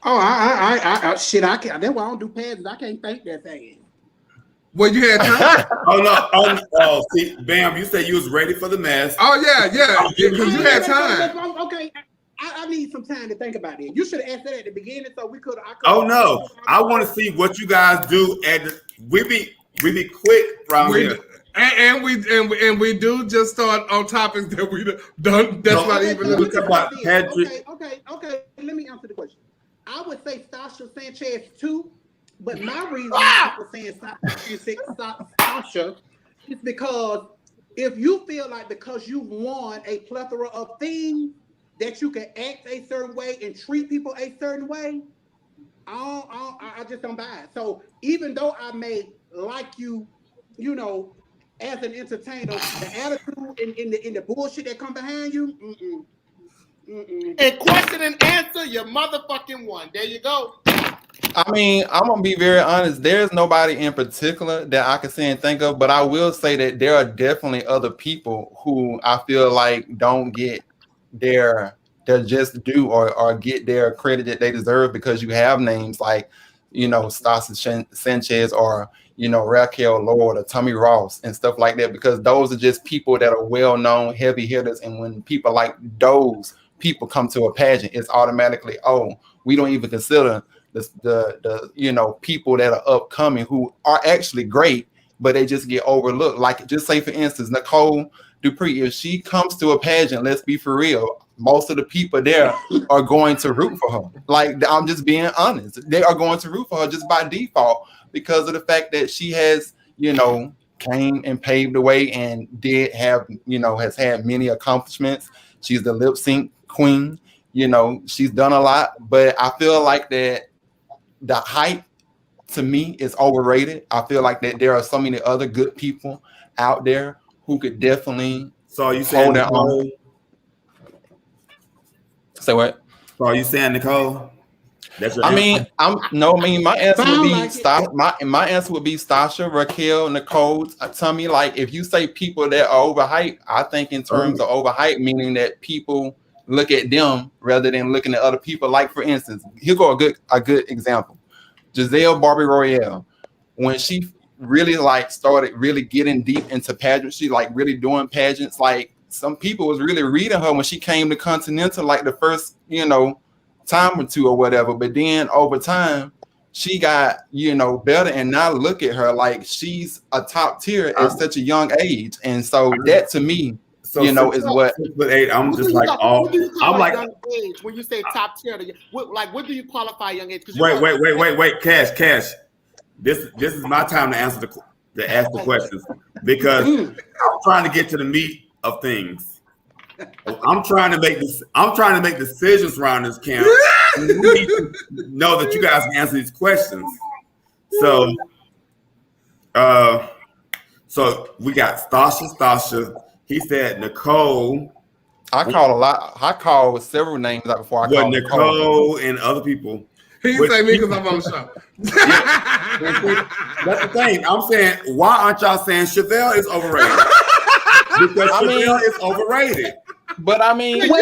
I shit. I can't. That's why I don't do pageants. I can't think that thing. Well, you had time. Oh, see, Bam, you said you was ready for the mess. Oh yeah, because you had time. Okay, I need some time to think about it. You should have asked that at the beginning, so we could. Oh no, I want to see what you guys do. We be quick from here. And we do just start on topics that we done. That's not even about Patrick. Okay. Let me answer the question. I would say Sasha Sanchez too, but my reason for saying Sasha is because if you feel like because you've won a plethora of things that you can act a certain way and treat people a certain way, I just don't buy it. So even though I may like you, as an entertainer, the attitude in the bullshit that come behind you, And question and answer, you motherfucking won. There you go. I mean, I'm gonna be very honest. There's nobody in particular that I can say and think of, but I will say that there are definitely other people who I feel like don't get their just due or get their credit that they deserve because you have names like, Stasha Sanchez or Raquel Lord or Tommy Ross and stuff like that, because those are just people that are well-known heavy hitters. And when people like those people come to a pageant, it's automatically, we don't even consider the people that are upcoming who are actually great, but they just get overlooked. Like, just say for instance, Nicole Dupree, if she comes to a pageant, let's be for real, most of the people there are going to root for her. Like, I'm just being honest. They are going to root for her just by default because of the fact that she has, came and paved the way and did have, has had many accomplishments. She's the lip sync queen. She's done a lot, but I feel like that the hype to me is overrated. I feel like that there are so many other good people out there who could definitely hold their own. Say what? So are you saying Nicole? That's your answer? My answer would be my answer would be Stasha, Raquel, Nicole. Tell me, like, if you say people that are overhyped, I think in terms of overhyped, meaning that people look at them rather than looking at other people. Like, for instance, here go a good example. Giselle Barbie Royale, when she really started really getting deep into pageantry, like really doing pageants, like some people was really reading her when she came to Continental, like the first, time or two or whatever. But then over time, she got, better. And now look at her, like she's a top tier at such a young age. And so that to me, is what. But I'm just like, I'm like, young age when you say top tier. What do you qualify young age? Wait, Cash. This is my time to ask the questions because I'm trying to get to the meat of things. I'm trying to make decisions around this camp. You need to know that you guys can answer these questions. So we got Stasha. He said Nicole. I call several names out before I call Nicole and other people. He say me because I'm on the show. That's the thing. I'm saying, why aren't y'all saying Chevelle is overrated? Because Chevelle is overrated. But I mean, you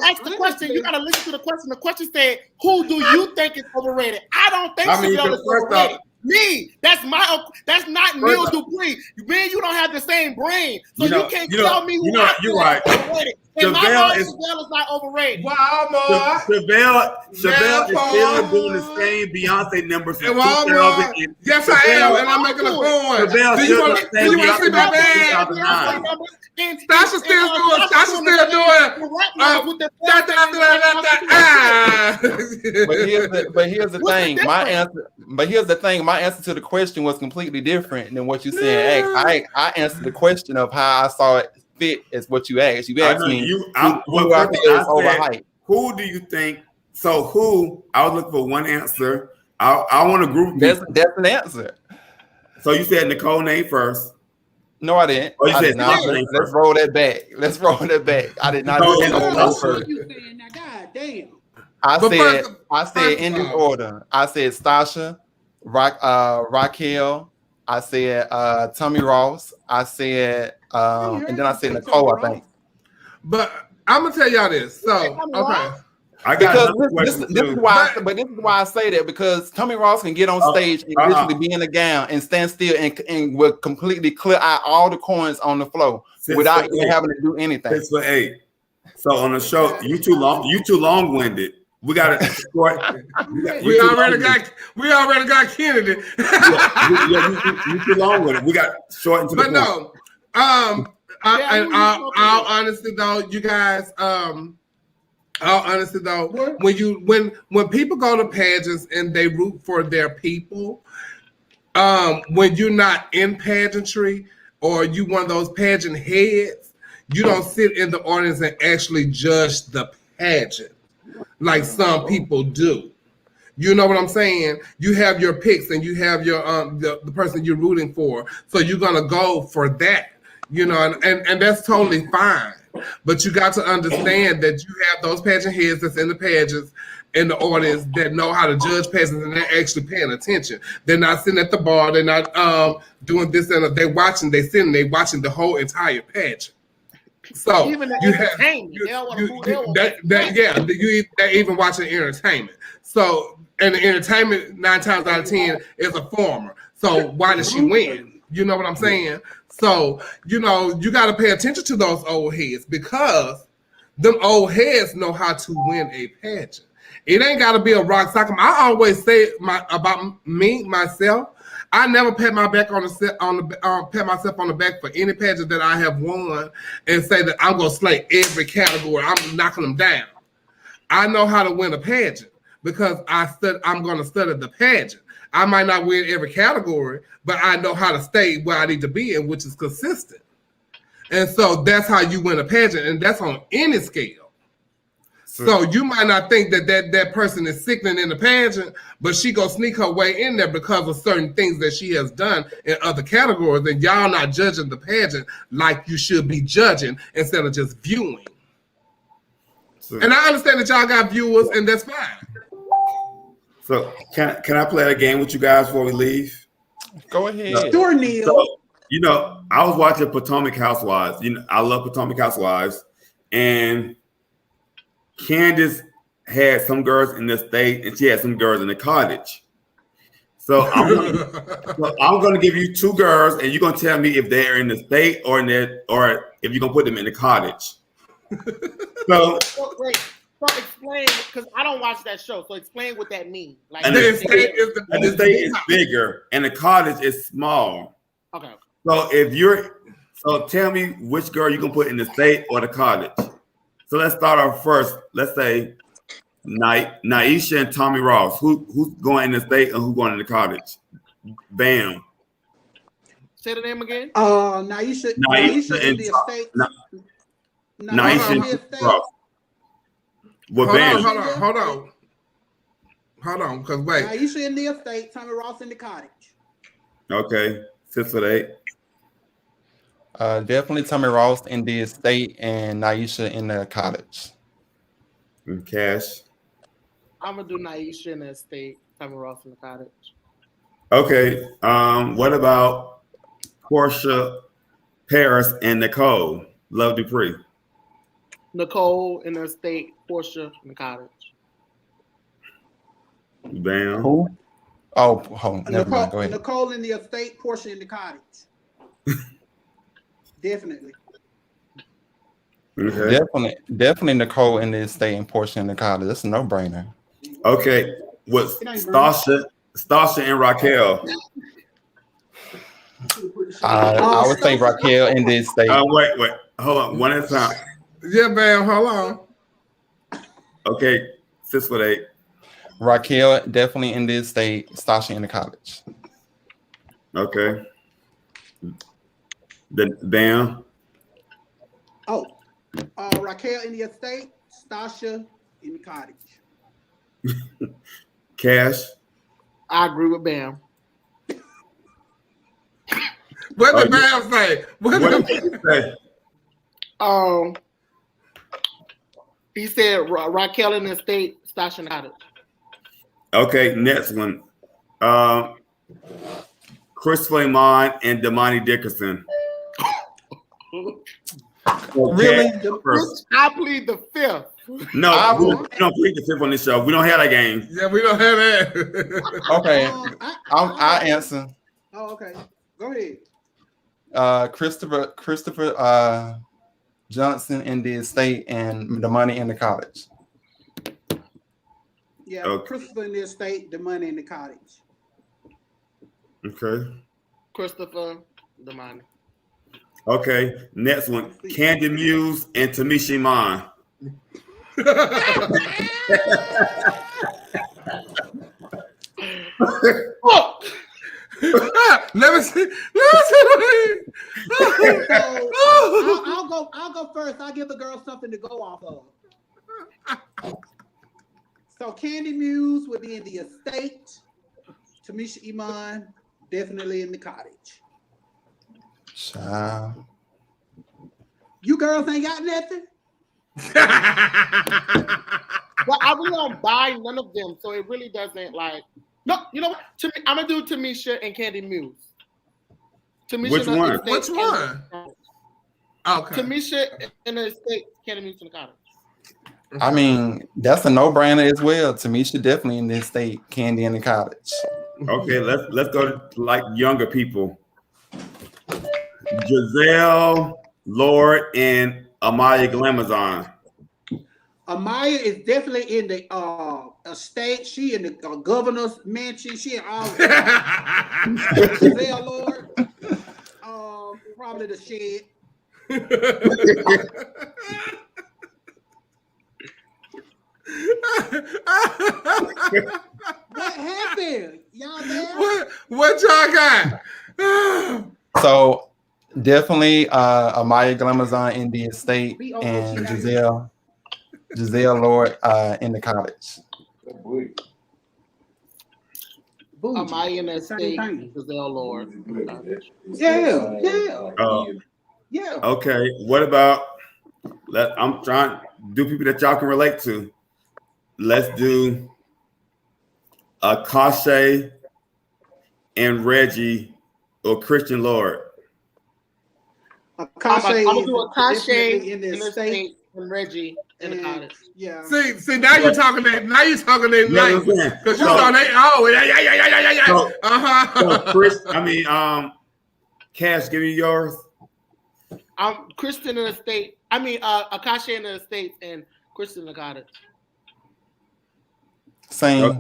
asked the question. You gotta listen to the question. The question said, "Who do you think is overrated?" I don't think Chevelle is overrated. Me. That's not Neil Dupree. Me and you don't have the same brain, so you can't tell me who I feel right. is overrated. In my mind, Chevelle is not overrated. Walmart. Chevelle is still doing the same Beyonce numbers since 2000. Yes, I am, and I'm making a point. Chevelle Do you want to see my bad? 2009. Stasha still doing. But here's the thing. My answer to the question was completely different than what you said. I answered the question of how I saw it fit as what you asked. You asked me who I think is overhyped. Who do you think? So who? I was looking for one answer. I want a group. That's an answer. So you said Nicole name first. No, I didn't. Oh, you I said did not. Let's roll that back. I did not do Nicole first. God damn. I said in this order. I said Stasha, Raquel. I said Tommy Ross. I said and then I said Nicole, I think. But I'm gonna tell y'all this. So okay. This is why I say that, because Tommy Ross can get on stage and literally be in a gown and stand still and will completely clear out all the coins on the floor without even having to do anything. 6 for 8. So on the show, you too long-winded. We got it. We already got Kennedy. You too long-winded. We got short into the point. But no, I'll honestly though, you guys, when people go to pageants and they root for their people, when you're not in pageantry or you one of those pageant heads, you don't sit in the audience and actually judge the pageant like some people do. You know what I'm saying? You have your picks and you have your the person you're rooting for, so you're gonna go for that. You know, and that's totally fine. But you got to understand that you have those pageant heads that's in the pageants in the audience that know how to judge pageants, and they're actually paying attention. They're not sitting at the bar. They're not doing this and they're watching. They're the whole entire pageant. So even you have they're even watching entertainment. So and the entertainment 9 times out of 10 is a former. So why does she win? You know what I'm saying? So, you know, you got to pay attention to those old heads, because them old heads know how to win a pageant. It ain't got to be a rock sock. I always say about myself. I never pat myself on the back for any pageant that I have won and say that I'm gonna slay every category. I'm knocking them down. I know how to win a pageant because I'm gonna study the pageant. I might not win every category, but I know how to stay where I need to be in, which is consistent. And so that's how you win a pageant, and that's on any scale. So you might not think that person is sickening in the pageant, but she gonna sneak her way in there because of certain things that she has done in other categories, and y'all not judging the pageant like you should be judging instead of just viewing. And I understand that y'all got viewers, and that's fine. So can I play a game with you guys before we leave? Go ahead. Sure, Neil. So, you know, I was watching Potomac Housewives. You know, I love Potomac Housewives, and Candace had some girls in the state, and she had some girls in the cottage. So I'm going to give you 2 girls, and you're going to tell me if they're in the state or if you're going to put them in the cottage. So explain, because I don't watch that show. So explain what that means. Like, and the state is bigger, and the cottage is small. Okay. So tell me which girl you're going to put in the state or the cottage. So let's start off first. Let's say Naisha and Tommy Ross. Who's going in the state and who's going in the cottage? Bam. Say the name again. Naisha in the estate. Naisha and Ross. Well, Hold on, because wait. Naisha in the estate, Tommy Ross in the cottage. Okay, 6 for 8. Definitely Tommy Ross in the estate and Naisha in the cottage. And Kashh. I'm gonna do Naisha in the estate, Tommy Ross in the cottage. Okay. What about Portia, Paris, and Nicole? Love Dupree. Nicole in the estate, Portia in the cottage. Bam. Who? Oh, hold on. Never mind. Go ahead. Nicole in the estate, Portia in the cottage. Definitely. Okay. Definitely Nicole in the estate and Portia in the cottage. That's a no-brainer. Okay. What's Stasha and Raquel? I would say Raquel in the estate. Wait. Hold on. One at a time. Yeah, man. Hold on. Okay. 6'8". Raquel definitely in the estate. Stasha in the cottage. Okay. Bam. Raquel in the estate, Stasha in the cottage. Kashh. I agree with Bam. What did Bam say? What did he say? He said Raquel in the estate, Stasha in the cottage. Okay, next one. Christopher Iman and Damani Dickerson. Really? I plead the fifth. No, we don't plead the fifth on this show. We don't have that game. Yeah, we don't have that. Okay, I'll answer. Oh, okay. Go ahead. Christopher Johnson in the estate and the money in the cottage. Yeah, okay. Christopher in the estate, the money in the cottage. Okay. Christopher, the money. Okay, next one. Candy Muse and Tamisha Iman. Let me see. I'll go first. I'll give the girl something to go off of. So Candy Muse would be in the estate. Tamisha Iman definitely in the cottage. Child. You girls ain't got nothing? Well, I really don't buy none of them, so it really doesn't like. No, you know what? I'm gonna do Tamisha and Candy Muse. Tamisha Which one? Which one? Okay. Tamisha in the estate, Candy Muse in the cottage. I mean, that's a no-brainer as well. Tamisha definitely in the estate, Candy in the cottage. Okay, let's go to like younger people. Giselle, Lord, and Amaya Glamazon. Amaya is definitely in the estate. She in the governor's mansion. She in all. Giselle, Lord. Probably the shed. What happened? Y'all there? What y'all got? So definitely Amaya Glamazon in the estate and Giselle Lord in the cottage. Amaya in the estate, Giselle Lord. Yeah. Yeah. Okay. What about? I'm trying to do people that y'all can relate to. Let's do Kashh and Reggie or Christian Lord. I'm gonna do a Kashh in the estate and Reggie in the cottage. Yeah. See, now you're talking that. Now you're talking that language because you saw they. Oh, yeah. So Chris, Kashh, give me yours. Kristen in the estate. Kashh in the estate and Kristen in the cottage. Same. Okay.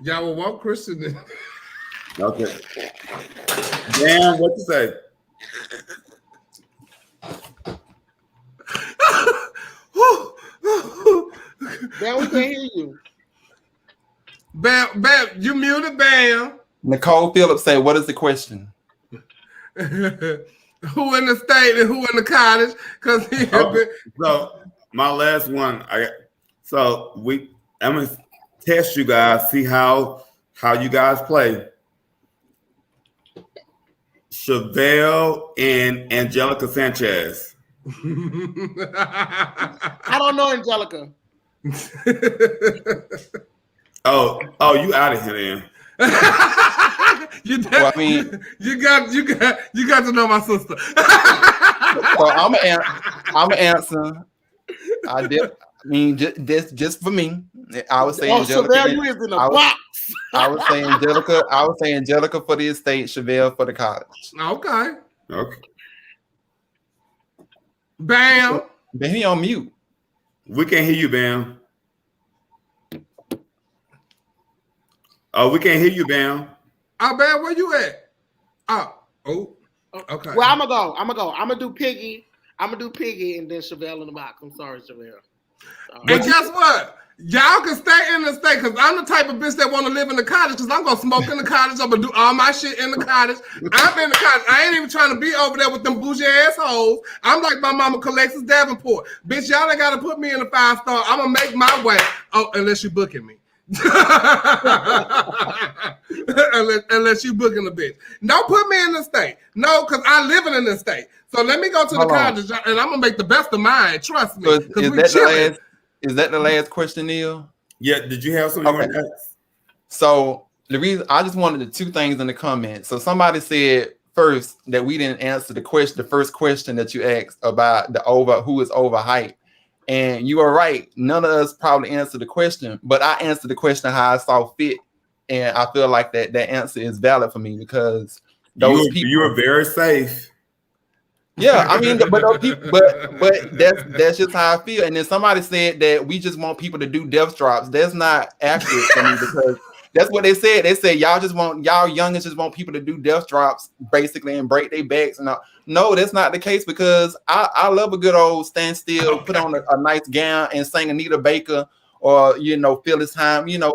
Y'all will want Kristen in. Okay. Dan, what you say? Dan, we can't hear you. Bam, you muted Bam. Nicole Phillips said, what is the question? Who in the state and who in the cottage? So my last one, I'm gonna test you guys, see how you guys play. Chevelle and Angelica Sanchez. I don't know Angelica. Oh, you out of here then. You got to know my sister. So I'm gonna answer. mean, just for me, I would say Angelica. Chevelle, you is in a box. I would say Angelica. I would say Angelica for the estate, Chevelle for the college. Okay. Okay. Bam. But he on mute. We can't hear you, Bam. Oh, we can't hear you, Bam. Oh, Bam, where you at? Oh, okay. Well, I'm gonna do Piggy. I'm gonna do Piggy and then Chevelle in the box. I'm sorry, Chevelle. And guess what? Y'all can stay in the state because I'm the type of bitch that want to live in the cottage because I'm going to smoke in the cottage. I'm going to do all my shit in the cottage. I'm in the cottage. I ain't even trying to be over there with them bougie assholes. I'm like my mama Alexis Davenport. Bitch, y'all ain't got to put me in a 5-star. I'm going to make my way. Oh, unless you booking me. unless you booking a bitch. Don't put me in the state. No, because I live in the state. So let me go to the cottage and I'm going to make the best of mine. Trust me. So is that the last question, Neil? Yeah. Did you have something? Okay. So the reason I just wanted the two things in the comments. So somebody said first that we didn't answer the first question that you asked about who is overhyped. And you are right. None of us probably answered the question, but I answered the question how I saw fit. And I feel like that answer is valid for me because those people. You were very safe. Yeah, I mean, but those people, but that's just how I feel. And then somebody said that we just want people to do death drops. That's not accurate for me because that's what they said. They said y'all youngins just want people to do death drops basically and break their backs. And no, that's not the case because I love a good old stand still, put on a nice gown and sing Anita Baker or Phyllis Hyman. I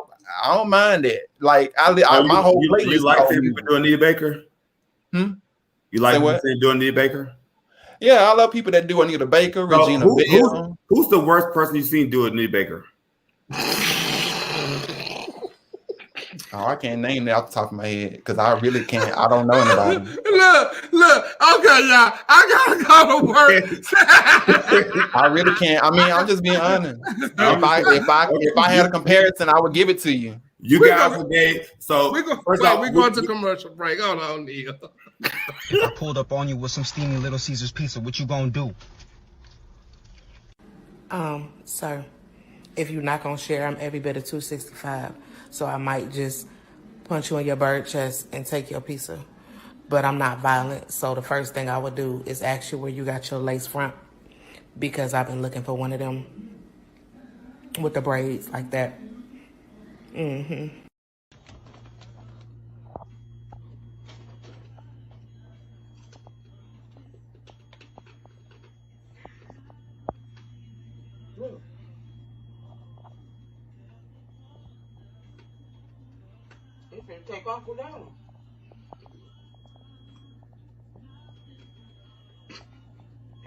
don't mind that. Like my whole playlist. You like people doing Anita Baker? You like what? Doing Anita Baker? Yeah, I love people that do Anita Baker, Regina Bell. Who's the worst person you've seen do Anita Baker? Oh, I can't name that off the top of my head because I really can't. I don't know anybody. Look. Okay, y'all. I gotta go to work. I really can't. I mean, I'm just being honest. If I had a comparison, I would give it to you. You guys forgave. So we're going to commercial break. Hold on, Neil. I pulled up on you with some steamy Little Caesars pizza. What you gonna do? Sir, if you're not gonna share, I'm every bit of 265. So I might just punch you in your bird chest and take your pizza. But I'm not violent. So the first thing I would do is ask you where you got your lace front because I've been looking for one of them with the braids like that. Mm-hmm. Take off or down.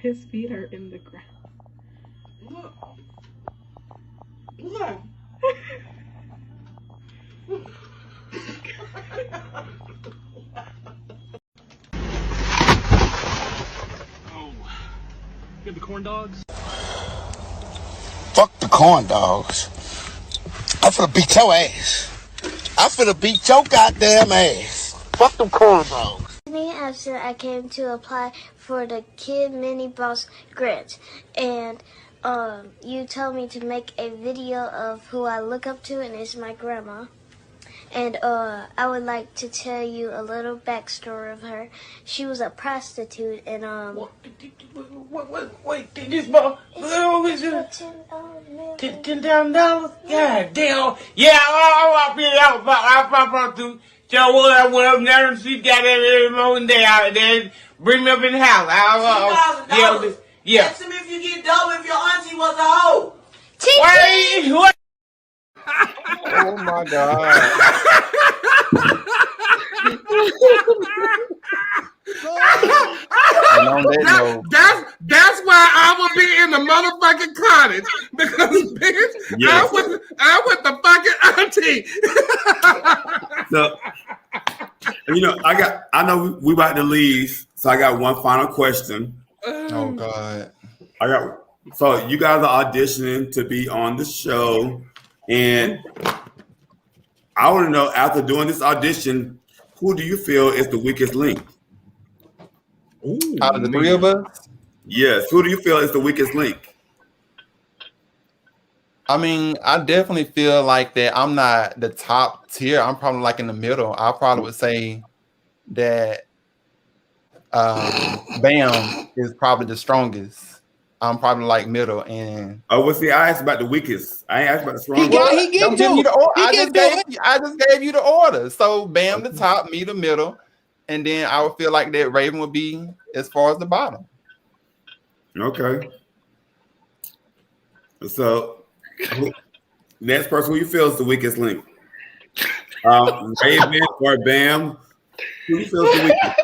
His feet are in the ground. Look. Get the corn dogs. Fuck the corn dogs. I'm finna beat your ass. I'm finna beat your goddamn ass. Fuck them corn dogs. After I came to apply for the Kid Mini Boss grant, and you told me to make a video of who I look up to, and it's my grandma. And I would like to tell you a little backstory of her. She was a prostitute, and Wait, this ball, $10,000. God damn. Yeah, I'll be out. I prostitute. So well, now she got every moment day out there. Bring me up in the house. Yeah. Ask him if you get double if your auntie was a hoe. Wait, what? Oh my God. That's why I will be in the motherfucking cottage because bitch, yes. I'm with the fucking auntie. So, I know we about to leave, so I got one final question. Oh God. So you guys are auditioning to be on the show, and I want to know, after doing this audition, who do you feel is the weakest link? Out of the three of us? Yes. Who do you feel is the weakest link? I mean, I definitely feel like that I'm not the top tier. I'm probably like in the middle. I probably would say that Bam is probably the strongest. I'm probably like middle. And well, see, I asked about the weakest. I ain't asked about the He strongest. getting to give me the it. order. He I getting just to gave you the order. So Bam the top, me the middle, and then I would feel like that Raven would be as far as the bottom. Okay. So, next person who you feel is the weakest link? Raven or Bam? Who you feel is the weakest?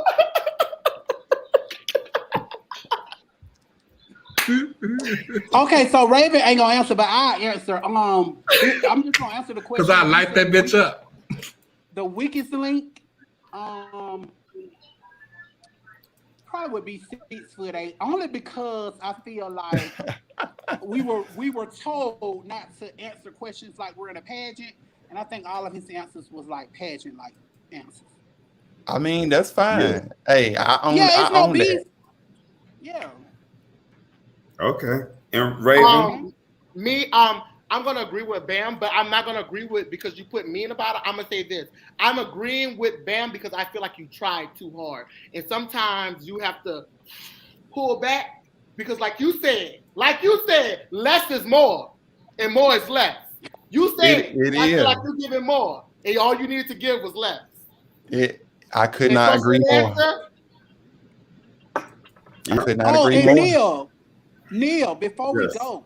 Okay, so Raven ain't gonna answer, but I answer. I'm just gonna answer the question Because I light that bitch up. The weakest link, probably would be 6'8", only because I feel like we were told not to answer questions like we're in a pageant, and I think all of his answers was like pageant like answers. I mean, that's fine. Yeah. Hey, I own beef. that. Yeah. Okay. And Raven? I'm gonna agree with Bam, but I'm not gonna agree with because you put me in the bottom. I'm gonna say this. I'm agreeing with Bam because I feel like you tried too hard. And sometimes you have to pull back because like you said, less is more and more is less. You said I feel like you're giving more, and all you needed to give was less. I could not agree more. I could not agree more. Neil, before we go,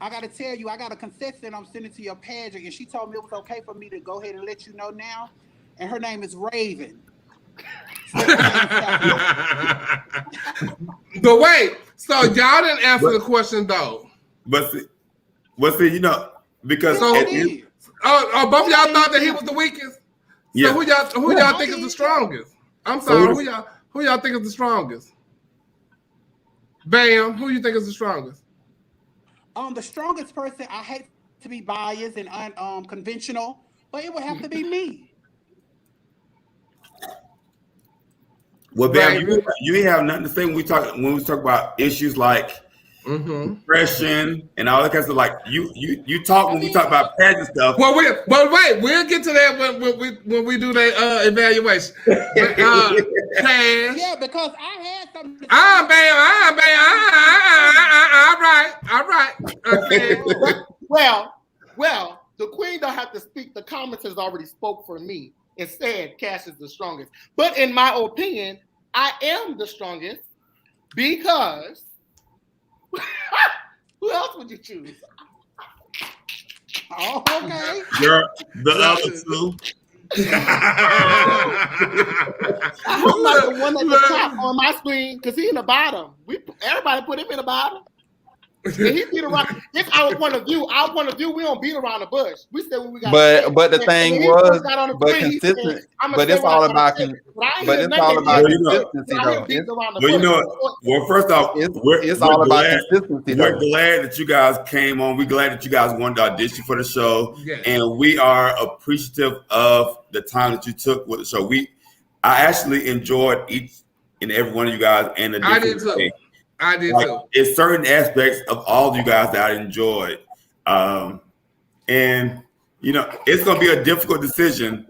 I gotta tell you, I got a contestant I'm sending to your pageant, and she told me it was okay for me to go ahead and let you know now. And her name is Raven. But wait, so y'all didn't answer the question though. But see, because both of y'all thought that he was the weakest. Yeah. So who y'all think is the strongest? I'm sorry, who y'all think is the strongest? Bam, who you think is the strongest? The strongest person, I hate to be biased and unconventional, but it would have to be me. Well, Bam, you have nothing to say when we talk about issues like depression and all that kind of stuff. Like you talk when we talk about pageant stuff. Well, wait, we'll get to that when we do the evaluation. Cash. Yeah, because I had something. All right. Okay. Well, the queen don't have to speak. The commenters already spoke for me and said Kashh is the strongest. But in my opinion, I am the strongest because who else would you choose? Oh, okay. You're the other two. I'm not the one at the top on my screen because he's in the bottom. Everybody put him in the bottom. And he beat around. It's our point of view. Our point of view, we don't beat around the bush. We said what we got. But the thing was, consistent. But it's all about consistency, though. Well, first off, it's all about consistency. We're glad that you guys came on. We're glad that you guys wanted to audition for the show, and we are appreciative of the time that you took with the show. I actually enjoyed each and every one of you guys, and the different things. I did too. It's certain aspects of all of you guys that I enjoyed. And it's gonna be a difficult decision.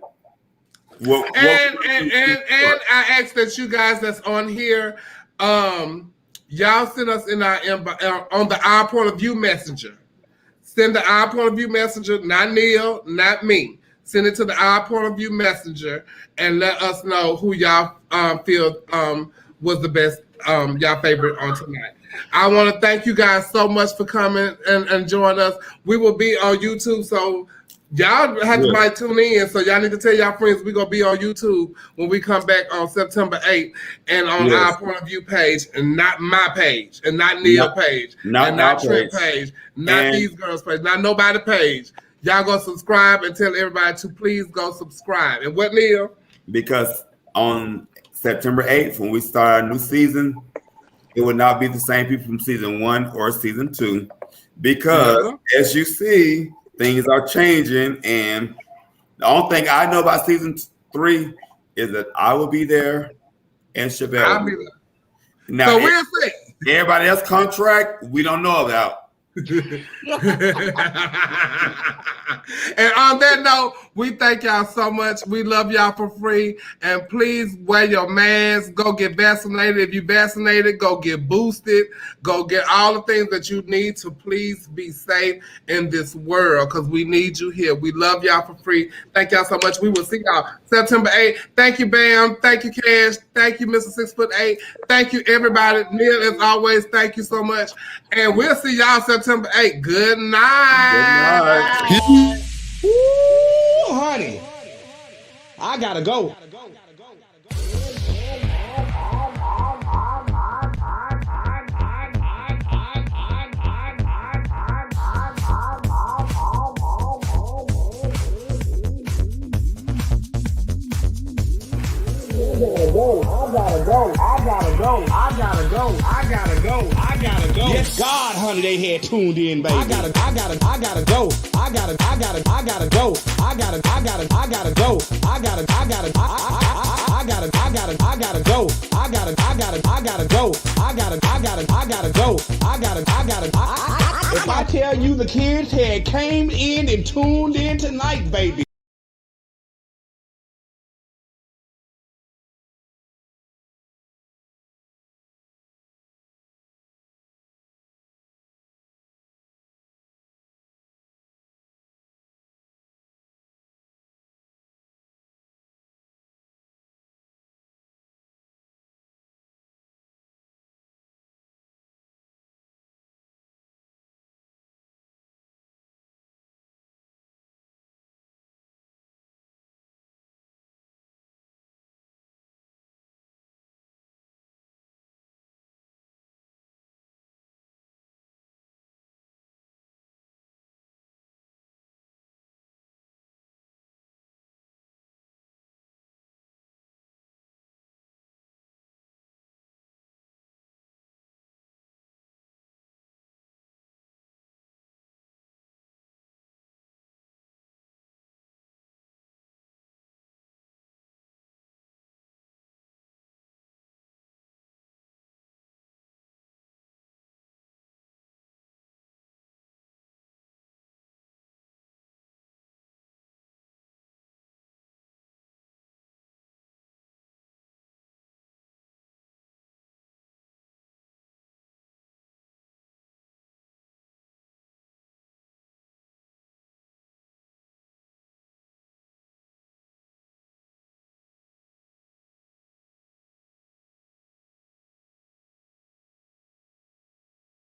And I ask that you guys that's on here, y'all send us in our on the Our Point of View Messenger. Send the Our Point of View Messenger, not Neil, not me. Send it to the Our Point of View Messenger and let us know who y'all feel was the best y'all favorite on tonight. I want to thank you guys so much for coming and joining us. We will be on YouTube, so y'all have to might tune in. So y'all need to tell y'all friends we're gonna be on YouTube when we come back on September 8th and on Our Point of View page, and not my page, and not Neil page, and not Trent page, not these girls page, not nobody page. Y'all go subscribe and tell everybody to please go subscribe. And what, Neil? Because on September 8th, when we start our new season, it will not be the same people from season 1 or season 2, because as you see, things are changing. And the only thing I know about season 3 is that I will be there and Chevelle will be there. Now, so we'll see. Everybody else contract, we don't know about. And on that note, we thank y'all so much. We love y'all for free. And please wear your mask. Go get vaccinated. If you vaccinated, go get boosted. Go get all the things that you need to please be safe in this world, because we need you here. We love y'all for free. Thank y'all so much. We will see y'all September 8th. Thank you, Bam. Thank you, Kashh. Thank you, Mr. 6'8". Thank you, everybody. Neil, as always, thank you so much. And we'll see y'all September 8th. Good night. Good night. Ooh, honey, I gotta go. I gotta go. Yes, God, honey, they had tuned in, baby. I gotta go. I gotta go. I gotta go. I gotta go. If I tell you the kids had came in and tuned in tonight, baby.